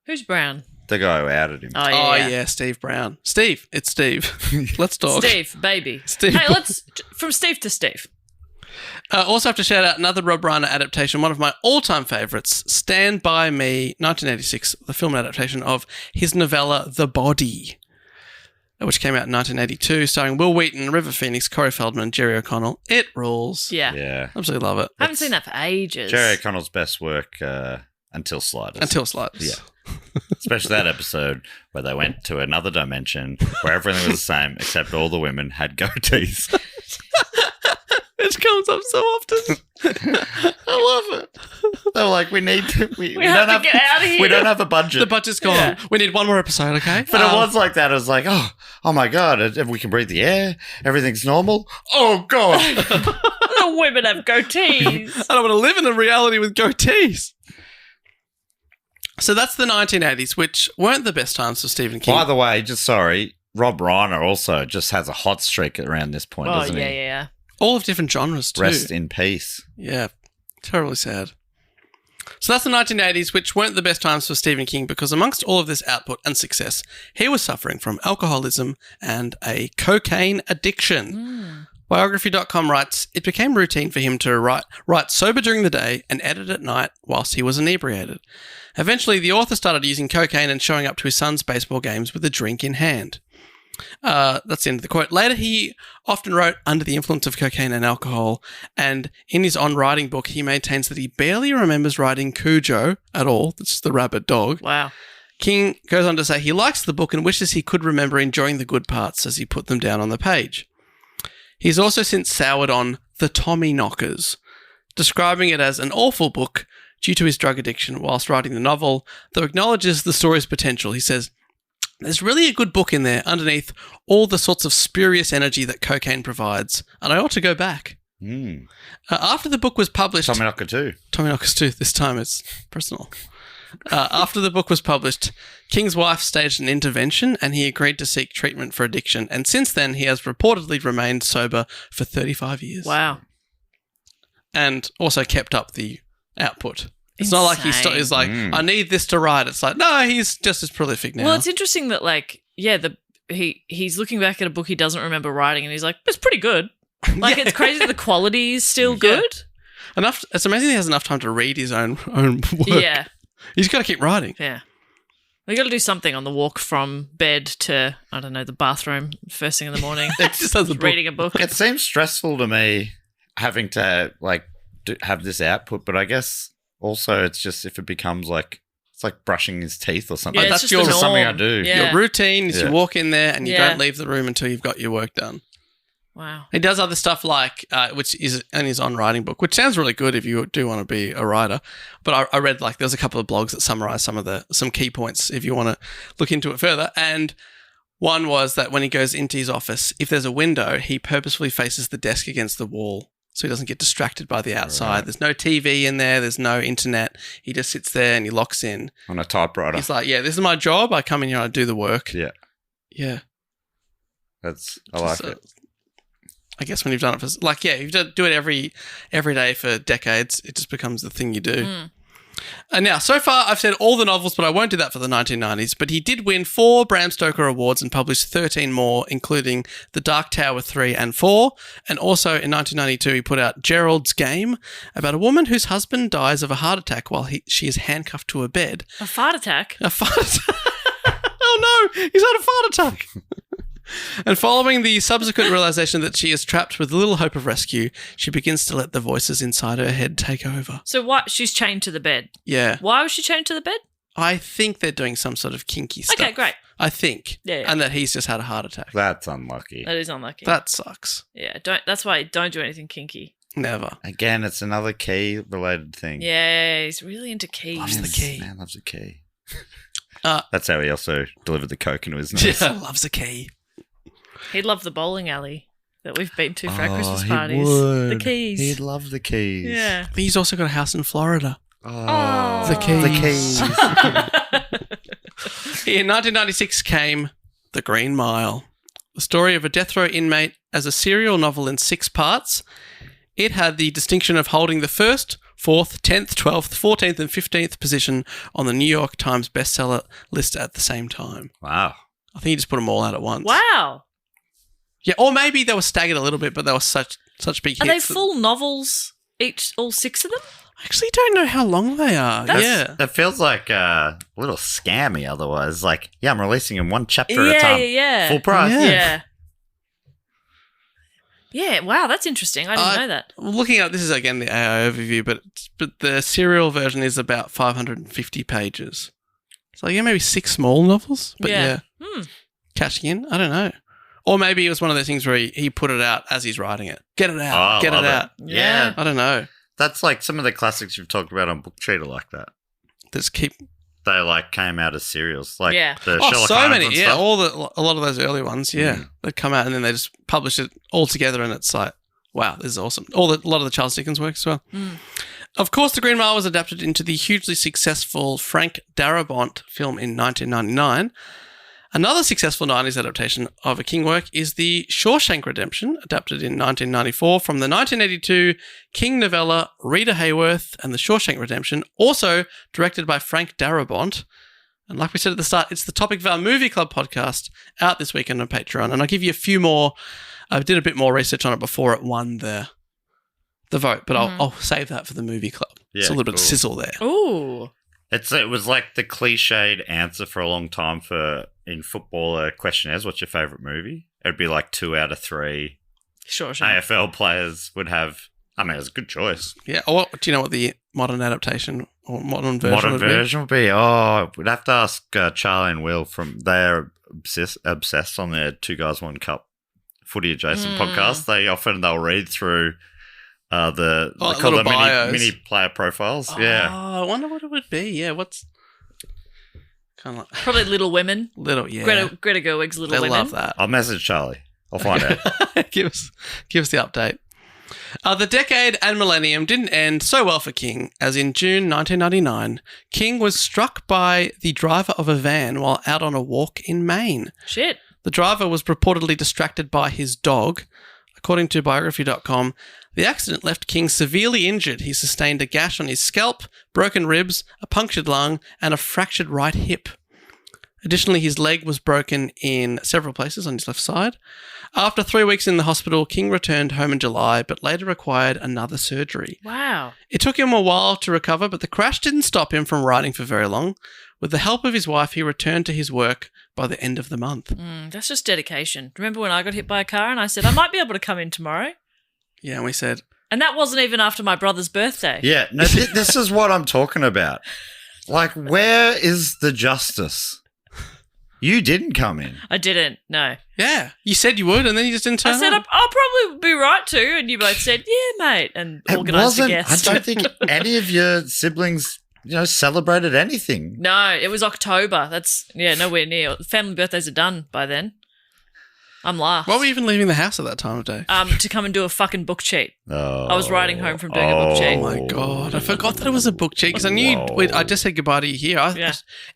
Who's Brown? The guy who outed him. Oh, yeah. Steve Brown. Steve, it's Steve. Let's talk. Steve, baby. Steve. Hey, let's from Steve to Steve. Also have to shout out another Rob Reiner adaptation, one of my all-time favourites, Stand By Me, 1986, the film adaptation of his novella The Body, which came out in 1982, starring Will Wheaton, River Phoenix, Corey Feldman, and Jerry O'Connell. It rules. Yeah. Yeah. Absolutely love it. I haven't seen that for ages. Jerry O'Connell's best work until Sliders. Until Sliders. Yeah. Especially that episode where they went to another dimension where everything was the same except all the women had goatees. It comes up so often. I love it. They were like, we need to. We have don't to get out of here. We don't have a budget. The budget's gone. Yeah. We need one more episode, okay? But it was like that. It was like, oh my God, if we can breathe the air, everything's normal. Oh God. The women have goatees. I don't want to live in a reality with goatees. So that's the 1980s, which weren't the best times for Stephen King. By the way, just sorry, Rob Reiner also just has a hot streak around this point, doesn't he? Yeah. All of different genres, too. Rest in peace. Yeah, terribly sad. So that's the 1980s, which weren't the best times for Stephen King because amongst all of this output and success, he was suffering from alcoholism and a cocaine addiction. Biography.com writes, it became routine for him to write sober during the day and edit at night whilst he was inebriated. Eventually, the author started using cocaine and showing up to his son's baseball games with a drink in hand. That's the end of the quote. Later, he often wrote under the influence of cocaine and alcohol, and in his on-writing book, he maintains that he barely remembers writing Cujo at all. That's the rabbit dog. Wow. King goes on to say he likes the book and wishes he could remember enjoying the good parts as he put them down on the page. He's also since soured on The Tommy Knockers, describing it as an awful book due to his drug addiction whilst writing the novel, though acknowledges the story's potential. He says, there's really a good book in there underneath all the sorts of spurious energy that cocaine provides, and I ought to go back. After the book was published... Tommy Knocker too. Tommy Knockers too. This time it's personal. After the book was published, King's wife staged an intervention and he agreed to seek treatment for addiction, and since then he has reportedly remained sober for 35 years. Wow. And also kept up the output. It's not like he's like, I need this to write. It's like, no, he's just as prolific now. Well, it's interesting that, like, he's looking back at a book he doesn't remember writing, and he's like, it's pretty good. Like, it's crazy that the quality is still good. Enough. It's amazing he has enough time to read his own work. Yeah. He's got to keep writing. Yeah. We got to do something on the walk from bed to, I don't know, the bathroom first thing in the morning. It's just as a book. Reading a book. It seems stressful to me having to, like, have this output, but I guess also it's just if it becomes like, it's like brushing his teeth or something. Yeah, That's it's just the something I norm. do. Yeah. Your routine is you walk in there and you Yeah. don't leave the room until you've got your work done. Wow. He does other stuff like, which is in his on-writing book, which sounds really good if you do want to be a writer. But I read, like, there's a couple of blogs that summarize some key points if you want to look into it further. And one was that when he goes into his office, if there's a window, he purposefully faces the desk against the wall so he doesn't get distracted by the outside. Right. There's no TV in there. There's no internet. He just sits there and he locks in. On a typewriter. He's like, yeah, this is my job. I come in here, I do the work. Yeah. Yeah. I like it. I guess when you've done it for, like, yeah, you do it every day for decades, it just becomes the thing you do. And now, so far, I've said all the novels, but I won't do that for the 1990s. But he did win 4 Bram Stoker Awards and published 13 more, including The Dark Tower 3 and 4. And also, in 1992, he put out Gerald's Game, about a woman whose husband dies of a heart attack while she is handcuffed to a bed. A fart attack? A fart attack? Oh, no, he's had a fart attack. And following the subsequent realization that she is trapped with little hope of rescue, she begins to let the voices inside her head take over. So what? She's chained to the bed? Yeah. Why was she chained to the bed? I think they're doing some sort of kinky stuff. Okay, great. I think. Yeah. And that he's just had a heart attack. That's unlucky. That is unlucky. That sucks. Yeah, that's why don't do anything kinky. Never. Again, it's another key related thing. Yeah, he's really into keys. Loves the key. Man loves a key. That's how he also delivered the coke into his nose. Yeah, loves a key. He'd love the bowling alley that we've been to for our Christmas he parties. would. The keys. He'd love the keys. Yeah. He's also got a house in Florida. Oh, The keys. The keys. In 1996 came The Green Mile, the story of a death row inmate as a serial novel in 6 parts. It had the distinction of holding the 1st, 4th, 10th, 12th, 14th, and 15th position on the New York Times bestseller list at the same time. Wow. I think he just put them all out at once. Wow. Yeah, or maybe they were staggered a little bit, but they were such such big Are hits. they full novels, all 6 of them? I actually don't know how long they are. It feels like a little scammy otherwise. Like, yeah, I'm releasing them one chapter at a Yeah, time. yeah. Full price. Yeah. Yeah, wow, that's interesting. I didn't know that. Looking at this is again the AI overview, but the serial version is about 550 pages. So yeah, maybe 6 small novels. But yeah, cashing in. I don't know. Or maybe it was one of those things where he put it out as he's writing it. Get it out. Get it out. Yeah. I don't know. That's like some of the classics you've talked about on BookTreat are like that. Just keep. They like came out as serials. Like the Oh, Sherlock so Holmes many. and Yeah, stuff. a lot of those early ones. Yeah, they come out and then they just publish it all together, and it's like, wow, this is awesome. A lot of the Charles Dickens work as well. Of course, The Green Mile was adapted into the hugely successful Frank Darabont film in 1999. Another successful 90s adaptation of a King work is the Shawshank Redemption, adapted in 1994 from the 1982 King novella Rita Hayworth and the Shawshank Redemption, also directed by Frank Darabont. And like we said at the start, it's the topic of our Movie Club podcast out this weekend on Patreon. And I'll give you a few more. I did a bit more research on it before it won the vote, but I'll save that for the Movie Club. Yeah, it's a little bit of sizzle there. Ooh. It was like the cliched answer for a long time in footballer questionnaires. What's your favourite movie? It'd be like 2 out of 3 Sure. AFL players would have. I mean, it was a good choice. Yeah. Or do you know what the modern adaptation or modern version Would be? Oh, we'd have to ask Charlie and Will they're obsessed on their 2 Guys 1 Cup footy adjacent podcast. They'll read through they call them mini player profiles. Yeah. Oh, I wonder what it would be. Yeah, what's kind of like Probably Little Women. yeah. Greta Gerwig's Little They Women. love that. I'll message Charlie. I'll find out. give us the update. The decade and millennium didn't end so well for King, as in June 1999, King was struck by the driver of a van while out on a walk in Maine. Shit. The driver was reportedly distracted by his dog. According to biography.com, the accident left King severely injured. He sustained a gash on his scalp, broken ribs, a punctured lung, and a fractured right hip. Additionally, his leg was broken in several places on his left side. After 3 weeks in the hospital, King returned home in July, but later required another surgery. Wow. It took him a while to recover, but the crash didn't stop him from riding for very long. With the help of his wife, he returned to his work by the end of the month. That's just dedication. Remember when I got hit by a car and I said, I might be able to come in tomorrow? Yeah, and we said... And that wasn't even after my brother's birthday. Yeah, no, this is what I'm talking about. Like, where is the justice? You didn't come in. I didn't, no. Yeah, you said you would, and then you just didn't turn I said, up. I'll probably be right to. And you both said, yeah, mate, and organised a guest. I don't think any of your siblings, celebrated anything. No, it was October. That's, nowhere near. Family birthdays are done by then. I'm last. Why were you even leaving the house at that time of day? To come and do a fucking book cheat. Oh, I was riding home from doing a book cheat. Oh my God, I forgot that it was a book cheat because I knew I just said goodbye to you here.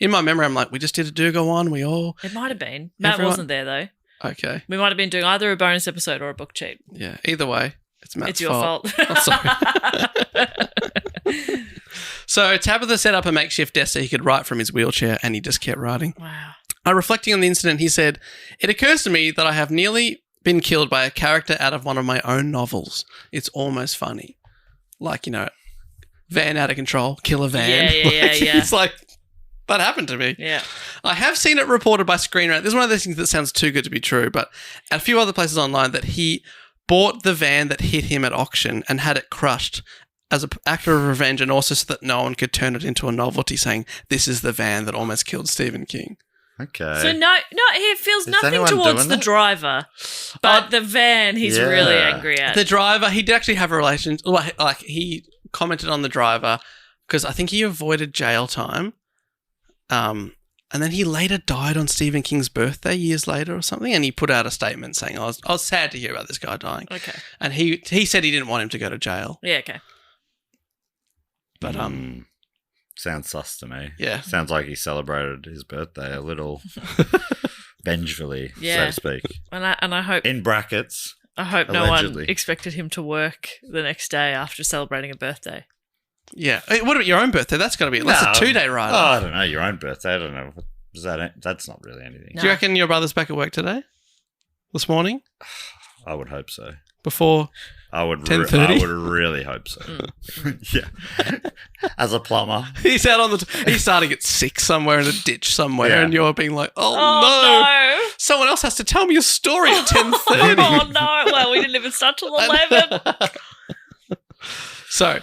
In my memory, I'm like, we just did a do-go on. We all... It might have been. Matt Everyone- wasn't there, though. Okay. We might have been doing either a bonus episode or a book cheat. Yeah, either way, it's Matt's It's your fault. Oh, sorry. So Tabitha set up a makeshift desk so he could write from his wheelchair, and he just kept writing. Wow. Reflecting on the incident, he said, "It occurs to me that I have nearly been killed by a character out of one of my own novels. It's almost funny. Like, van out of control, kill a van." Yeah. It's like, that happened to me. Yeah. I have seen it reported by Screen Rant. This is one of those things that sounds too good to be true, but at a few other places online that he bought the van that hit him at auction and had it crushed as an act of revenge, and also so that no one could turn it into a novelty saying, this is the van that almost killed Stephen King. Okay. So no, he feels nothing anyone towards doing the that? driver, but the van he's really angry at. The driver, he did actually have a relation. Like he commented on the driver because I think he avoided jail time. And then he later died on Stephen King's birthday years later or something. And he put out a statement saying, I was sad to hear about this guy dying. Okay. And he said he didn't want him to go to jail. Yeah, okay. But sounds sus to me. Yeah. Sounds like he celebrated his birthday a little vengefully, so Yeah. to speak. And I hope In brackets. no one allegedly. expected him to work the next day after celebrating a birthday. yeah. Hey, what about your own birthday? That's got to be at least a 2-day ride. Oh, I don't know. Your own birthday. I don't know. That's not really anything. No. Do you reckon your brother's back at work today? This morning? I would hope so. Before I would 10:30? I would really hope so. Yeah. As a plumber. He's out on he's starting at 6 somewhere in a ditch somewhere, Yeah. and you're being like, oh Oh, no, someone else has to tell me a story at 10:30. no. Oh, no. Well, we didn't even start till 11. So,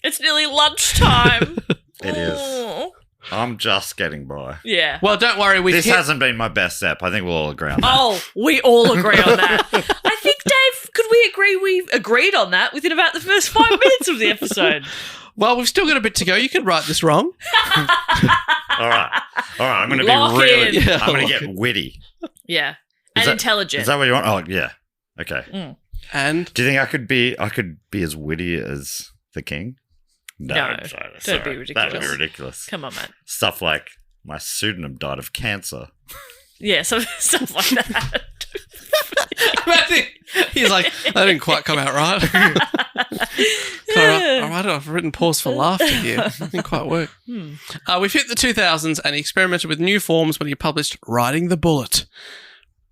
It's nearly lunchtime. It is. Oh. I'm just getting by. Yeah. well, don't worry. This hasn't been my best ep. I think we'll all agree on that. Oh, we all agree on that. I think, Dave, could we agree we agreed on that within about the first 5 minutes of the episode? Well, we've still got a bit to go. You can write this wrong. All right. I'm going to Lock be really. in. Yeah, I'm going lock to get witty. Yeah. Is And that- intelligent. Is that what you want? Oh, yeah. Okay. And Do you think I could be as witty as the king? No, sorry. don't be ridiculous. That would be ridiculous. Come on, man. Stuff like my pseudonym died of cancer. Yeah, so stuff like that. he's like, that didn't quite come out right. All right, I've written pause for laughter here. It didn't quite work. We've hit the 2000s, and he experimented with new forms when he published Riding the Bullet,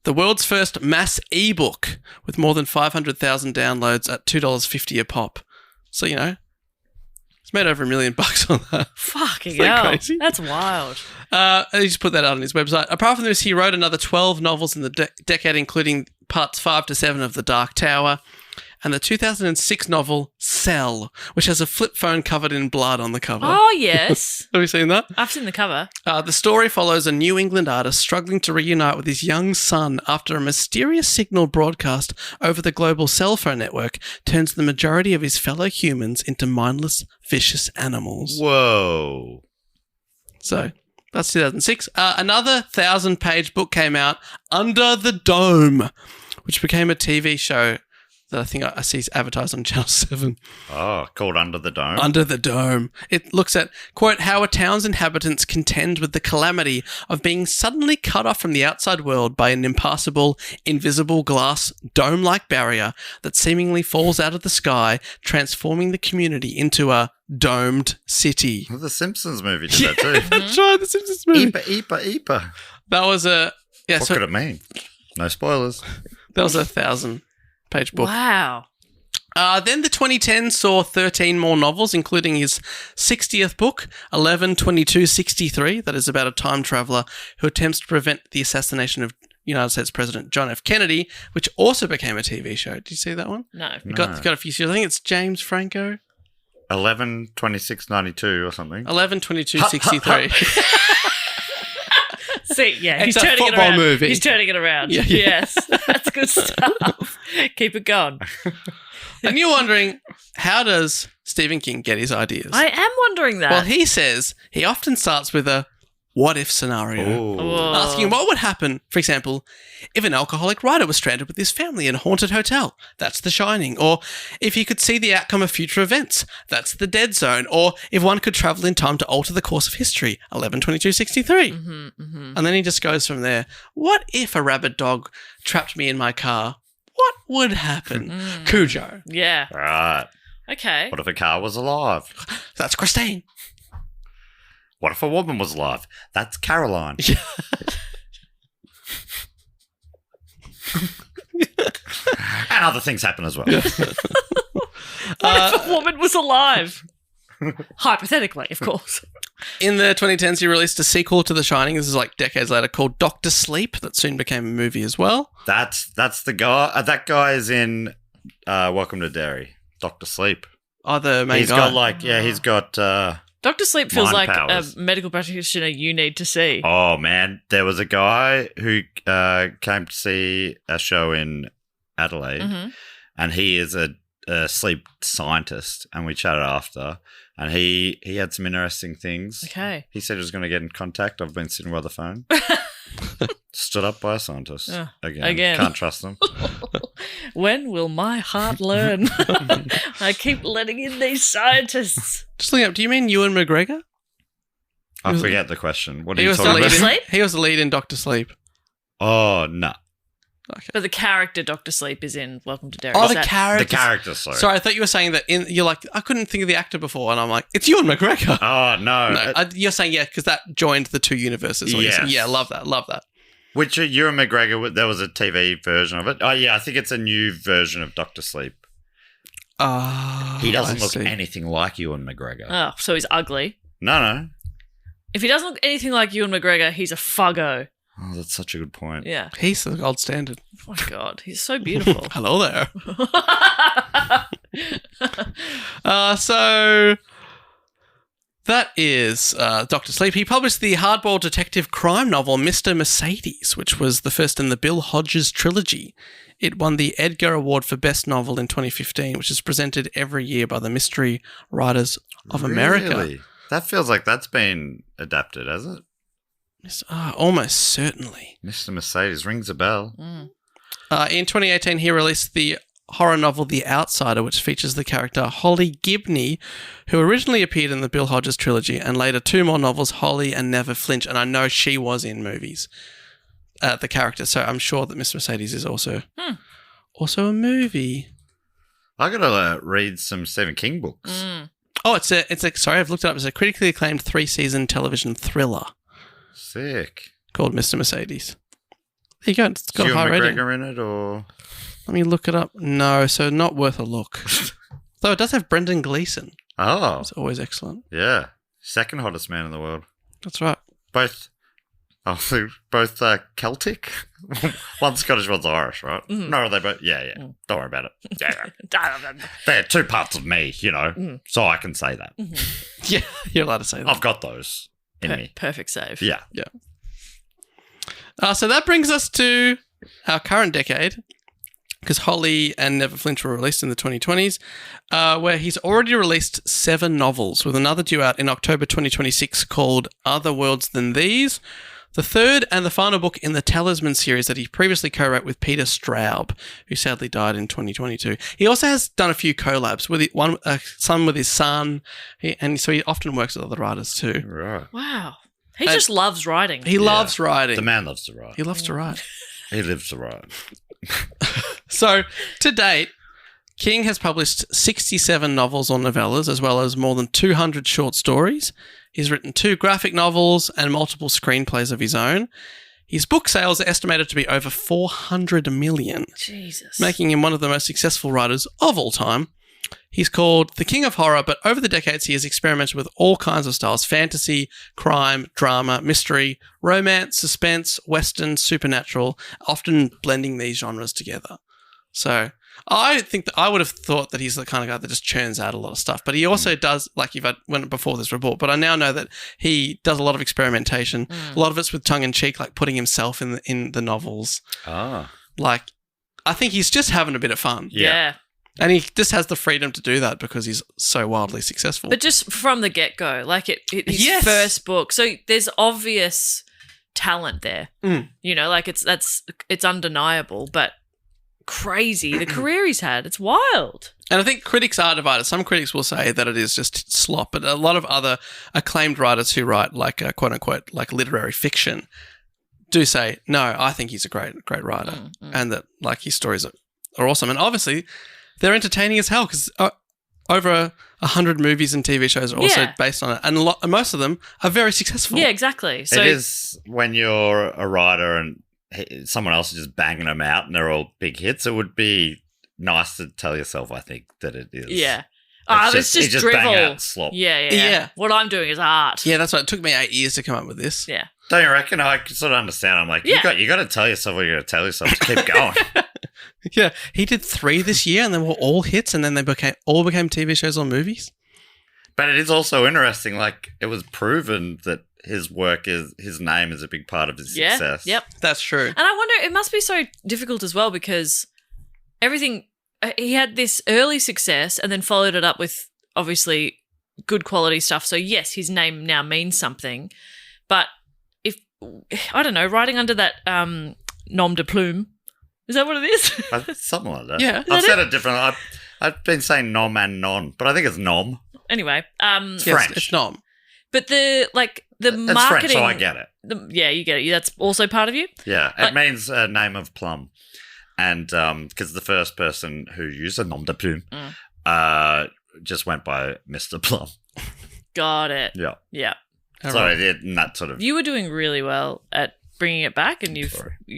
the world's first mass ebook with more than 500,000 downloads at $2.50 a pop. So, you know, he's made over $1 million on that. Fucking Isn't that hell. crazy? That's wild. And he just put that out on his website. Apart from this, he wrote another 12 novels in the decade, including parts 5 to 7 of The Dark Tower and the 2006 novel Cell, which has a flip phone covered in blood on the cover. Oh, yes. Have you seen that? I've seen the cover. The story follows a New England artist struggling to reunite with his young son after a mysterious signal broadcast over the global cell phone network turns the majority of his fellow humans into mindless, vicious animals. Whoa. So that's 2006. Another 1,000-page book came out, Under the Dome, which became a TV show that I think I see advertised on Channel 7. Oh, called Under the Dome. Under the Dome. It looks at, quote, how a town's inhabitants contend with the calamity of being suddenly cut off from the outside world by an impassable, invisible glass dome-like barrier that seemingly falls out of the sky, transforming the community into a domed city. Well, the Simpsons movie did that too. That's right, the Simpsons movie. Eepa. That was a... Yeah, What so could it mean? No spoilers. that was a 1,000-page book. Wow. Then the 2010s saw 13 more novels, including his 60th book, 11/22/63, that is about a time traveler who attempts to prevent the assassination of United States President John F. Kennedy, which also became a TV show. Did you see that one? No. It got a few series. I think it's James Franco. 11/26/92 or something. 11/22/63. See, yeah, he's It's a turning it football around. movie. He's turning it around. Yeah. Yes, that's good stuff. Keep it going. And you're wondering, how does Stephen King get his ideas? I am wondering that. Well, he says he often starts with a what-if scenario. Ooh. Asking what would happen, for example, if an alcoholic writer was stranded with his family in a haunted hotel. That's The Shining. Or if he could see the outcome of future events. That's The Dead Zone. Or if one could travel in time to alter the course of history. 11/22/63. And then he just goes from there. What if a rabid dog trapped me in my car? What would happen? Cujo. Yeah. Right. Okay. What if a car was alive? That's Christine. What if a woman was alive? That's Caroline. And other things happen as well. What if a woman was alive? Hypothetically, of course. In the 2010s, he released a sequel to The Shining. This is like decades later, called Dr. Sleep, that soon became a movie as well. That's the guy. That guy is in Welcome to Derry. Dr. Sleep. Oh, the main He's guy. got he's got. Dr. Sleep feels Mind like powers. a medical practitioner you need to see. Oh man, there was a guy who came to see a show in Adelaide, Mhm. and he is a sleep scientist, and we chatted after, and he had some interesting things. Okay. He said he was going to get in contact. I've been sitting by the phone. Stood up by a scientist. Yeah, Again. Can't trust them. When will my heart learn? I keep letting in these scientists. Just looking up, do you mean Ewan McGregor? I forget the question. What are He you was, the talking lead about? Sleep? he was the lead in Dr. Sleep. Oh, no. But the character Dr. Sleep is in Welcome to Derry. Oh, Is the that- character. The character, sorry. Sorry, I thought you were saying that you're like, I couldn't think of the actor before. And I'm like, it's Ewan McGregor. Oh, no. No, you're saying, yeah, because that joined the two universes. What you're saying. Yes. Yeah, love that. Love that. Which Ewan McGregor, there was a TV version of it. Oh, yeah, I think it's a new version of Dr. Sleep. He doesn't I look see. anything like Ewan McGregor. Oh, so he's ugly. No. If he doesn't look anything like Ewan McGregor, he's a fuggo. Oh, that's such a good point. Yeah. He's the gold standard. Oh my God, he's so beautiful. Hello there. So that is Dr. Sleep. He published the hardboiled detective crime novel Mr. Mercedes, which was the first in the Bill Hodges trilogy. It won the Edgar Award for Best Novel in 2015, which is presented every year by the Mystery Writers of America. Really? That feels like that's been adapted, has it? Yes, almost certainly. Mr. Mercedes rings a bell. In 2018, he released the horror novel The Outsider, which features the character Holly Gibney, who originally appeared in the Bill Hodges trilogy, and later two more novels, Holly and Never Flinch. And I know she was in movies, the character, so I'm sure that Mr. Mercedes is also a movie. I gotta read some Stephen King books. Oh, it's a sorry, I've looked it up. It's a critically acclaimed 3-season television thriller Sick. called Mr. Mercedes. There you go. It's got Is a high Ewan rating. McGregor in it, or Let me look it up. No, so not worth a look. Though it does have Brendan Gleeson. oh, It's always excellent. yeah, second hottest man in the world. That's right. Both Celtic. One's Scottish, one's Irish, right? No, they both. Yeah. Don't worry about it. Yeah. They're two parts of me, so I can say that. Yeah, you're allowed to say that. I've got those in me. Perfect save. Yeah. So that brings us to our current decade, because Holly and Never Flinch were released in the 2020s, where he's already released 7 novels, with another due out in October 2026 called Other Worlds Than These, the third and the final book in the Talisman series that he previously co-wrote with Peter Straub, who sadly died in 2022. He also has done a few collabs, with some with his son, and so he often works with other writers too. Right. Wow. He just loves writing. He loves writing. The man loves to write. He loves to write. He lives to write. So, to date, King has published 67 novels or novellas, as well as more than 200 short stories. He's written 2 graphic novels and multiple screenplays of his own. His book sales are estimated to be over 400 million, Jesus. making him one of the most successful writers of all time. He's called the King of Horror, but over the decades he has experimented with all kinds of styles: fantasy, crime, drama, mystery, romance, suspense, western, supernatural, often blending these genres together. So I think that I would have thought that he's the kind of guy that just churns out a lot of stuff, but he also does, like you've had went before this report, but I now know that he does a lot of experimentation. A lot of it's with tongue in cheek, like putting himself in the novels. Ah. Like, I think he's just having a bit of fun. Yeah. And he just has the freedom to do that because he's so wildly successful. But just from the get-go, like his Yes. first book. So there's obvious talent there. Mm. Like it's undeniable, but crazy the career he's had. It's wild. And I think critics are divided. Some critics will say that it is just slop, but a lot of other acclaimed writers who write like quote unquote like literary fiction do say, no, I think he's a great writer, and that like his stories are awesome. And obviously they're entertaining as hell because over 100 movies and TV shows are also based on it, and most of them are very successful. Yeah, exactly. So it is when you're a writer and someone else is just banging them out and they're all big hits. It would be nice to tell yourself, I think, that it is. yeah. It's It's just bang drivel. out slop. Yeah. What I'm doing is art. Yeah, that's why it took me 8 years to come up with this. Yeah. Don't you reckon? I can sort of understand. I'm like, you got to tell yourself what you're going to tell yourself to keep going. Yeah, he did 3 this year, and they were all hits, and then they became TV shows or movies. But it is also interesting. Like, it was proven that his name is a big part of his success. Yep. That's true. And I wonder, it must be so difficult as well because he had this early success and then followed it up with obviously good quality stuff. So yes, his name now means something. But I don't know, writing under that nom de plume, is that what it is? Something like that. Yeah. I've said it different. I've been saying nom and non, but I think it's nom. Anyway, Yes, French. it's nom. but the It's marketing, French, so I get it. Yeah, you get it. That's also part of you. Yeah, Like- it means name of plum. And because the first person who used a nom de plume just went by Mr. Plum. Got it. Yeah. Yeah. All So right. I did, and that sort of... You were doing really well at bringing it back, and you've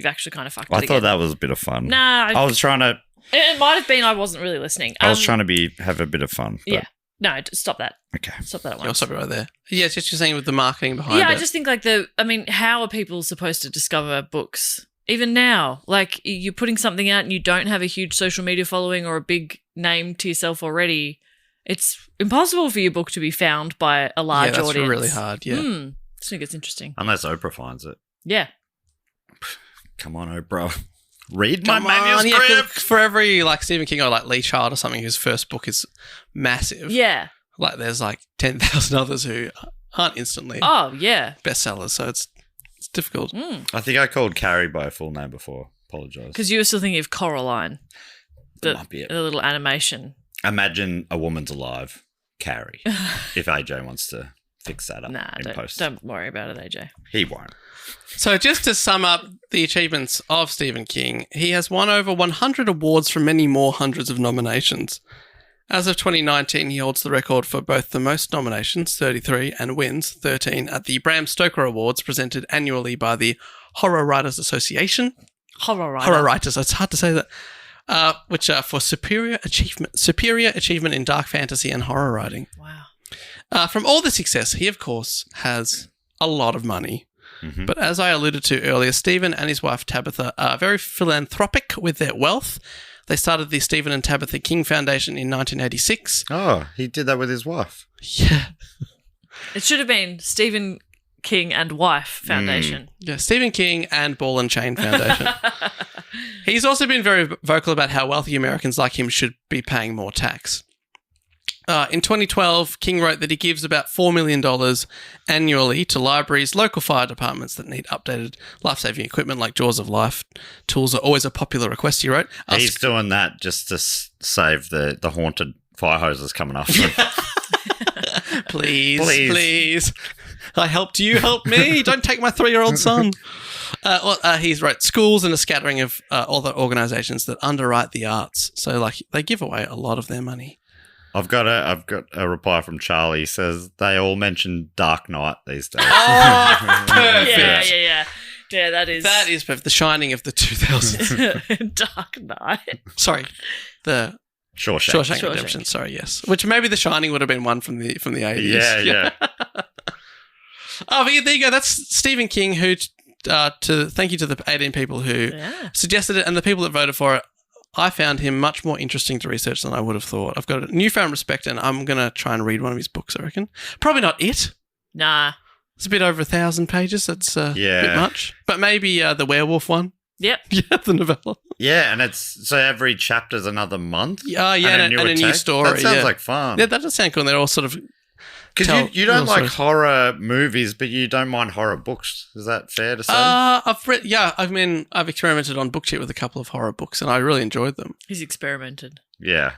actually kind of fucked it I again. thought that was a bit of fun. Nah, I was trying to It might have been I wasn't really listening. I was trying to have a bit of fun. But, Yeah. No, stop that. Okay. Stop that at You'll once. stop it right there. Yeah, it's just you're saying with the marketing behind Yeah, it. I just think like how are people supposed to discover books? Even now, like you're putting something out and you don't have a huge social media following or a big name to yourself already, it's impossible for your book to be found by a large that's audience. really hard, yeah. I just think it's interesting. Unless Oprah finds it. Yeah. Come on, Oprah. Read my Come on, manuscript. yeah, for every like Stephen King or like Lee Child or something whose first book is massive. Yeah. Like there's like 10,000 others who aren't instantly Oh, yeah. bestsellers, so it's difficult. I think I called Carrie by a full name before. Apologise. Because you were still thinking of Coraline, That might be it. the little animation. Imagine a woman's alive, Carrie. If AJ wants to fix that up Nah, in post. don't worry about it, AJ. He won't. So just to sum up the achievements of Stephen King, he has won over 100 awards from many more hundreds of nominations. As of 2019, he holds the record for both the most nominations, 33, and wins, 13, at the Bram Stoker Awards presented annually by the Horror Writers Association. Horror Writers, it's hard to say that. Which are for superior achievement in dark fantasy and horror writing. Wow. From all the success, he, of course, has a lot of money. Mm-hmm. But as I alluded to earlier, Stephen and his wife Tabitha are very philanthropic with their wealth. They started the Stephen and Tabitha King Foundation in 1986. Oh, he did that with his wife. Yeah. It should have been Stephen King and Wife Foundation. Yeah, Stephen King and Ball and Chain Foundation. He's also been very vocal about how wealthy Americans like him should be paying more tax. In 2012, King wrote that he gives about $4 million annually to libraries, local fire departments that need updated life-saving equipment like Jaws of Life. Tools are always a popular request, he wrote. He's doing that just to save the haunted fire hoses coming after him. Please. I helped you, help me. Don't take my 3-year-old son. He's wrote schools and a scattering of other organisations that underwrite the arts. So, like, they give away a lot of their money. I've got a reply from Charlie. He says they all mention Dark Knight these days. Oh, perfect. Yeah. Yeah, that is perfect. The Shining of the 2000s. Dark Knight. Sorry, the Shawshank. Redemption. Sorry, yes. Which maybe The Shining would have been one from the 80s. Yeah. Oh, but yeah, there you go. That's Stephen King. Who thank you to the 18 people who suggested it and the people that voted for it. I found him much more interesting to research than I would have thought. I've got a newfound respect, and I'm going to try and read one of his books, I reckon. Probably not it. Nah. It's a bit over 1,000 pages. That's a bit much. But maybe the werewolf one. Yep. Yeah, the novella. Yeah, and it's so every chapter's another month. And a new story. That sounds like fun. Yeah, that does sound cool. And they're all sort of... Because you don't like stories. horror movies, but you don't mind horror books. Is that fair to say? I've read... Yeah, I've experimented on BookCheat with a couple of horror books, and I really enjoyed them. He's experimented. Yeah.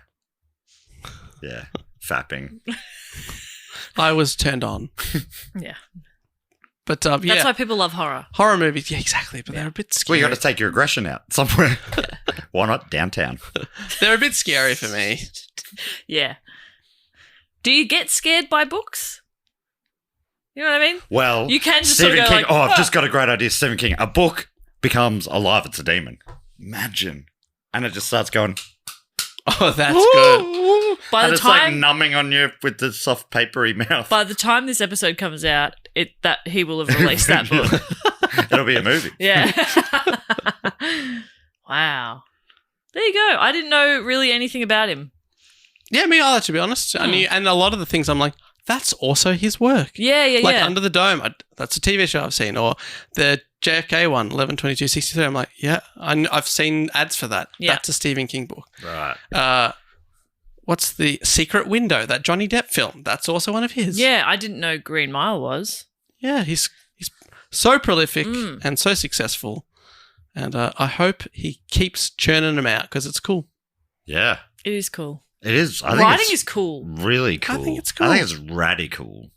Fapping. I was turned on. Yeah. But That's why people love horror. Horror movies, yeah, exactly. But they're a bit Well, scary. you got to take your aggression out somewhere. Why not downtown? They're a bit scary for me. Yeah. Do you get scared by books? You know what I mean? Well, You can just Stephen sort of go King. like, I've just got a great idea. Stephen King. A book becomes alive. It's a demon. Imagine. And it just starts going. Oh, that's good. By And the it's like time numbing on you with the soft papery mouth. by the time this episode comes out, that he will have released that book. It'll be a movie. Yeah. Wow. There you go. I didn't know really anything about him. Yeah, me either, to be honest. I knew, and a lot of the things I'm like, that's also his work. Yeah. Like Under the Dome, that's a TV show I've seen. Or the JFK one, 11/22/63. I'm like, yeah, I've seen ads for that. Yeah. That's a Stephen King book. Right. What's the Secret Window, that Johnny Depp film? That's also one of his. Yeah, I didn't know Green Mile was. Yeah, he's so prolific and so successful. And I hope he keeps churning them out because it's cool. Yeah. It is cool. It is. I think Writing it's is cool. really cool. I think it's cool. I think it's radical.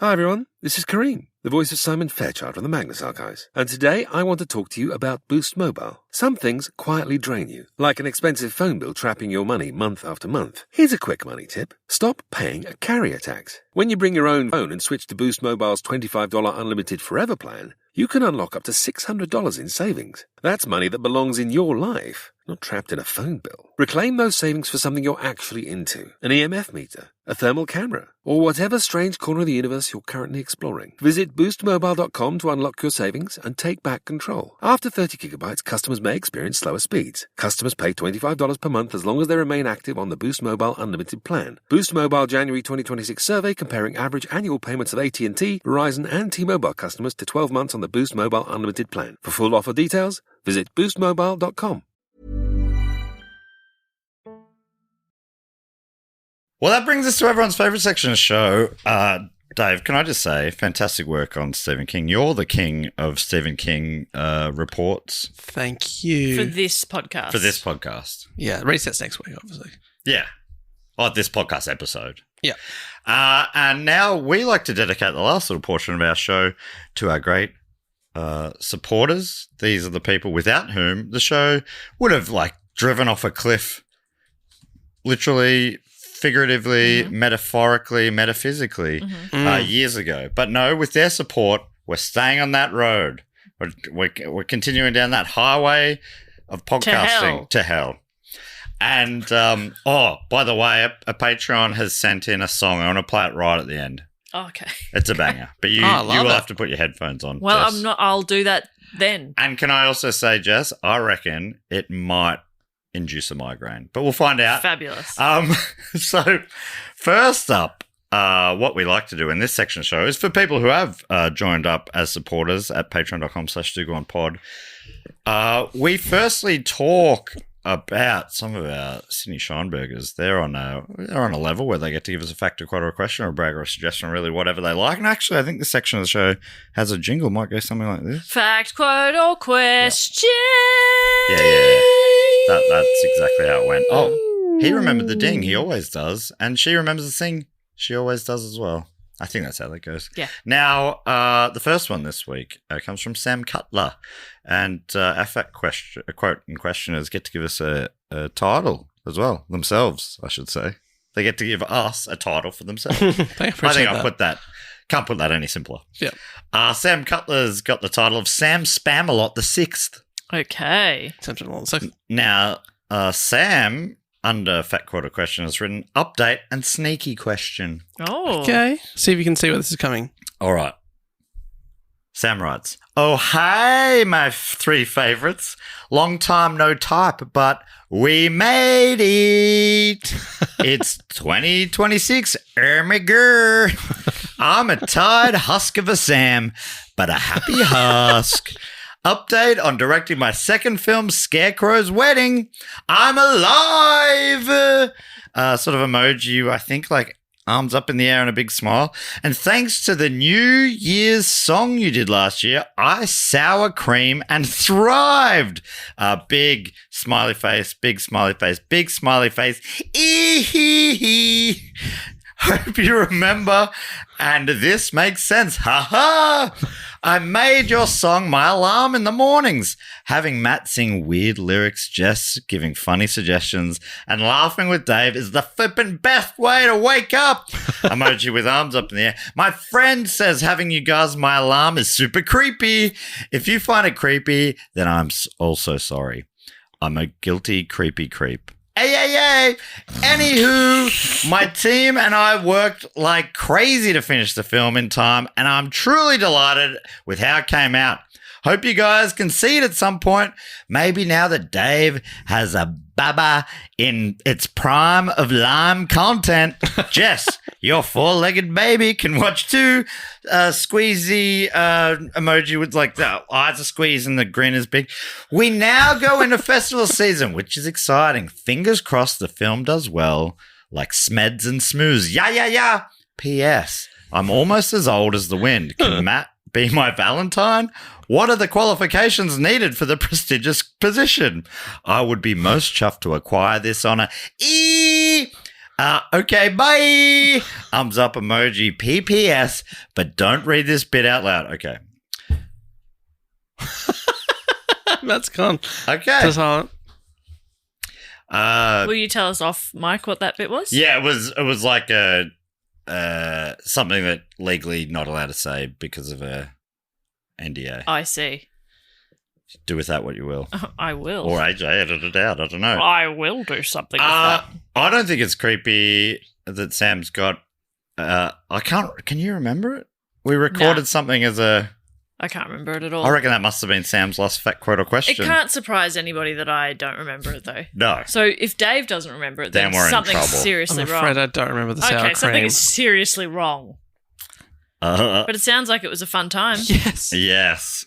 Hi everyone, this is Kareem, the voice of Simon Fairchild from the Magnus Archives. And today I want to talk to you about Boost Mobile. Some things quietly drain you, like an expensive phone bill trapping your money month after month. Here's a quick money tip. Stop paying a carrier tax. When you bring your own phone and switch to Boost Mobile's $25 unlimited forever plan, you can unlock up to $600 in savings. That's money that belongs in your life, not trapped in a phone bill. Reclaim those savings for something you're actually into. An EMF meter, a thermal camera, or whatever strange corner of the universe you're currently exploring. Visit boostmobile.com to unlock your savings and take back control. After 30 gigabytes, customers may experience slower speeds. Customers pay $25 per month as long as they remain active on the Boost Mobile Unlimited plan. Boost Mobile January 2026 survey comparing average annual payments of AT&T, Verizon, and T-Mobile customers to 12 months on the Boost Mobile Unlimited plan. For full offer details, visit boostmobile.com. Well, that brings us to everyone's favourite section of the show. Dave, can I just say, fantastic work on Stephen King. You're the king of Stephen King reports. Thank you. For this podcast. Yeah, resets next week, obviously. Yeah. Oh, this podcast episode. Yeah. And now we like to dedicate the last little portion of our show to our great supporters. These are the people without whom the show would have, driven off a cliff, literally, figuratively, metaphorically, metaphysically, years ago. But no, with their support, we're staying on that road. We're continuing down that highway of podcasting to hell. And, by the way, a Patreon has sent in a song. I want to play it right at the end. Oh, okay. It's a banger. But you will have to put your headphones on. Well, Jess. I'm not. I'll do that then. And can I also say, Jess, I reckon it might induce a migraine, but we'll find out. Fabulous. So first up, what we like to do in this section of the show is for people who have joined up as supporters at patreon.com/dogoonpod. We firstly talk about some of our Sydney Scheinbergers. They're on a level where they get to give us a fact, a quote, or a question, or a brag, or a suggestion, or really whatever they like. And actually, I think this section of the show has a jingle. Might go something like this. Fact, quote, or question. Yeah. That's exactly how it went. Oh, he remembered the ding. He always does. And she remembers the thing. She always does as well. I think that's how that goes. Yeah. Now, the first one this week comes from Sam Cutler. And our fact quote and questioners get to give us a title as well. Themselves, I should say. They get to give us a title for themselves. I think I'll put that. Can't put that any simpler. Yeah. Sam Cutler's got the title of Sam Spamalot the Sixth. Okay. Now, Sam, under Fat Quarter Question, has written update and sneaky question. Oh. Okay. See if you can see where this is coming. All right. Sam writes, oh, hey, my three favourites. Long time no type, but we made it. It's 2026. My girl. I'm a tired husk of a Sam, but a happy husk. Update on directing my second film, Scarecrow's Wedding. I'm alive! Sort of emoji, I think, like arms up in the air and a big smile. And thanks to the New Year's song you did last year, I sour cream and thrived. Big smiley face, big smiley face, big smiley face. Ee-hee-hee. Hope you remember, and this makes sense. Ha ha! I made your song my alarm in the mornings. Having Matt sing weird lyrics, Jess giving funny suggestions, and laughing with Dave is the flippin' best way to wake up. Emoji with arms up in the air. My friend says having you guys my alarm is super creepy. If you find it creepy, then I'm also sorry. I'm a guilty creepy creep. Ay. Anywho, my team and I worked like crazy to finish the film in time, and I'm truly delighted with how it came out. Hope you guys can see it at some point. Maybe now that Dave has a baba in its prime of lime content. Jess, your four-legged baby can watch too. Squeezy emoji with like the eyes are squeezed and the grin is big. We now go into festival season, which is exciting. Fingers crossed the film does well, like Smeds and Smooths. Yeah. P.S. I'm almost as old as the wind. Can Matt be my Valentine? What are the qualifications needed for the prestigious position? I would be most chuffed to acquire this honor. Okay, bye. Thumbs up emoji, PPS, but don't read this bit out loud. Okay. Matt's gone. Okay. To silent. Will you tell us off, Mike, what that bit was? Yeah, it was like a something that legally not allowed to say because of a NDA. I see. Do with that what you will. I will. Or AJ edit it out. I don't know. I will do something with that. I don't think it's creepy that Sam's got. I can't. Can you remember it? We recorded something as a. I can't remember it at all. I reckon that must have been Sam's last fat quote or question. It can't surprise anybody that I don't remember it, though. No. So if Dave doesn't remember it, Then then we're in something's trouble. seriously I'm wrong. afraid I don't remember the sour Okay, something cream. is seriously wrong. But it sounds like it was a fun time. Yes. Yes.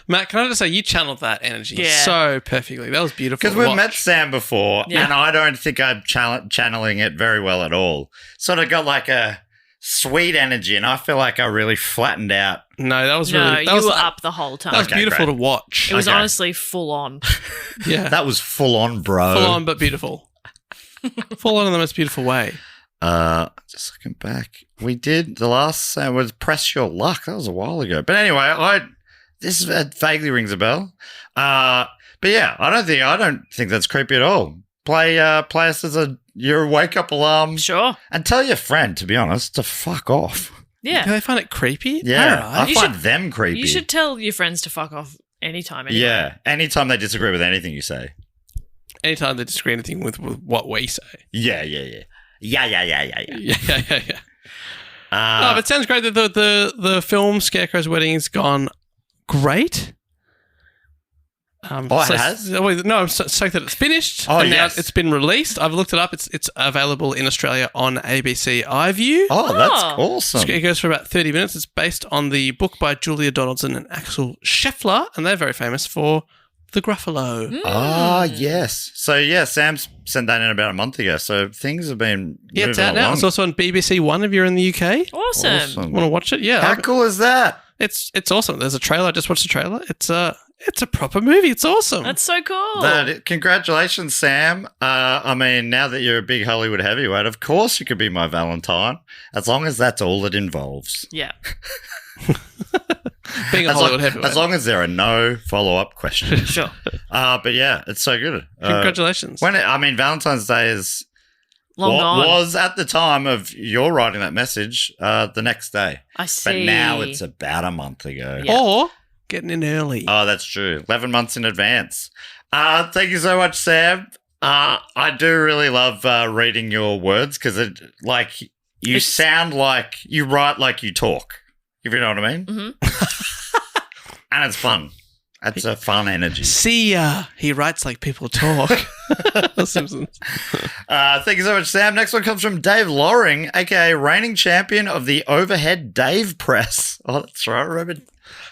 Matt, can I just say you channeled that energy Yeah. so perfectly. That was beautiful. Because to we've watch. met Sam before, Yeah. and I don't think I'm channeling it very well at all. Sort of got like a sweet energy, and I feel like I really flattened out. No, that was No, really. That you was, were up the whole time. That was Okay, beautiful great. to watch. It was Okay. honestly full on. Yeah. That was full on, bro. Full on, but beautiful. Full on in the most beautiful way. Just looking back, we did the last was Press Your Luck. That was a while ago. But anyway, this vaguely rings a bell. But yeah, I don't think that's creepy at all. Play us as your wake up alarm, Sure. and tell your friend, to be honest, to fuck off. Do Yeah. they find it creepy? Yeah, All right. I find them creepy. You should tell your friends to fuck off anytime. Anyway. Yeah, anytime they disagree with anything you say. Anytime they disagree anything with what we say. Yeah. Yeah. No, but it sounds great that the film Scarecrow's Wedding has gone great. It has? No, I'm stoked that it's finished. Oh, and now yes. it's been released. I've looked it up. It's available in Australia on ABC iView. Oh, that's Oh. awesome. It goes for about 30 minutes. It's based on the book by Julia Donaldson and Axel Scheffler, and they're very famous for The Gruffalo. Ah, yes. So, yeah, Sam sent that in about a month ago. So things have been Yeah, it's moving out now. along. It's also on BBC One if you're in the UK. Awesome. Want to watch it? Yeah. How cool is that? It's awesome. There's a trailer. I just watched the trailer. It's a proper movie. It's awesome. That's so cool. Congratulations, Sam. I mean, now that you're a big Hollywood heavyweight, of course you could be my Valentine, as long as that's all it involves. yeah. Being a Hollywood heavyweight. As long as there are no follow-up questions. Sure. But yeah, it's so good. Congratulations. Valentine's Day is Long gone. was at the time of your writing that message the next day. I see. But now it's about a month ago. Yeah. Or getting in early. Oh, that's true. 11 months in advance. Thank you so much, Sam. I do really love reading your words because you sound like you write like you talk, if you know what I mean. Mm-hmm. And it's fun. It's a fun energy. See ya. He writes like people talk. The Simpsons. Thank you so much, Sam. Next one comes from Dave Loring, aka reigning champion of the overhead Dave press. Oh, that's right. Remember?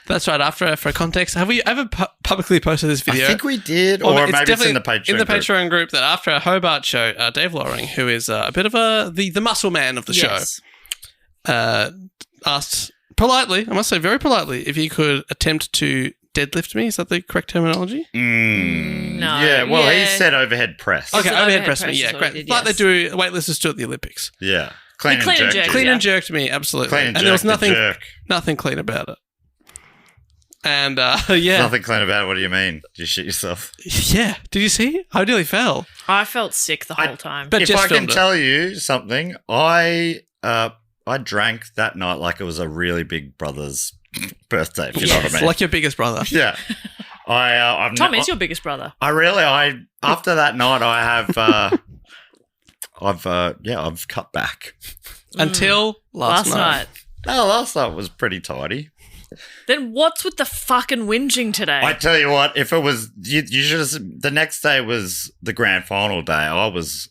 That's right. For context, have we ever publicly posted this video? I think we did, Well, or maybe it's definitely in the Patreon. In the group. Patreon group, that after a Hobart show, Dave Loring, who is a bit of the muscle man of the Yes. show, asked politely, I must say very politely, if he could attempt to deadlift me. Is that the correct terminology? No. Yeah, well, he Yeah. said overhead press. Okay, an overhead overhead press me. press Yeah, is what great. he did, Like yes. they do, weightlifters do at the Olympics. Yeah. Clean Clean and and jerk. jerk. Clean Yeah. and jerked me, absolutely. Clean and there was jerk the nothing, jerk. nothing clean about it. And yeah, Nothing clean about it. What do you mean? Did you shit yourself? yeah. Did you see? I nearly fell. I felt sick the whole time. But if just I can filmed it. tell you something, I drank that night like it was a really big brother's birthday, if you know what I Yes, mean. like your biggest brother. Yeah. I've Tom is your biggest brother. after that night I have I've cut back. Until last night. No, last night was pretty tidy. Then what's with the fucking whinging today? I tell you what, if it was you should have. The next day was the grand final day. I was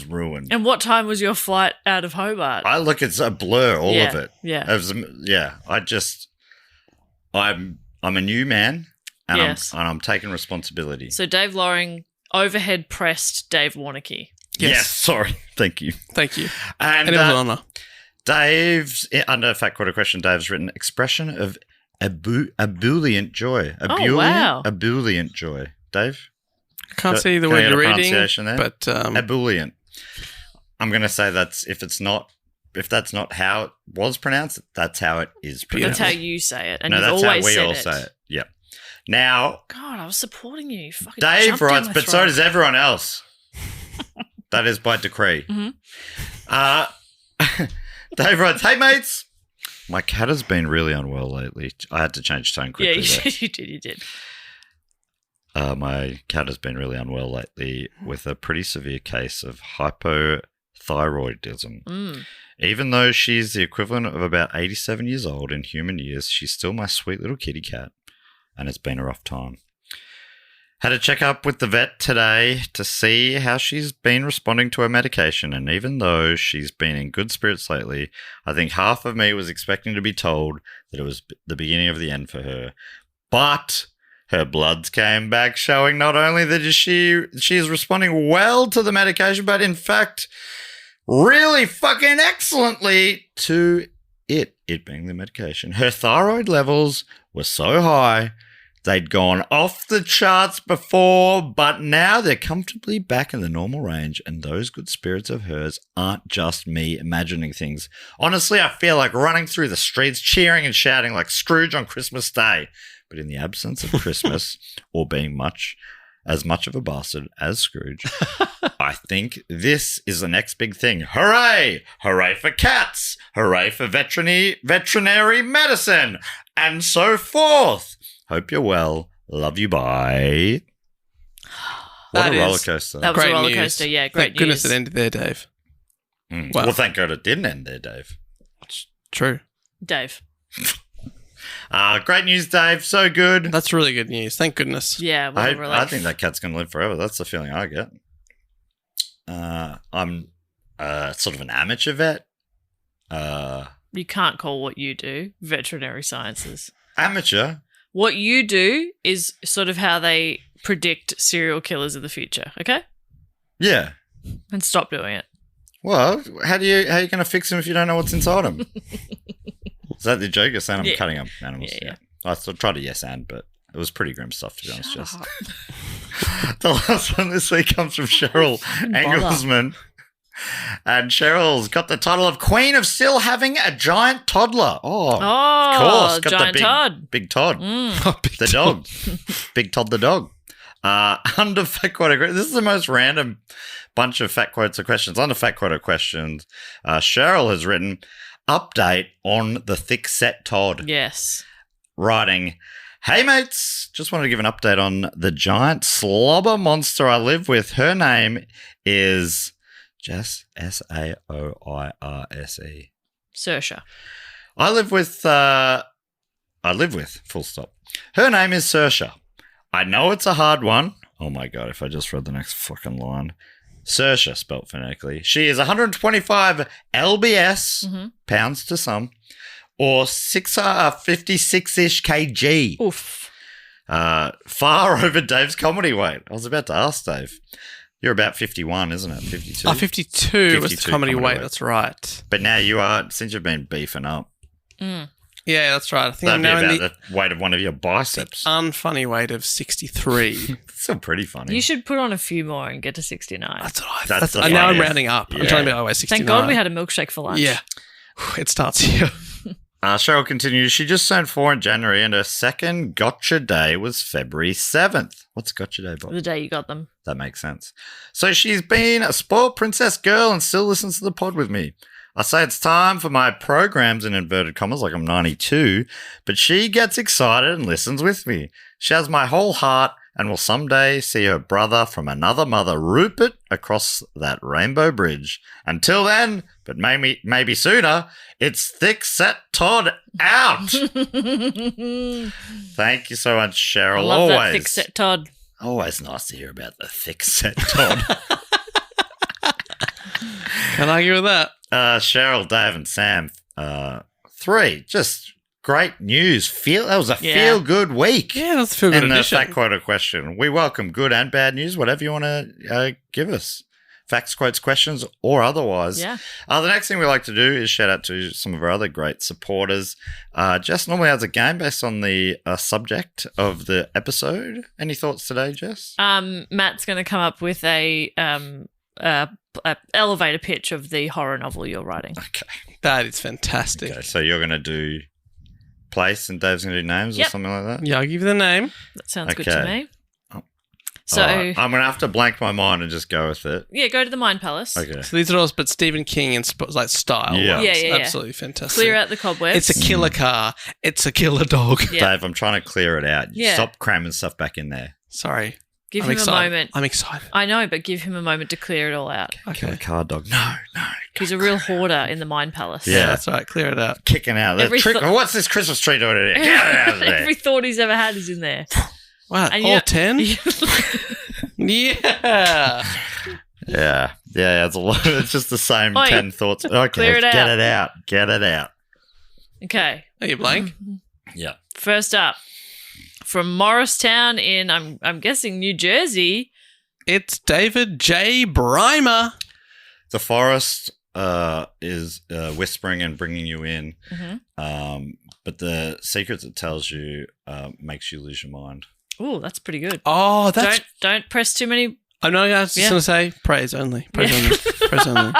ruined. and what time was your flight out of Hobart? It's a blur, all Yeah, of it. yeah. It was, I'm a new man, and Yes. I'm taking responsibility. So Dave Loring overhead pressed Dave Warnicky. Yes, sorry, thank you. Thank you. And And it was an honour. Dave's under Fat Quarter Question. Dave's written expression of ebullient joy. wow. Ebullient joy. Dave, I can't see the can I word get you're a reading, pronunciation there? but ebullient. I'm going to say that's if it's not if that's not how it was pronounced, that's how it is pronounced. That's how you say it. And no, you've that's always how we said all it. say it. Yeah. Now, God, I was supporting you. You fucking Dave jumped down writes, my but so throat." does everyone else. That is by decree. Dave writes, hey, mates. My cat has been really unwell lately. I had to change tone quickly. Yeah, you did. My cat has been really unwell lately with a pretty severe case of hypothyroidism. Even though she's the equivalent of about 87 years old in human years, she's still my sweet little kitty cat, and it's been a rough time. Had a check-up with the vet today to see how she's been responding to her medication, and even though she's been in good spirits lately, I think half of me was expecting to be told that it was the beginning of the end for her. But her bloods came back showing not only that she is responding well to the medication, but in fact really fucking excellently to it being the medication. Her thyroid levels were so high, they'd gone off the charts before, but now they're comfortably back in the normal range, and those good spirits of hers aren't just me imagining things. Honestly, I feel like running through the streets, cheering and shouting like Scrooge on Christmas Day. But in the absence of Christmas, or being as much of a bastard as Scrooge, I think this is the next big thing. Hooray! Hooray for cats! Hooray for veterinary medicine! And so forth. Hope you're well. Love you. Bye. What a roller coaster. That was Great a roller news. coaster. Yeah, great Thank goodness news. it ended there, Dave. Wow. Wow. Well, thank God it didn't end there, Dave. True. Dave. Great news, Dave. So good. That's really good news. Thank goodness. Yeah, what a relief. I think that cat's going to live forever. That's the feeling I get. I'm sort of an amateur vet. You can't call what you do veterinary sciences. Amateur? What you do is sort of how they predict serial killers of the future, okay? Yeah. And stop doing it. Well, how are you going to fix them if you don't know what's inside them? Is that the joke? You're saying I'm cutting up animals? Yeah. I tried a yes and, but it was pretty grim stuff, to be honest. Jess. The last one this week comes from Cheryl Engelsman. And Cheryl's got the title of Queen of Still Having a Giant Toddler. Oh, of course. Got giant the Todd. Big Todd. Oh, big The dog. Big Todd the dog. Under Fat Quote, this is the most random bunch of Fat Quotes or questions. Under Fat Quote questions, Cheryl has written, update on the thick set Todd. Yes. Writing, hey mates, just wanted to give an update on the giant slobber monster I live with. Her name is Jess, Saoirse. Saoirse. I live with, full stop. Her name is Saoirse. I know it's a hard one. Oh my God, if I just read the next fucking line. Saoirse, spelt phonetically. She is 125 lbs, pounds to some, or 56-ish kg. Oof. Far over Dave's comedy weight. I was about to ask Dave. You're about 51, isn't it? 52? 52 was the 52 comedy weight. weight. That's right. But now you are, since you've been beefing up, Yeah, that's right. I think that'd I'm be now in about the weight of one of your biceps. unfunny weight of 63. Still pretty funny. You should put on a few more and get to 69. That's what I That's the now I'm funniest. rounding up. Yeah. I'm trying to be always 69. Thank God we had a milkshake for lunch. Yeah. It starts here. Cheryl continues, she just turned 4 in January and her second gotcha day was February 7th. What's gotcha day, Bob? The day you got them. That makes sense. So she's been a spoiled princess girl and still listens to the pod with me. I say it's time for my programs in inverted commas, like I'm 92, but she gets excited and listens with me. She has my whole heart and will someday see her brother from another mother, Rupert, across that rainbow bridge. Until then, but maybe sooner, it's Thick Set Todd out. Thank you so much, Cheryl. I love that thick set Todd. Always nice to hear about the Thick Set Todd. Can't argue with that. Cheryl, Dave, and Sam, 3, just great news. That was a feel-good week. Yeah, that's a feel good And the addition. fact quote question. We welcome good and bad news, whatever you want to give us. Facts, quotes, questions, or otherwise. Yeah. The next thing we like to do is shout out to some of our other great supporters. Jess normally has a game based on the subject of the episode. Any thoughts today, Jess? Matt's going to come up with a elevator pitch of the horror novel you're writing. Okay. That is fantastic. Okay, so you're going to do place and Dave's going to do names or Yep. something like that? Yeah, I'll give you the name. That sounds good to Okay. me. So, All right. I'm going to have to blank my mind and just go with it. yeah, go to the Mind Palace. Okay. So these are all but Stephen King and like style. Yeah. ones. Yeah, yeah, yeah. Absolutely fantastic. Clear out the cobwebs. It's a killer car. It's a killer dog. Yeah. Dave, I'm trying to clear it out. Yeah. Stop cramming stuff back in there. Sorry. Give I'm him excited. a moment. I'm excited. I know, but give him a moment to clear it all out. Killer Okay. car dog. No. He's a real hoarder in the Mind Palace. Yeah. That's right. Clear it out. Kicking out. Every What's this Christmas tree doing in here? Get it out of there. Every thought he's ever had is in there. Wow. And you All know- 10? Yeah. Yeah. It's a lot. It's just the same Oi. 10 thoughts. Okay. Clear it Get out. it out. Get it out. Okay. Are you blank? Yeah. First up, from Morristown in, I'm guessing, New Jersey. It's David J. Breimer. The forest is whispering and bringing you in. But the secrets it tells you makes you lose your mind. Oh, that's pretty good. Oh, that's. Don't press too many. I'm not just Yeah. going to say praise only. Praise Yeah. only. Praise only.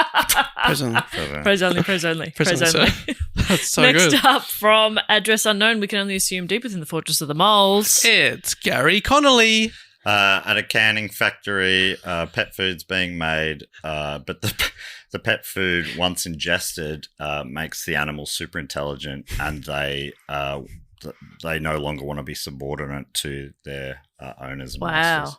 Praise only. Praise only, praise only, Praise praise only. only. That's so Next good. up, from Address Unknown, we can only assume deep within the Fortress of the Moles. It's Gary Connolly. At a canning factory, pet food's being made, but the pet food, once ingested, makes the animals super intelligent, and they no longer want to be subordinate to their owners and Wow. masters.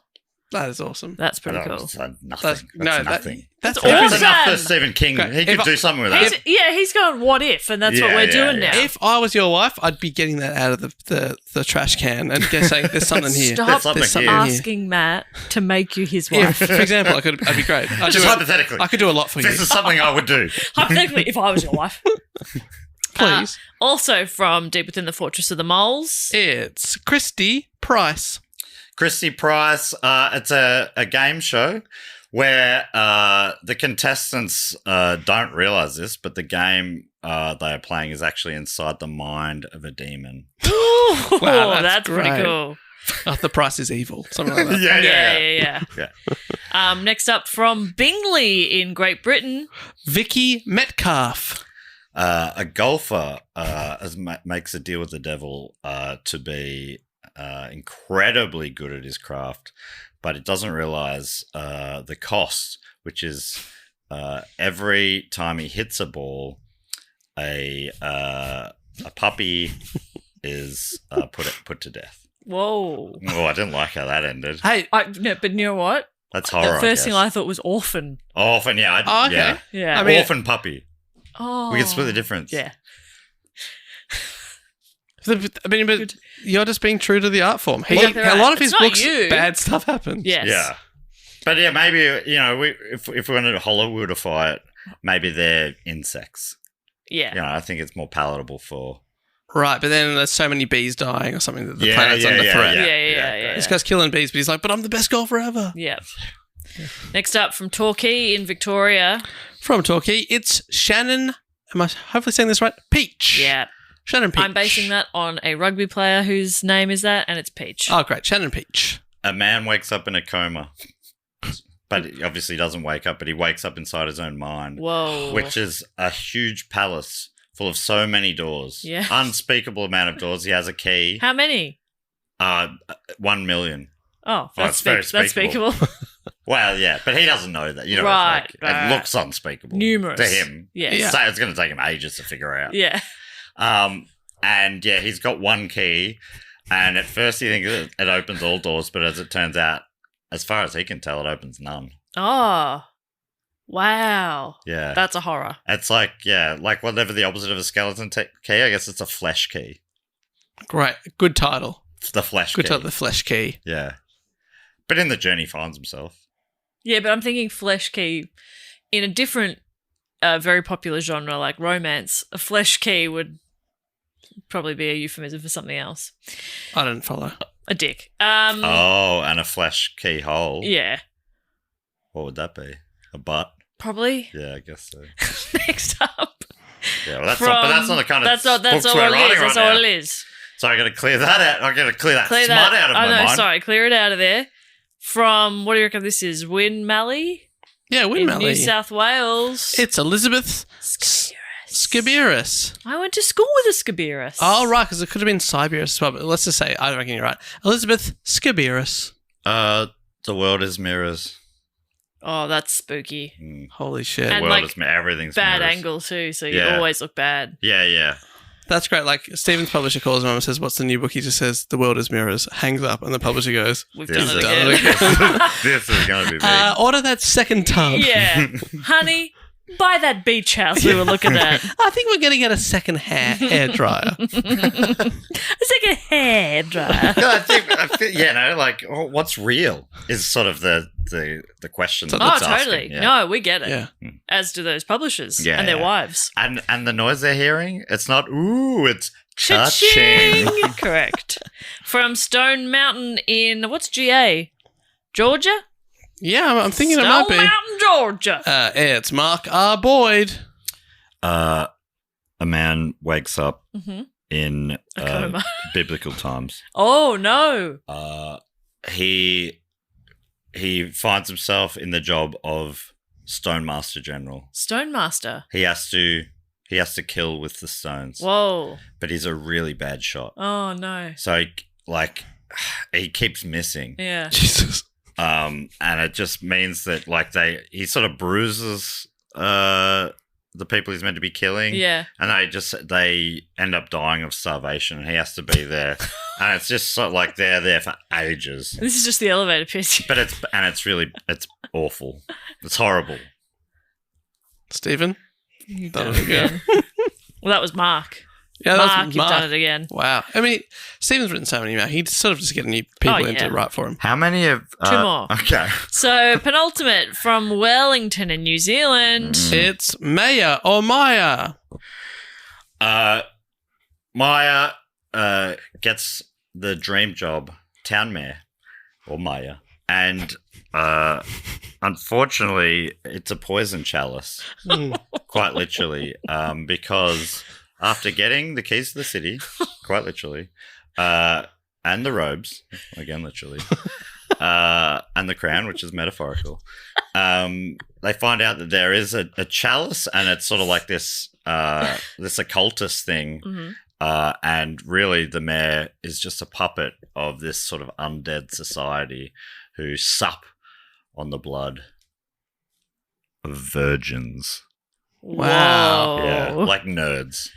That is awesome. That's pretty cool. That's nothing. That's- That's no, nothing. That's awesome. That's enough for Awesome. Stephen King. Okay, He if could I- do something with that. He's going, what if? And that's what Yeah, we're yeah, doing yeah. now. If I was your wife, I'd be getting that out of the trash can and just saying, "There's something here." Stop There's something There's something here. here. asking Matt to make you his Yeah, wife. for example, I'd be great. I'd Just do hypothetically. I could do a lot for you. This is something I would do. Hypothetically, if I was your wife. Please. Also from Deep Within the Fortress of the Moles. It's Christy Price. Christy Price. It's a game show where the contestants don't realize this, but the game they are playing is actually inside the mind of a demon. Ooh, Wow, that's pretty great. cool. Oh, the price is evil. Something like that. Yeah. Next up from Bingley in Great Britain. Vicky Metcalf. A golfer makes a deal with the devil to be incredibly good at his craft, but it doesn't realize the cost, which is every time he hits a ball, a puppy is put to death. Whoa. Oh, I didn't like how that ended. Hey, No, but you know what? That's horror. The first thing I thought was orphan. orphan, yeah, Oh, okay. yeah, Yeah. I mean- orphan puppy. Oh. We can split the difference. Yeah. I mean, but you're just being true to the art form. Exactly A right. lot of It's his not books, you. bad stuff happens. Yes. Yeah. But yeah, maybe, if we wanted to Hollywoodify it, maybe they're insects. Yeah. I think it's more palatable for. Right, but then there's so many bees dying or something that the Yeah, planet's yeah, under yeah, threat. Yeah. This guy's killing bees, but he's like, but I'm the best golfer ever. Yeah. Next up from Torquay in Victoria. From Torquay, it's Shannon, am I hopefully saying this right? Peach. Yeah. Shannon Peach. I'm basing that on a rugby player whose name is that, and it's Peach. Oh, great. Shannon Peach. A man wakes up in a coma, but he obviously doesn't wake up, but he wakes up inside his own mind, Whoa. which is a huge palace full of so many doors. Yeah. Unspeakable amount of doors. He has a key. How many? 1 million. Oh, That's that's very speakable. Well, yeah, but he doesn't know that. Right, It right. looks unspeakable. Numerous. To him. Yes. So it's going to take him ages to figure out. Yeah. And yeah, he's got one key, and at first you think it opens all doors, but as it turns out, as far as he can tell, it opens none. Oh. Wow. Yeah. That's a horror. It's like whatever the opposite of a skeleton key, I guess it's a flesh key. Great. Good title. It's the flesh Good key. title, The Flesh Key. Yeah. But in the journey finds himself. Yeah, but I'm thinking flesh key in a different, very popular genre like romance. A flesh key would probably be a euphemism for something else. I didn't follow. A dick. Oh, and a flesh keyhole. Yeah, What would that be? A butt? probably. Yeah, I guess so. Next up. Yeah, well, that's not the kind of That's books all we're it writing is. That's right all now. it is. So I got to clear that out. I got to clear that Clear smut that out of my no, mind. sorry. Clear it out of there. From, what do you reckon this is? Win Malley? Yeah, in Windmelly. New South Wales. It's Elizabeth Scabiris. I went to school with a Scabiris. Oh, right, because it could have been Siberius as well, but let's just say, I reckon you're right. Elizabeth Scabiris. The world is mirrors. Oh, that's spooky. Holy shit. And The world like, is everything's bad mirrors. angle too, so you Yeah. always look bad. Yeah. That's great. Like, Stephen's publisher calls him and says, what's the new book? He just says, The World is Mirrors, hangs up, and the publisher goes, We've This done it is- again. This is going to be big. order that second tub. Yeah. Honey, buy that beach house we were looking at. I think we're going to get a second hair dryer. It's like a hair dryer. No, I think, like, what's real is sort of the question. Oh, that's totally. asking. Yeah. No, we get it. Yeah. As do those publishers Yeah, and their yeah. wives. And the noise they're hearing, it's not ooh, it's Cha-ching! touching. Correct. From Stone Mountain in, what's GA? Georgia? Yeah, I'm thinking Stone it might be. Mountain, Georgia. It's Mark R. Boyd. A man wakes up Mm-hmm. in coma. biblical times. Oh, no. He finds himself in the job of Stone Master General. Stone Master. He has to kill with the stones, Whoa. but he's a really bad shot. Oh, no. So he keeps missing. Yeah. Jesus. And it just means that he sort of bruises the people he's meant to be killing. Yeah. And they end up dying of starvation, and he has to be there. And it's just sort of like they're there for ages. This is just the elevator pitch. But it's awful. It's horrible. Stephen? Done it again. Well, that was Mark. Yeah, Mark, that's you've done it again. Wow. I mean, Stephen's written so many emails. He's sort of just getting new people in to write for him. How many of Two more. Okay. So, penultimate from Wellington in New Zealand. It's Maya or Maya. Maya gets the dream job, town mayor, or Maya, and unfortunately, it's a poison chalice, quite literally, because after getting the keys to the city, quite literally, and the robes, again literally, and the crown, which is metaphorical, they find out that there is a chalice, and it's sort of like this occultist thing. Mm-hmm. And really, the mayor is just a puppet of this sort of undead society who sup on the blood of virgins. Wow. Whoa. Yeah, like nerds.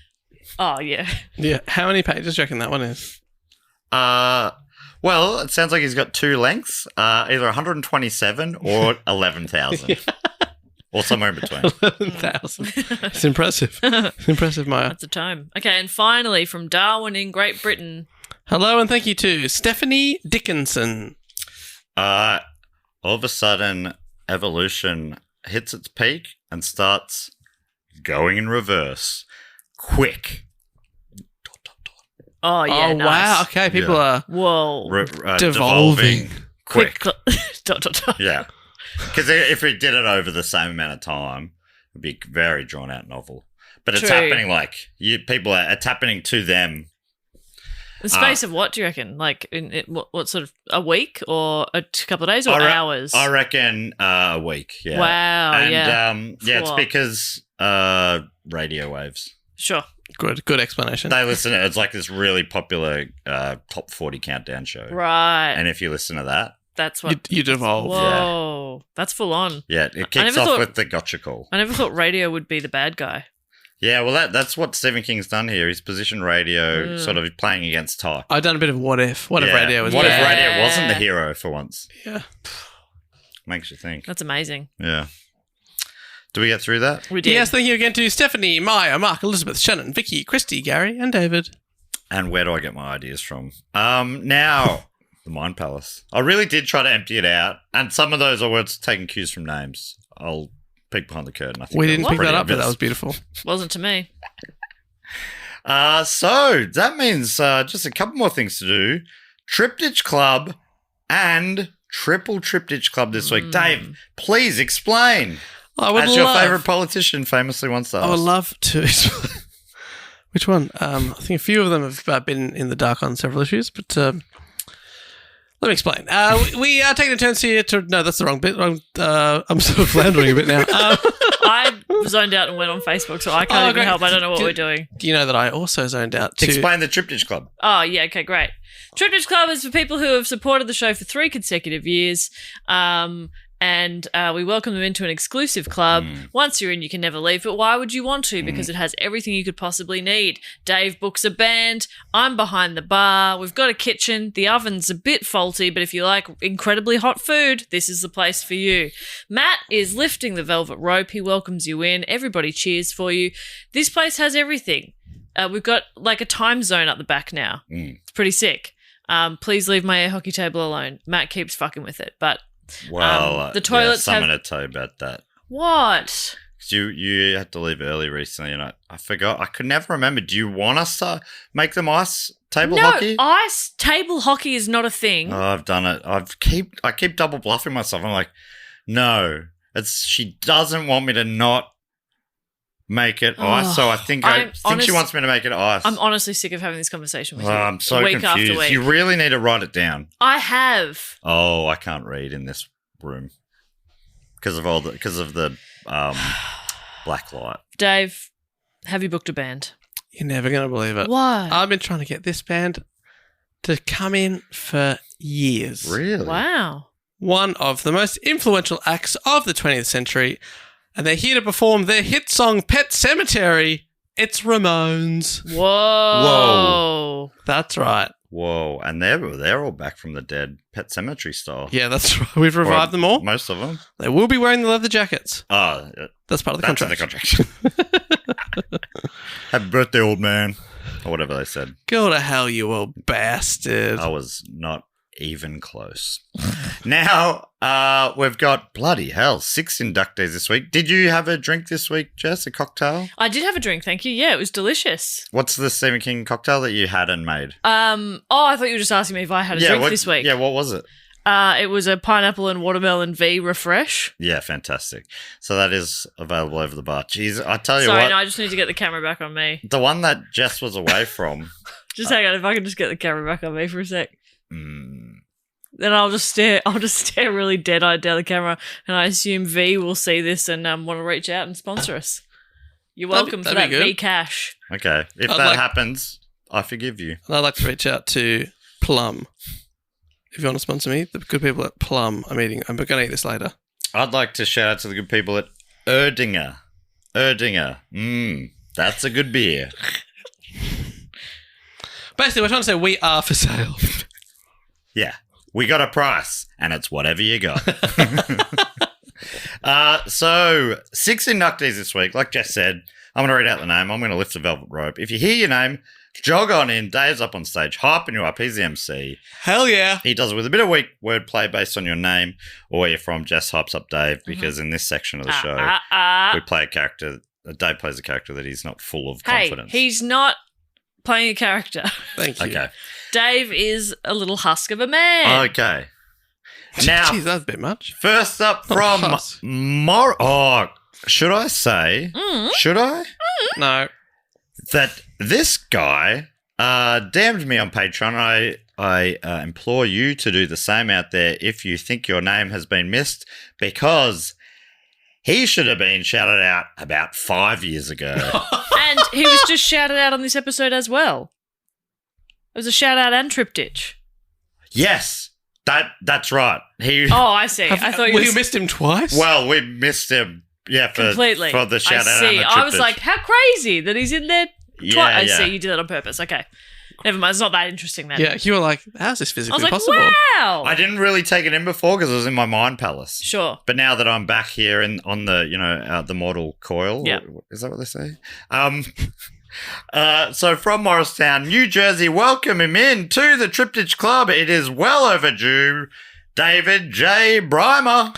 Oh, yeah. Yeah. How many pages do you reckon that one is? Well, it sounds like he's got two lengths, either 127 or 11,000. Or somewhere in between. 11,000. It's impressive. It's impressive, Maya. That's a time. Okay, and finally, from Darwin in Great Britain. Hello and thank you to Stephanie Dickinson. All of a sudden, evolution hits its peak and starts going in reverse. Quick. Oh, yeah, oh, nice. wow. Okay, people are Whoa. devolving. Quick. Dot, dot, dot. Yeah. Because if we did it over the same amount of time, it'd be a very drawn out novel. But it's True. happening it's happening to them. The space of what do you reckon? Like, what sort of, a week or a couple of days or hours? I reckon a week, yeah. Wow, and, yeah. It's because radio waves. Sure. Good explanation. They listen to it's like this really popular top 40 countdown show. Right. And if you listen to that, that's what. You devolve. Whoa. That's full on. yeah, it kicks off with the gotcha call. I never thought radio would be the bad guy. Yeah, well, that's what Stephen King's done here. He's positioned radio sort of playing against type. I've done a bit of what if. What if Yeah. radio was What bad? if radio wasn't the hero for once? Yeah. Makes you think. That's amazing. Yeah. Do we get through that? We did. Yes, thank you again to Stephanie, Maya, Mark, Elizabeth, Shannon, Vicky, Christy, Gary, and David. And where do I get my ideas from? Now, the Mind Palace. I really did try to empty it out, and some of those are words taking cues from names. I'll peek behind the curtain. I think We didn't pick pretty that up, but obvious. that was beautiful. Wasn't to me. So that means just a couple more things to do. Triptych Club and Triple Triptych Club this week. Dave, please explain. I would As your favourite politician famously once asked. I would love to explain. Which one? I think a few of them have been in the dark on several issues, but Let me explain. We are taking turns here to... No, that's the wrong bit. I'm sort of floundering a bit now. I zoned out and went on Facebook, so I can't even great. help. I don't know what we're doing. Do you know that I also zoned out too? Explain the Triptych Club. Oh, yeah, okay, great. Triptych Club is for people who have supported the show for 3 consecutive years. And we welcome them into an exclusive club. Once you're in, you can never leave. But why would you want to? Because it has everything you could possibly need. Dave books a band. I'm behind the bar. We've got a kitchen. The oven's a bit faulty, but if you like incredibly hot food, this is the place for you. Matt is lifting the velvet rope. He welcomes you in. Everybody cheers for you. This place has everything. We've got like a time zone up the back now. It's pretty sick. Please leave my air hockey table alone. Matt keeps fucking with it, but... Well, the toilets someone have... to tell you about that. What? 'Cause you had to leave early recently, and I forgot. I could never remember. Do you want us to make them ice table hockey? No, ice table hockey is not a thing. Oh, I've done it. I keep double bluffing myself. I'm like, no, she doesn't want me to not make it ice. So I think she wants me to make it ice. I'm honestly sick of having this conversation with you. I'm so week confused. After week. You really need to write it down. I have. Oh, I can't read in this room because of the black light. Dave, have you booked a band? You're never going to believe it. Why? I've been trying to get this band to come in for years. Really? Wow. One of the most influential acts of the 20th century, and they're here to perform their hit song Pet Sematary. It's Ramones. Whoa. That's right. Whoa, and they're all back from the dead, Pet Cemetery style. Yeah, that's right. We've revived them all. Most of them. They will be wearing the leather jackets. Oh, That's part of the that's contract. in the contract. Happy birthday, old man. Or whatever they said. Go to hell, you old bastard. I was not even close. Now, we've got, bloody hell, 6 inductees this week. Did you have a drink this week, Jess? A cocktail? I did have a drink, thank you. Yeah, it was delicious. What's the Stephen King cocktail that you had and made? I thought you were just asking me if I had a drink this week. Yeah, what was it? It was a pineapple and watermelon V refresh. Yeah, fantastic. So that is available over the bar. Jeez, I tell you Sorry, what. no, I just need to get the camera back on me. The one that Jess was away from. Just hang on, if I can just get the camera back on me for a sec. Then I'll just stare really dead-eyed down the camera, and I assume V will see this and want to reach out and sponsor us. You're welcome for that V cash. Okay. If happens, I forgive you. And I'd like to reach out to Plum. If you want to sponsor me, the good people at Plum, I'm going to eat this later. I'd like to shout out to the good people at Erdinger. That's a good beer. Basically, we're trying to say we are for sale. Yeah. We got a price, and it's whatever you got. So, 6 inductees this week. Like Jess said, I'm going to read out the name. I'm going to lift the velvet rope. If you hear your name, jog on in. Dave's up on stage, hyping you up. He's the MC. Hell yeah. He does it with a bit of weak wordplay based on your name or where you're from. Jess hypes up Dave because in this section of the show, we play a character. Dave plays a character that he's not full of confidence. Hey, he's not playing a character. Thank you. Okay. Dave is a little husk of a man. Okay. Now, Jeez, that's a bit much. first up from should I say? Should I? No. That this guy DM'd me on Patreon. I implore you to do the same out there if you think your name has been missed, because he should have been shouted out about 5 years ago. And he was just shouted out on this episode as well. It was a shout out and triptych. Yes, that's right. Oh, I see. I thought you missed him twice? Well, we missed him. Yeah, completely. For the shout out. I see. And the I was triptych. like, how crazy that he's in there twice. Yeah, I yeah. see. You did that on purpose. Okay. Never mind. It's not that interesting then. Yeah, you were like, how's this I was physically like, possible? wow. I didn't really take it in before because it was in my mind palace. Sure. But now that I'm back here on the the model coil, yeah, is that what they say? So from Morristown, New Jersey, welcome him in to the Triptych Club. It is well overdue. David J. Brymer.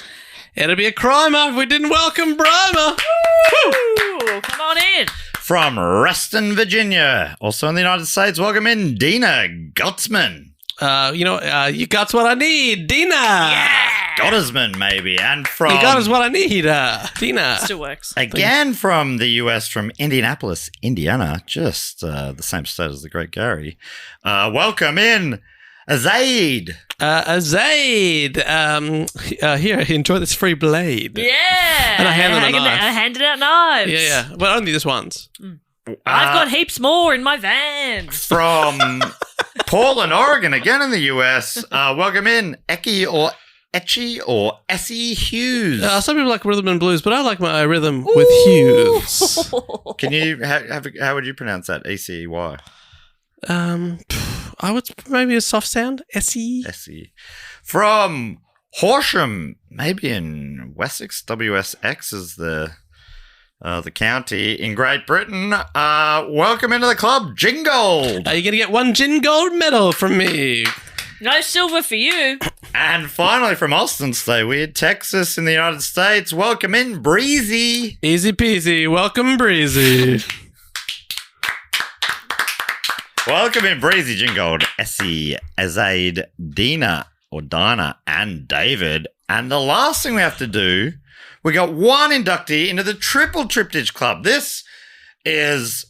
It'd be a crime if we didn't welcome Brymer. Woo! Come on in. From Reston, Virginia, also in the United States, welcome in Dina Gottsman. You got's what I need, Dina. Yeah. Gottersman, maybe. And from... You got is what I need, Dina. Still works. Again from the US, from Indianapolis, Indiana, just the same state as the great Gary. Welcome in Zaid. Zaid. Here, enjoy this free blade. Yeah. And I handed a knife. I handed out knives. Yeah. But only this once. I've got heaps more in my van. From Portland, Oregon, again in the US. Welcome in, Etchy or Essie Hughes. Some people like rhythm and blues, but I like my rhythm with Hughes. Can you, how would you pronounce that? E-C-E-Y? I would maybe a soft sound. Essie. Essie. From Horsham, maybe in Wessex, WSX is the county in Great Britain. Welcome into the club, Jingold. You're going to get one Gin Gold medal from me. No silver for you. And finally from Austin, stay weird, Texas in the United States. Welcome in, Breezy. Easy peasy. Welcome, Breezy. Welcome in, Breezy, Jingold, Essie, Azaid, Dina, and David. And the last thing we have to do, we got one inductee into the Triple Triptych Club. This is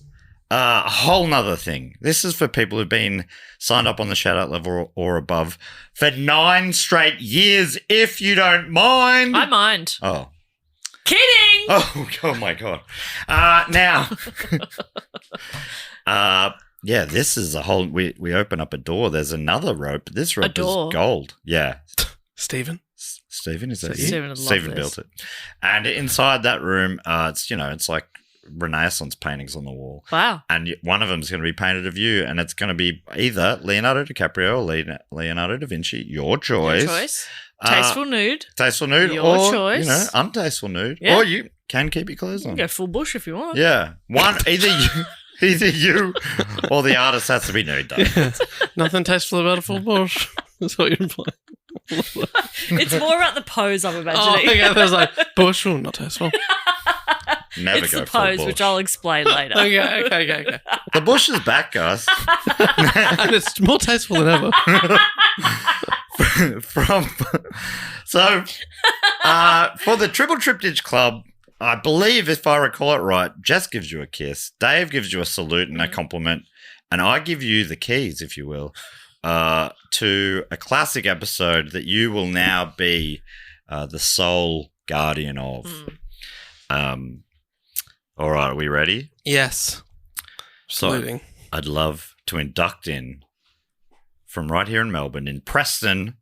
a whole nother thing. This is for people who've been signed up on the shout-out level or above for 9 straight years, if you don't mind. I mind. Oh. Kidding! Oh my God. Now, yeah, this is a whole, we open up a door. There's another rope. This rope is gold. Yeah. Stephen, is that you? Stephen would love Stephen this. built it. And inside that room, it's like Renaissance paintings on the wall. Wow. And one of them is going to be painted of you, and it's going to be either Leonardo DiCaprio or Leonardo da Vinci. Your choice. Your choice. Tasteful nude. Tasteful nude. Your or, choice. Untasteful nude. Yeah. Or you can keep your clothes You on. can go full bush if you want. Yeah. One, either you or the artist has to be nude, though. nothing tasteful about a full bush. That's what you're implying. It's more about the pose I'm Oh, imagining. okay. There's like bush. Oh, not tasteful. Never It's go the full pose, bush. which I'll explain later. Okay. The bush is back, guys. And it's more tasteful than ever. For the Triple Triptych Club, I believe, if I recall it right, Jess gives you a kiss, Dave gives you a salute and a compliment, and I give you the keys, if you will, to a classic episode that you will now be the sole guardian of. All right, are we ready? Yes. So Saluting. I'd love to induct in from right here in Melbourne, in Preston.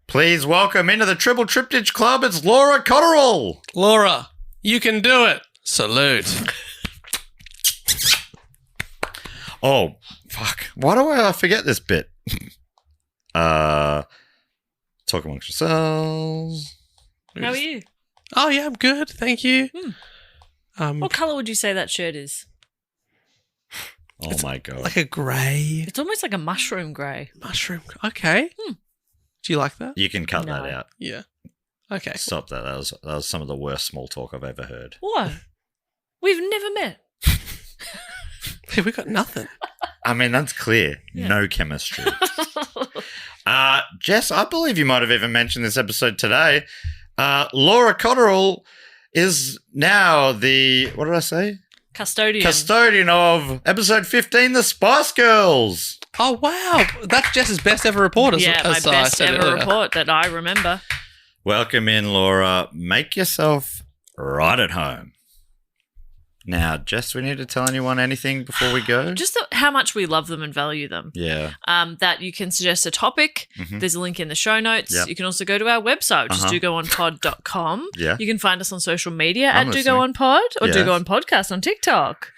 Please welcome into the Triple Triptych Club, it's Laura Cotterill. Laura, you can do it. Salute. Oh, fuck. Why do I forget this bit? Talk amongst yourselves. How are you? Oh, yeah, I'm good. Thank you. What colour would you say that shirt is? Oh, my God. Like a grey It's almost like a mushroom grey. mushroom. Okay. Do you like that? You can cut No. that out. Yeah. Okay. Stop that. That was some of the worst small talk I've ever heard. What? We've never met. Hey, we got nothing. I mean, that's clear. No chemistry. Jess, I believe you might have even mentioned this episode today. Laura Cotterill is now the, what did I say? Custodian. Of episode 15, The Spice Girls. Oh, wow. That's Jess's best ever report. As Yeah, my as I best said ever earlier. report that I remember. Welcome in, Laura. Make yourself right at home. Now, Jess, we need to tell anyone anything before we go? Just how much we love them and value them. Yeah. That you can suggest a topic. There's a link in the show notes. Yep. You can also go to our website, which is dogoonpod.com. Yeah. You can find us on social media I'm at listening. dogoonpod or Yes. Dogo On Podcast on TikTok.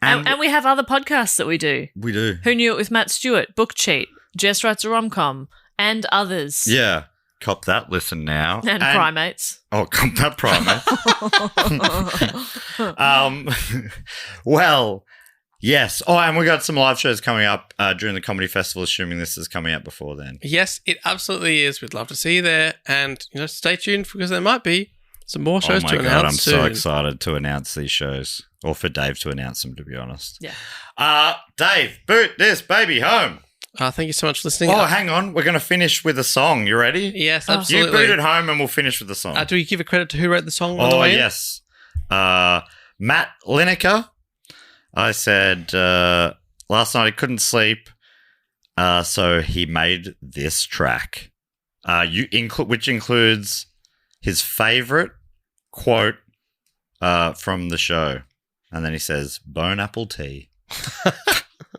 And we have other podcasts that we do. We do. Who Knew It with Matt Stewart, Book Cheat, Jess Writes a Rom-Com, and others. Yeah. Cop that, listen now. And Primates. Oh, cop that, Primates. Well, yes. Oh, and we got some live shows coming up during the comedy festival, assuming this is coming out before then. Yes, it absolutely is. We'd love to see you there. And, stay tuned because there might be some more shows Oh to my announce God, I'm soon. so excited to announce these shows, or for Dave to announce them, to be honest. Yeah. Dave, boot this baby home. Thank you so much for listening. Oh, hang on. We're going to finish with a song. You ready? Yes, You absolutely. boot it home and we'll finish with the song. Do we give a credit to who wrote the song? on the Oh, way in? yes. Matt Lineker. I said last night I couldn't sleep. So he made this track, which includes his favorite quote from the show. And then he says, bone apple tea,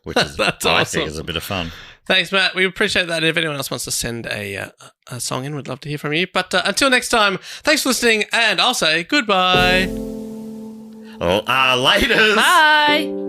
which is, That's I awesome. think is a bit of fun. Thanks, Matt. We appreciate that. If anyone else wants to send a song in, we'd love to hear from you. But until next time, thanks for listening, and I'll say goodbye. Oh, later. Bye.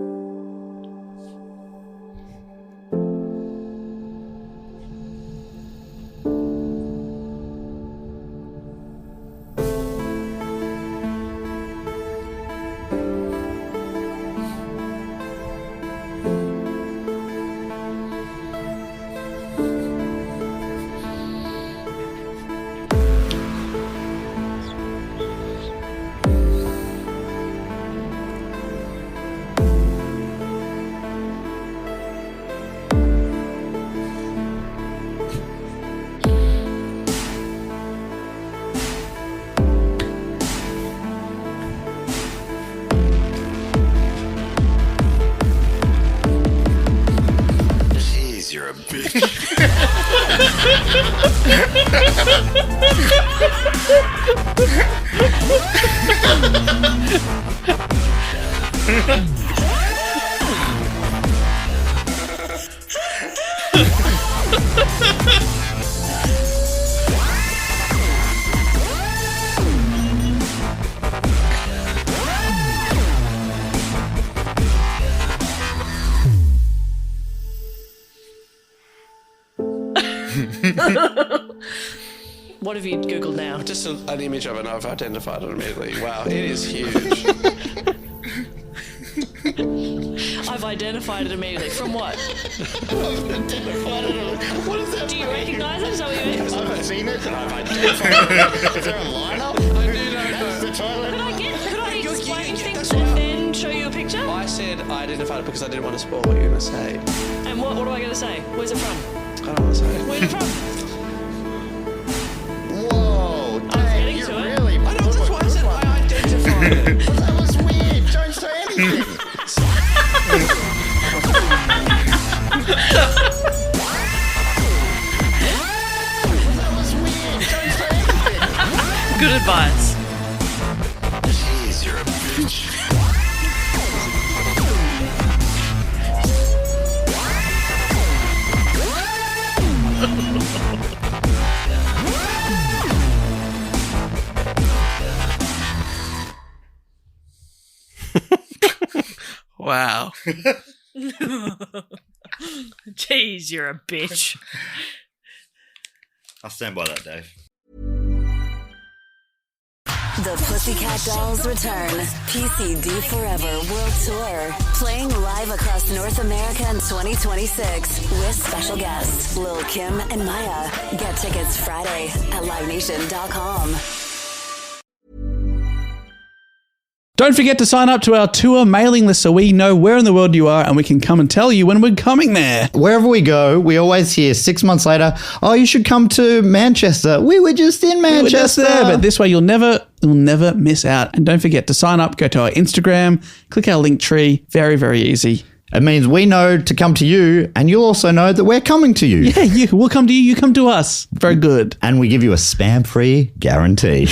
What have you Googled now? Just an image of it, and I've identified it immediately. Wow, it is huge. I've identified it immediately. From what? I've identified it. What does that Do you recognise it? Is that what you mean? I've seen it and I've identified it. Is there a lineup? I do know That's the toilet. Could I explain things and then show you a picture? I said I identified it because I didn't want to spoil what you're going to say. And what am I going to say? Where's it from? I don't want to say it. Where's it from? Whoa, getting Dave, to you it. really... I know, that's why I said I identified it. That was weird. Don't say anything. That was weird. Don't say anything. Good advice. Jeez, you're a bitch. Wow. Jeez, you're a bitch. I'll stand by that, Dave. The Pussycat Dolls return. PCD Forever World Tour. Playing live across North America in 2026 with special guests Lil Kim and Maya. Get tickets Friday at livenation.com. Don't forget to sign up to our tour mailing list so we know where in the world you are and we can come and tell you when we're coming there. Wherever we go, we always hear 6 months later, oh, you should come to Manchester. We were just in Manchester. We're just there, but this way you'll never miss out. And don't forget to sign up, go to our Instagram, click our link tree. Very, very easy. It means we know to come to you, and you'll also know that we're coming to you. Yeah, we'll come to you, you come to us. Very good. And we give you a spam-free guarantee.